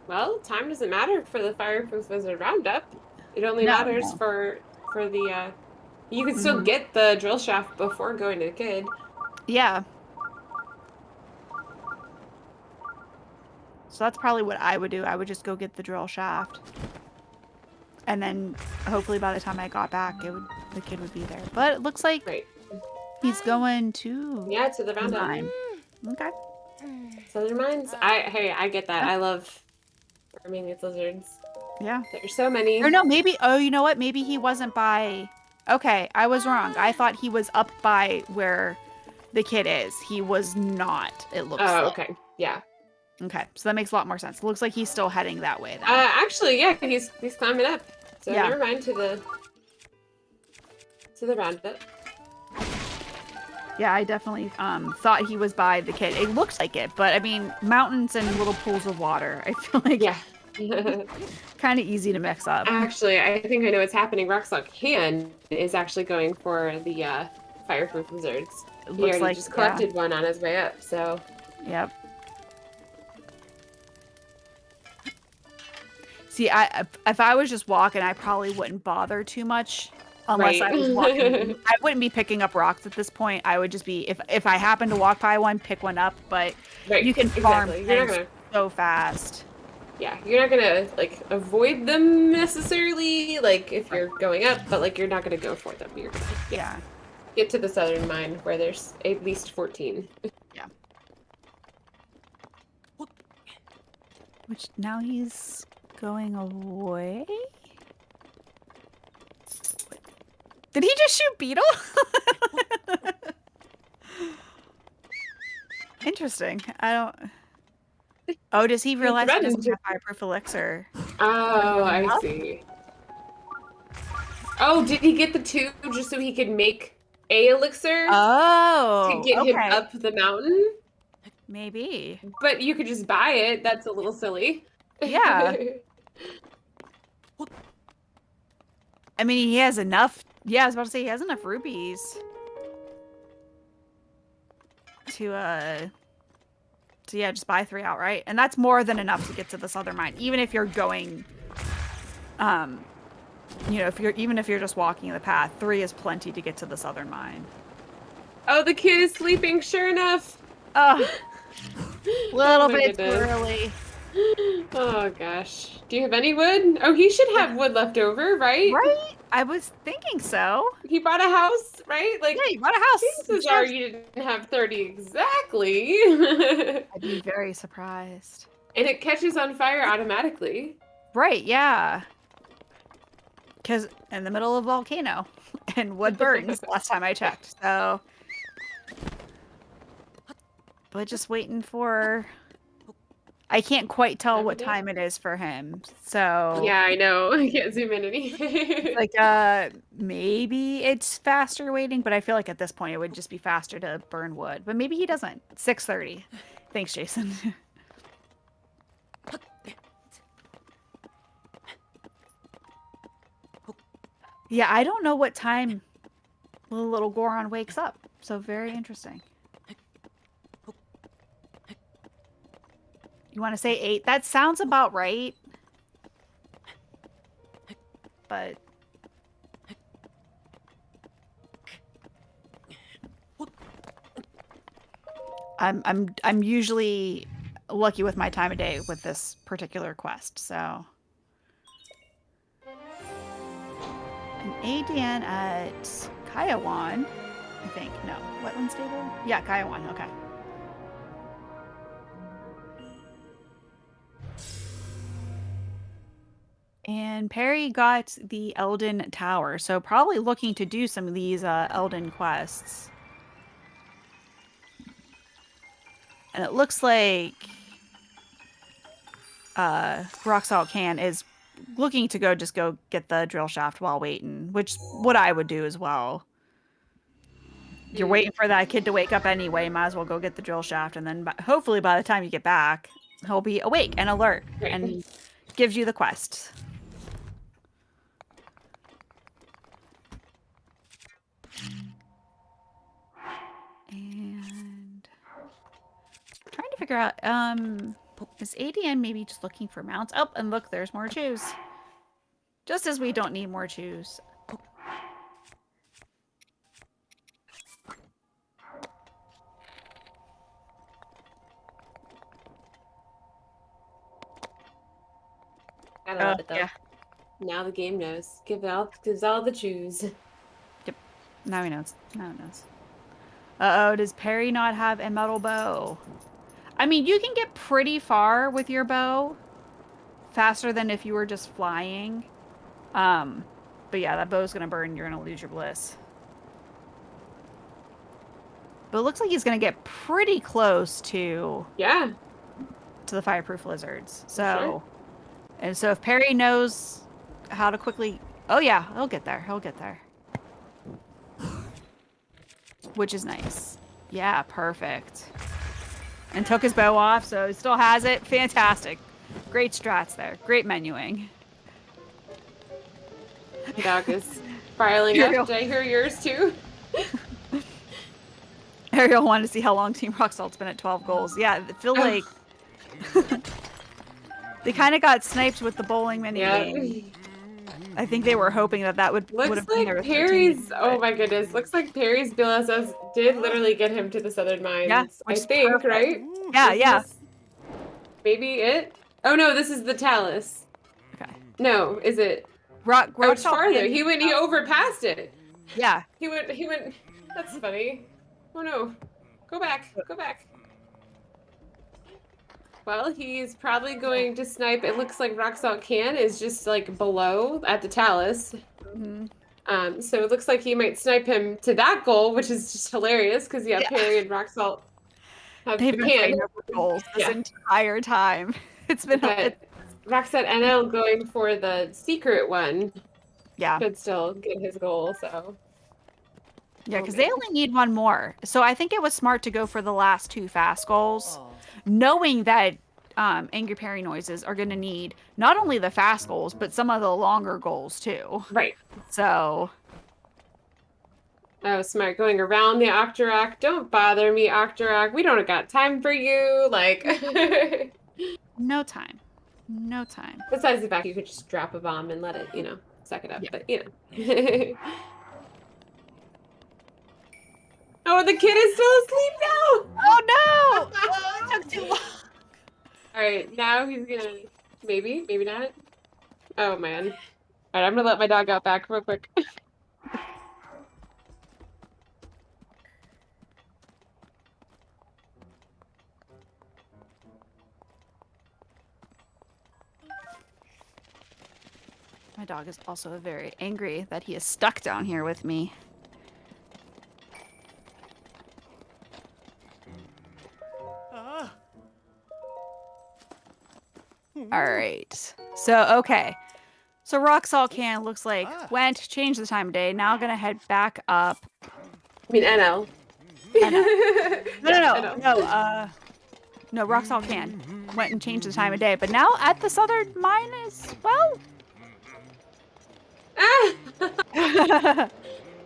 Well, time doesn't matter for the Fireproof Wizard Roundup. It only No, matters no. for the you can still get the drill shaft before going to the kid. Yeah. So that's probably what I would do. I would just go get the drill shaft. And then hopefully by the time I got back, the kid would be there. But it looks like he's going to... Yeah, to the Roundup. Mine. Okay. Southern Mines? I get that. I love farming with lizards. Yeah. There's so many. Or no, maybe... Oh, you know what? Maybe he wasn't by... Okay, I was wrong. I thought he was up by where the kid is. He was not, it looks like. Oh, okay. Yeah. Okay, so that makes a lot more sense. It looks like he's still heading that way then. Actually, yeah, he's climbing up. So Yeah. never mind to the Roundup. Yeah, I definitely thought he was by the kid. It looks like it, but I mean, mountains and little pools of water. I feel like kind of easy to mix up. Actually, I think I know what's happening. Rockstock Can is actually going for the Fireproof Lizards. He already just collected one on his way up, so... Yep. See, if I was just walking, I probably wouldn't bother too much. Unless I was walking. I wouldn't be picking up rocks at this point. I would just be, if I happen to walk by one, pick one up. But you can farm things so fast. Yeah, you're not gonna, like, avoid them necessarily, like, if you're going up, but, like, you're not gonna go for them. You're gonna get to the southern mine where there's at least 14. Yeah. Which, now he's going away? Did he just shoot Beetle? Interesting. I don't... Oh, does he realize he doesn't threatened. have fireproof elixir? Oh, I see. Oh, did he get the 2 just so he could make a elixir to Oh, get him okay. up the mountain? Maybe. But you could just buy it. That's a little silly. Yeah. I mean, he has enough. Yeah, I was about to say he has enough rupees to yeah, just buy 3 outright. And that's more than enough to get to this other mine. Even if you're going, you know, even if you're just walking the path, 3 is plenty to get to the southern mine. Oh, the kid is sleeping, sure enough. Oh, little bit too goodness. early. Oh gosh. Do you have any wood? Oh, he should have wood left over, right? Right? I was thinking so. He bought a house, right? Like, Yeah, you bought a house. chances are you didn't have 30 exactly. I'd be very surprised. And it catches on fire automatically. Right, yeah. Because in the middle of a volcano and wood burns last time I checked. So, but just waiting for. I can't quite tell what time it is for him. So yeah, I know. I can't zoom in any. like maybe it's faster waiting, but I feel like at this point it would just be faster to burn wood. But maybe he doesn't. 6:30. Thanks, Jason. Yeah, I don't know what time the little Goron wakes up. So very interesting. You want to say 8? That sounds about right. But I'm usually lucky with my time of day with this particular quest, so. An ADN at Kaiawan, I think. No, Wetland Stable? Yeah, Kaiawan, okay. And Peri got the Elden Tower, so probably looking to do some of these Elden quests. And it looks like Rock Salt Can is looking to go get the drill shaft while waiting, which what I would do as well. You're waiting for that kid to wake up anyway, might as well go get the drill shaft, and then hopefully by the time you get back, he'll be awake and alert and gives you the quest. And trying to figure out, is ADN maybe just looking for mounts? Oh, and look, there's more chews. Just as we don't need more chews. I love it though. Yeah. Now the game knows. Gives all the chews. Yep. Now he knows. Now it knows. Uh-oh, does Peri not have a metal bow? I mean, you can get pretty far with your bow. Faster than if you were just flying. But yeah, that bow's gonna burn. You're gonna lose your bliss. But it looks like he's gonna get pretty close to... Yeah. To the fireproof lizards. So... Sure. And so if Peri knows how to quickly... Oh yeah, he'll get there. He'll get there. Which is nice. Yeah, perfect. And took his bow off, so he still has it. Fantastic. Great strats there. Great menuing. The dog is filing up. Did I hear yours too? Ariel wanted to see how long Team Rock Salt's been at 12 goals. Yeah, I feel like... They kind of got sniped with the bowling mini game. I think they were hoping that would have been their 13, Peri's. Oh my goodness! Looks like Peri's BLSS did literally get him to the Southern Mines. Yeah, I think, perfect. Right? Yeah, yeah. Maybe it. Oh no, this is the Talus. Okay. No, is it? Rock it's farther. He overpassed it. Yeah. He went. That's funny. Oh no! Go back. Go back. Well, he's probably going to snipe. It looks like Rock Salt Can is just like below at the Talus. Mm-hmm. So it looks like he might snipe him to that goal, which is just hilarious because you have Peri and Rock Salt They've been can. fighting over goals this entire time. It's been But Roxette NL going for the secret one. Yeah. Could still get his goal, so. Yeah, because they only need one more. So I think it was smart to go for the last 2 fast goals, knowing that Angry Peri noises are going to need not only the fast goals, but some of the longer goals too. Right. So. Oh, smart. Going around the Octorock. Don't bother me, Octorock. We don't got time for you. Like. No time. No time. Besides the fact you could just drop a bomb and let it, suck it up. Yeah. But, Oh, the kid is still asleep now! Oh, no! Oh, it took too long. All right, now he's gonna... Maybe not. Oh, man. All right, I'm gonna let my dog out back real quick. My dog is also very angry that he is stuck down here with me. All right. So, okay. So Rock Salt Can looks like went, changed the time of day. Now gonna head back up. I mean, NL. No, Rock Salt Can went and changed the time of day. But now at the southern mine as well.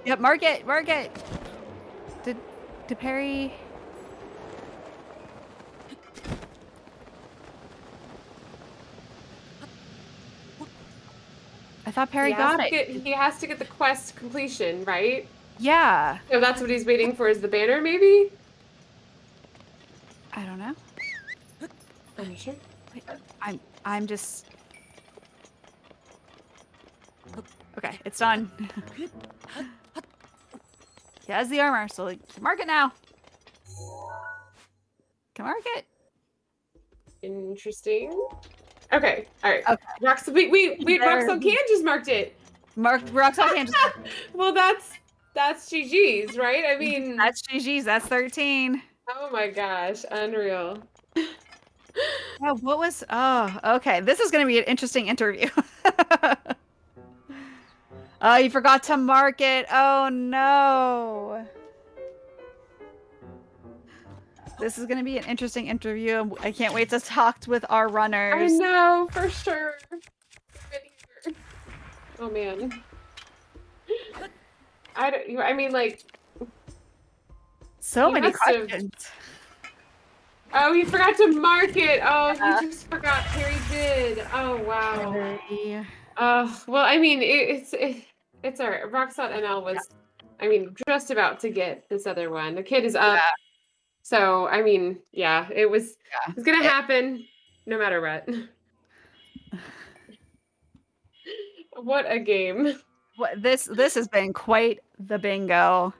Yep, mark it. Did Peri... I thought Peri got it. He has to get the quest completion, right? Yeah. So that's what he's waiting for, is the banner, maybe? I don't know. I'm not sure. Wait, I'm just... Okay, it's done. He has the armor, so like, mark it now. Can mark it. Interesting. Okay, all right. Okay. Roxelle Can just marked it. Roxelle Can just... Well, that's GG's, right? I mean... That's GG's, that's 13. Oh my gosh, unreal. Oh, what was... Oh, okay. This is going to be an interesting interview. Oh, you forgot to mark it. Oh, no. This is going to be an interesting interview. I can't wait to talk with our runners. I know, for sure. Oh, man. I mean, like... So many questions. Oh, he forgot to mark it. Oh, he just forgot. Peri did. Oh, wow. Well, I mean, it's all right. Roxette NL was, I mean, just about to get this other one. The kid is up. Yeah. So, I mean, yeah, it was going to happen no matter what. What a game. This has been quite the bingo.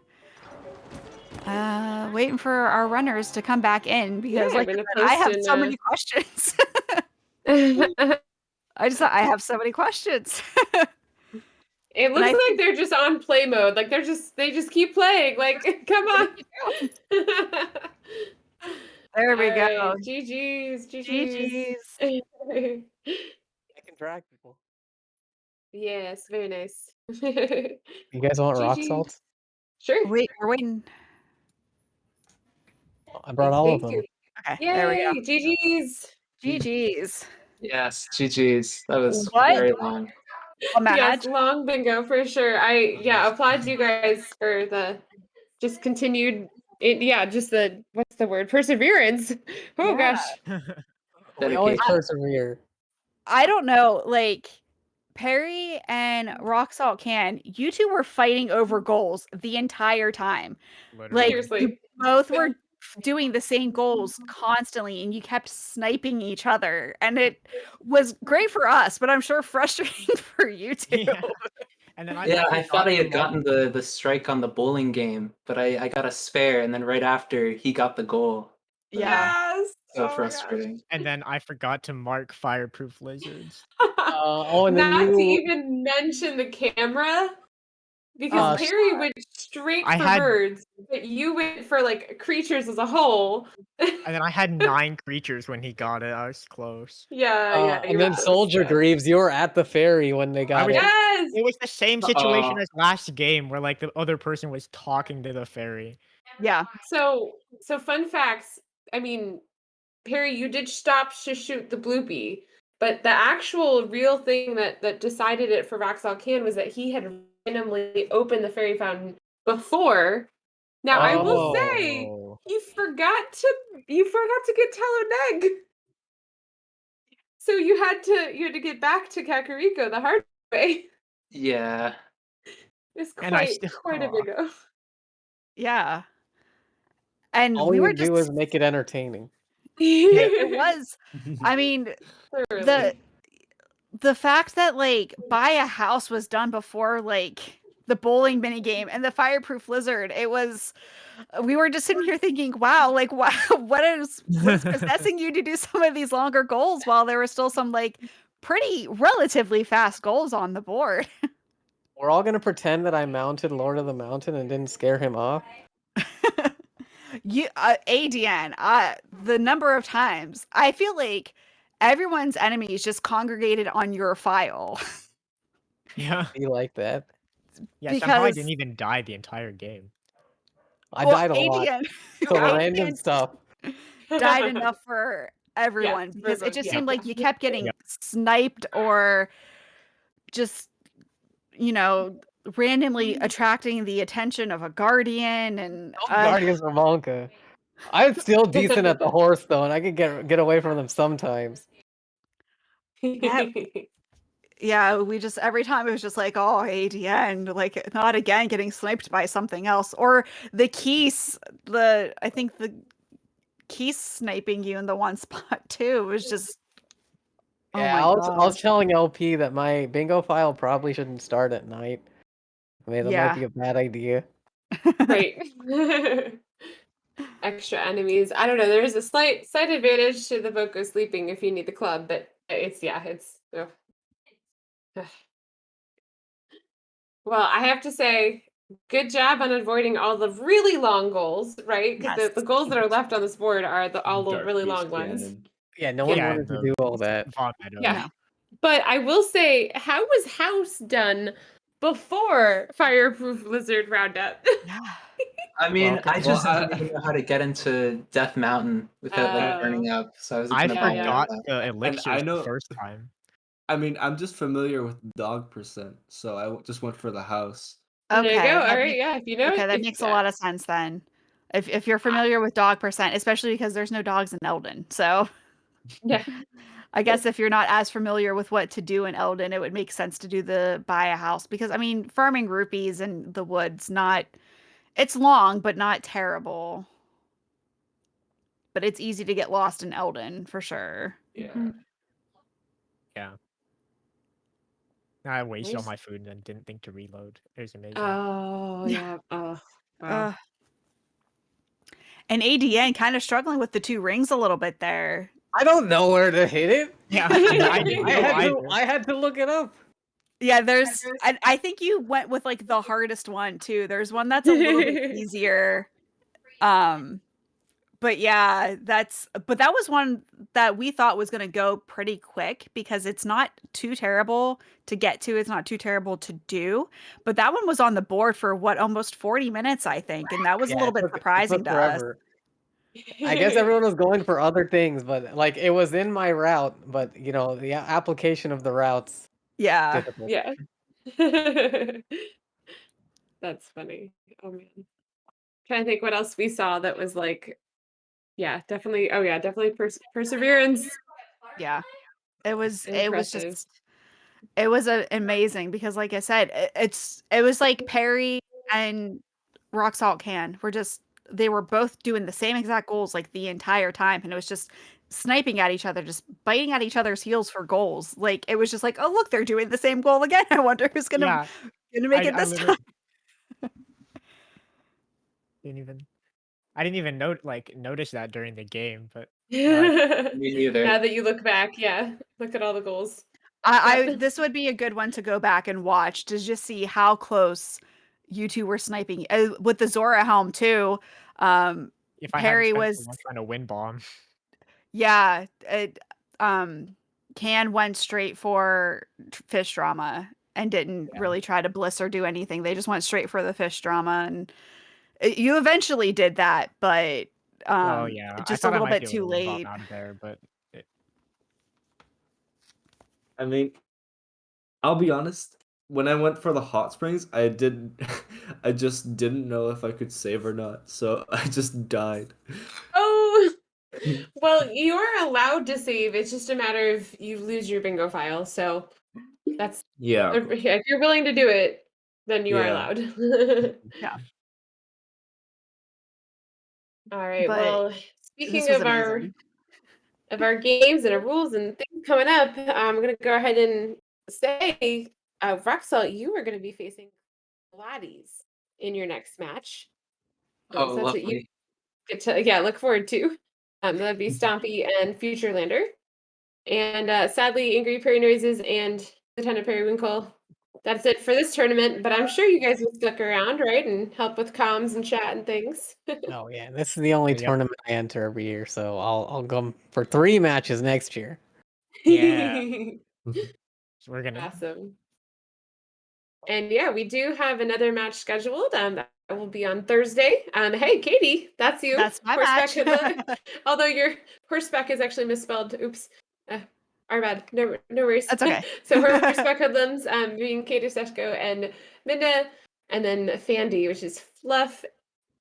Waiting for our runners to come back in because I have so many questions. I have so many questions. It looks like they're just on play mode. Like they just keep playing. Like, come on. There we go. Right. GG's. I can drag people. Yes, very nice. You guys want rock salt? Sure. Wait, we're waiting. I brought all of them. Okay, yay, there we go. GG's. Yes, GG's. That was very long. Yes, long bingo for sure. I applaud you guys for the just continued just the what's the word? Perseverance. Oh gosh. We always persevere. I don't know, like Peri and Rock Salt Can, you two were fighting over goals the entire time. Literally. Like Seriously. you both were doing the same goals constantly and you kept sniping each other and it was great for us, but I'm sure frustrating for you too. Yeah. And then I thought I had gotten the strike on the bowling game, but I got a spare, and then right after he got the goal. Yeah. Yes. So frustrating. And then I forgot to mark fireproof lizards. And then Not to even mention the camera. Because Oh, Peri went straight I for had- birds, but you went for like creatures as a whole. And then I had 9 creatures when he got it. I was close. Yeah, And then Soldier Greaves, you were at the ferry when they got it. Yes. It was the same situation as last game where like the other person was talking to the fairy. yeah. So fun facts. I mean, Peri, you did stop to shoot the bloopy, but the actual real thing that decided it for Roxal Can was that he had randomly opened the fairy fountain before. Now I will say Oh. you forgot to get Talon Egg. So you had to get back to Kakariko the hard way. Yeah. It's And I quite a big go. Yeah. And All we you were do just is make it entertaining. it was I mean Thoroughly. the fact that like buy a house was done before like the bowling mini game and the fireproof lizard, it was we were just sitting here thinking, wow, like wow, what is possessing you to do some of these longer goals while there were still some like pretty relatively fast goals on the board. We're all gonna pretend that I mounted Lord of the Mountain and didn't scare him off. You ADN, the number of times I feel like everyone's enemies just congregated on your file. Yeah. Be like that. Yeah, somehow I Because didn't even die the entire game. I well, died a lot. ADN So the ADN random stuff. died enough for everyone because it just seemed like you kept getting sniped or just, you know, randomly attracting the attention of a guardian and Guardians of Monka. I'm still decent at the horse though, and I could get away from them sometimes. yeah, we just every time it was just like, oh, ADN, like not again getting sniped by something else. Or the Keys, I think the Keys sniping you in the one spot too was just Yeah, I was telling LP that my bingo file probably shouldn't start at night. I mean, that might be a bad idea. Right. Extra enemies. I don't know. There's a slight advantage to the Boko sleeping if you need the club, but it's ugh. Well, I have to say, good job on avoiding all the really long goals, right? Because the goals that are left on this board are all the really long ones. Yeah, no one wanted to do all that. Yeah. But I will say, how was House done before Fireproof Lizard Roundup? I mean, I just didn't even know how to get into Death Mountain without like burning up. So I forgot the elixirs know, the first time. I mean, I'm just familiar with dog percent, so I just went for the house. Okay. There you go. All right, yeah. If you know, okay, that makes a lot of sense then. If you're familiar with dog percent, especially because there's no dogs in Elden, so yeah. I guess if you're not as familiar with what to do in Elden, it would make sense to do the buy a house because I mean, farming rupees in the woods, it's long but not terrible. But it's easy to get lost in Elden for sure. Yeah. Yeah. I wasted all my food and then didn't think to reload. It was amazing. Oh yeah. Oh wow. And ADN kind of struggling with the 2 rings a little bit there. I don't know where to hit it. Yeah, I had to look it up. Yeah, I think you went with like the hardest one too. There's one that's a little bit easier. But yeah, that was one that we thought was going to go pretty quick because it's not too terrible to get to. It's not too terrible to do. But that one was on the board for almost 40 minutes, I think. And that was a little bit surprising to us. I guess everyone was going for other things, but like it was in my route, but you know, the application of the routes. Yeah. Difficult. Yeah. That's funny. Oh man. Trying to think what else we saw that was like, yeah, definitely. Oh yeah, definitely perseverance. Yeah. It was Impressive. it was amazing because like I said, it was like Peri and Rock Salt Can they were both doing the same exact goals like the entire time and it was just sniping at each other, just biting at each other's heels for goals. Like it was just like, oh look, they're doing the same goal again. I wonder who's gonna make it this time. I didn't even notice that during the game, but me neither. Now that you look back, yeah, look at all the goals. This would be a good one to go back and watch to just see how close you two were sniping with the Zora helm too. If I Perry hadn't was spent so long trying to win bomb. yeah. Can went straight for fish drama and didn't really try to bliss or do anything. They just went straight for the fish drama, and you eventually did that, but Oh yeah, I just a thought I little might bit be able too to win bomb late. out of there, but I mean, I'll be honest. When I went for the hot springs, I just didn't know if I could save or not, so I just died. Oh, well, you are allowed to save. It's just a matter of you lose your bingo file. So that's Yeah. if you're willing to do it, then you are Yeah. allowed. Yeah. All right. But Well, this speaking was of our amazing. games and our rules and things coming up, I'm gonna go ahead and say, Roxel, you are gonna be facing Gladys in your next match. Oh, So that's what you lovely. get to look forward to. That'd be Stompy and Futurelander. And sadly, Angry Perry Noises and Lieutenant Periwinkle. That's it for this tournament, but I'm sure you guys will stick around, right? And help with comms and chat and things. Oh yeah, this is the only Yep. tournament I enter every year, so I'll go for 3 matches next year. yeah. So we're gonna Awesome. And yeah, we do have another match scheduled. That will be on Thursday. Hey, Katie, that's you. That's my Horseback match. Hoodlum. Although your horseback is actually misspelled. Oops. Our bad. No worries. That's okay. So Horseback Hoodlums, being Katie Seshko and Minda, and then Fandy, which is Fluff,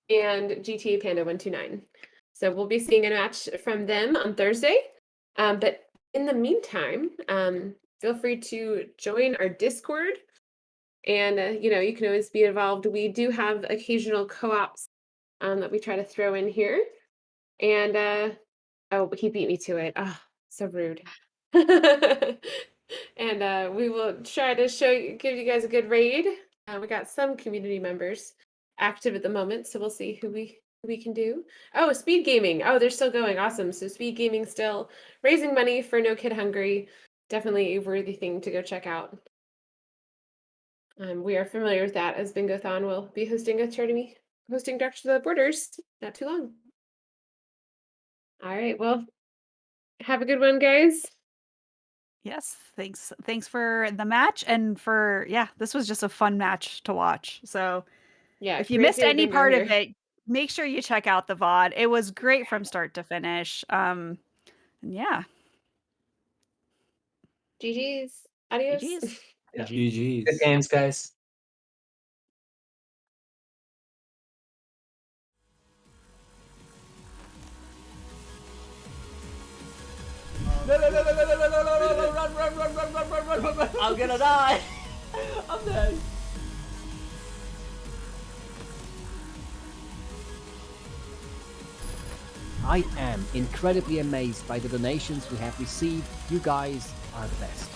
and GTA Panda 129. So we'll be seeing a match from them on Thursday. But in the meantime, feel free to join our Discord. And you can always be involved. We do have occasional co-ops that we try to throw in here. And oh, he beat me to it. Oh, so rude. And we will try to give you guys a good raid. We got some community members active at the moment, so we'll see who we can do. Oh, speed gaming. Oh, they're still going. Awesome. So speed gaming still raising money for No Kid Hungry. Definitely a worthy thing to go check out. We are familiar with that, as Bingothon will be hosting a tournament, hosting Doctor to the Borders not too long. All right, well, have a good one, guys. Yes, thanks for the match, and for this was just a fun match to watch. So Yeah, if you missed crazy any bingo part here. of it, make sure you check out the VOD. It was great from start to finish. And yeah, GG's. Adios. GG's. Yeah. GG's. Good games, guys. No, no, no, no, no, no, no, no, no, no, no, run, run, run, run, run, run, run, run, run. I'm gonna die. I'm dead. I am incredibly amazed by the donations we have received. You guys are the best.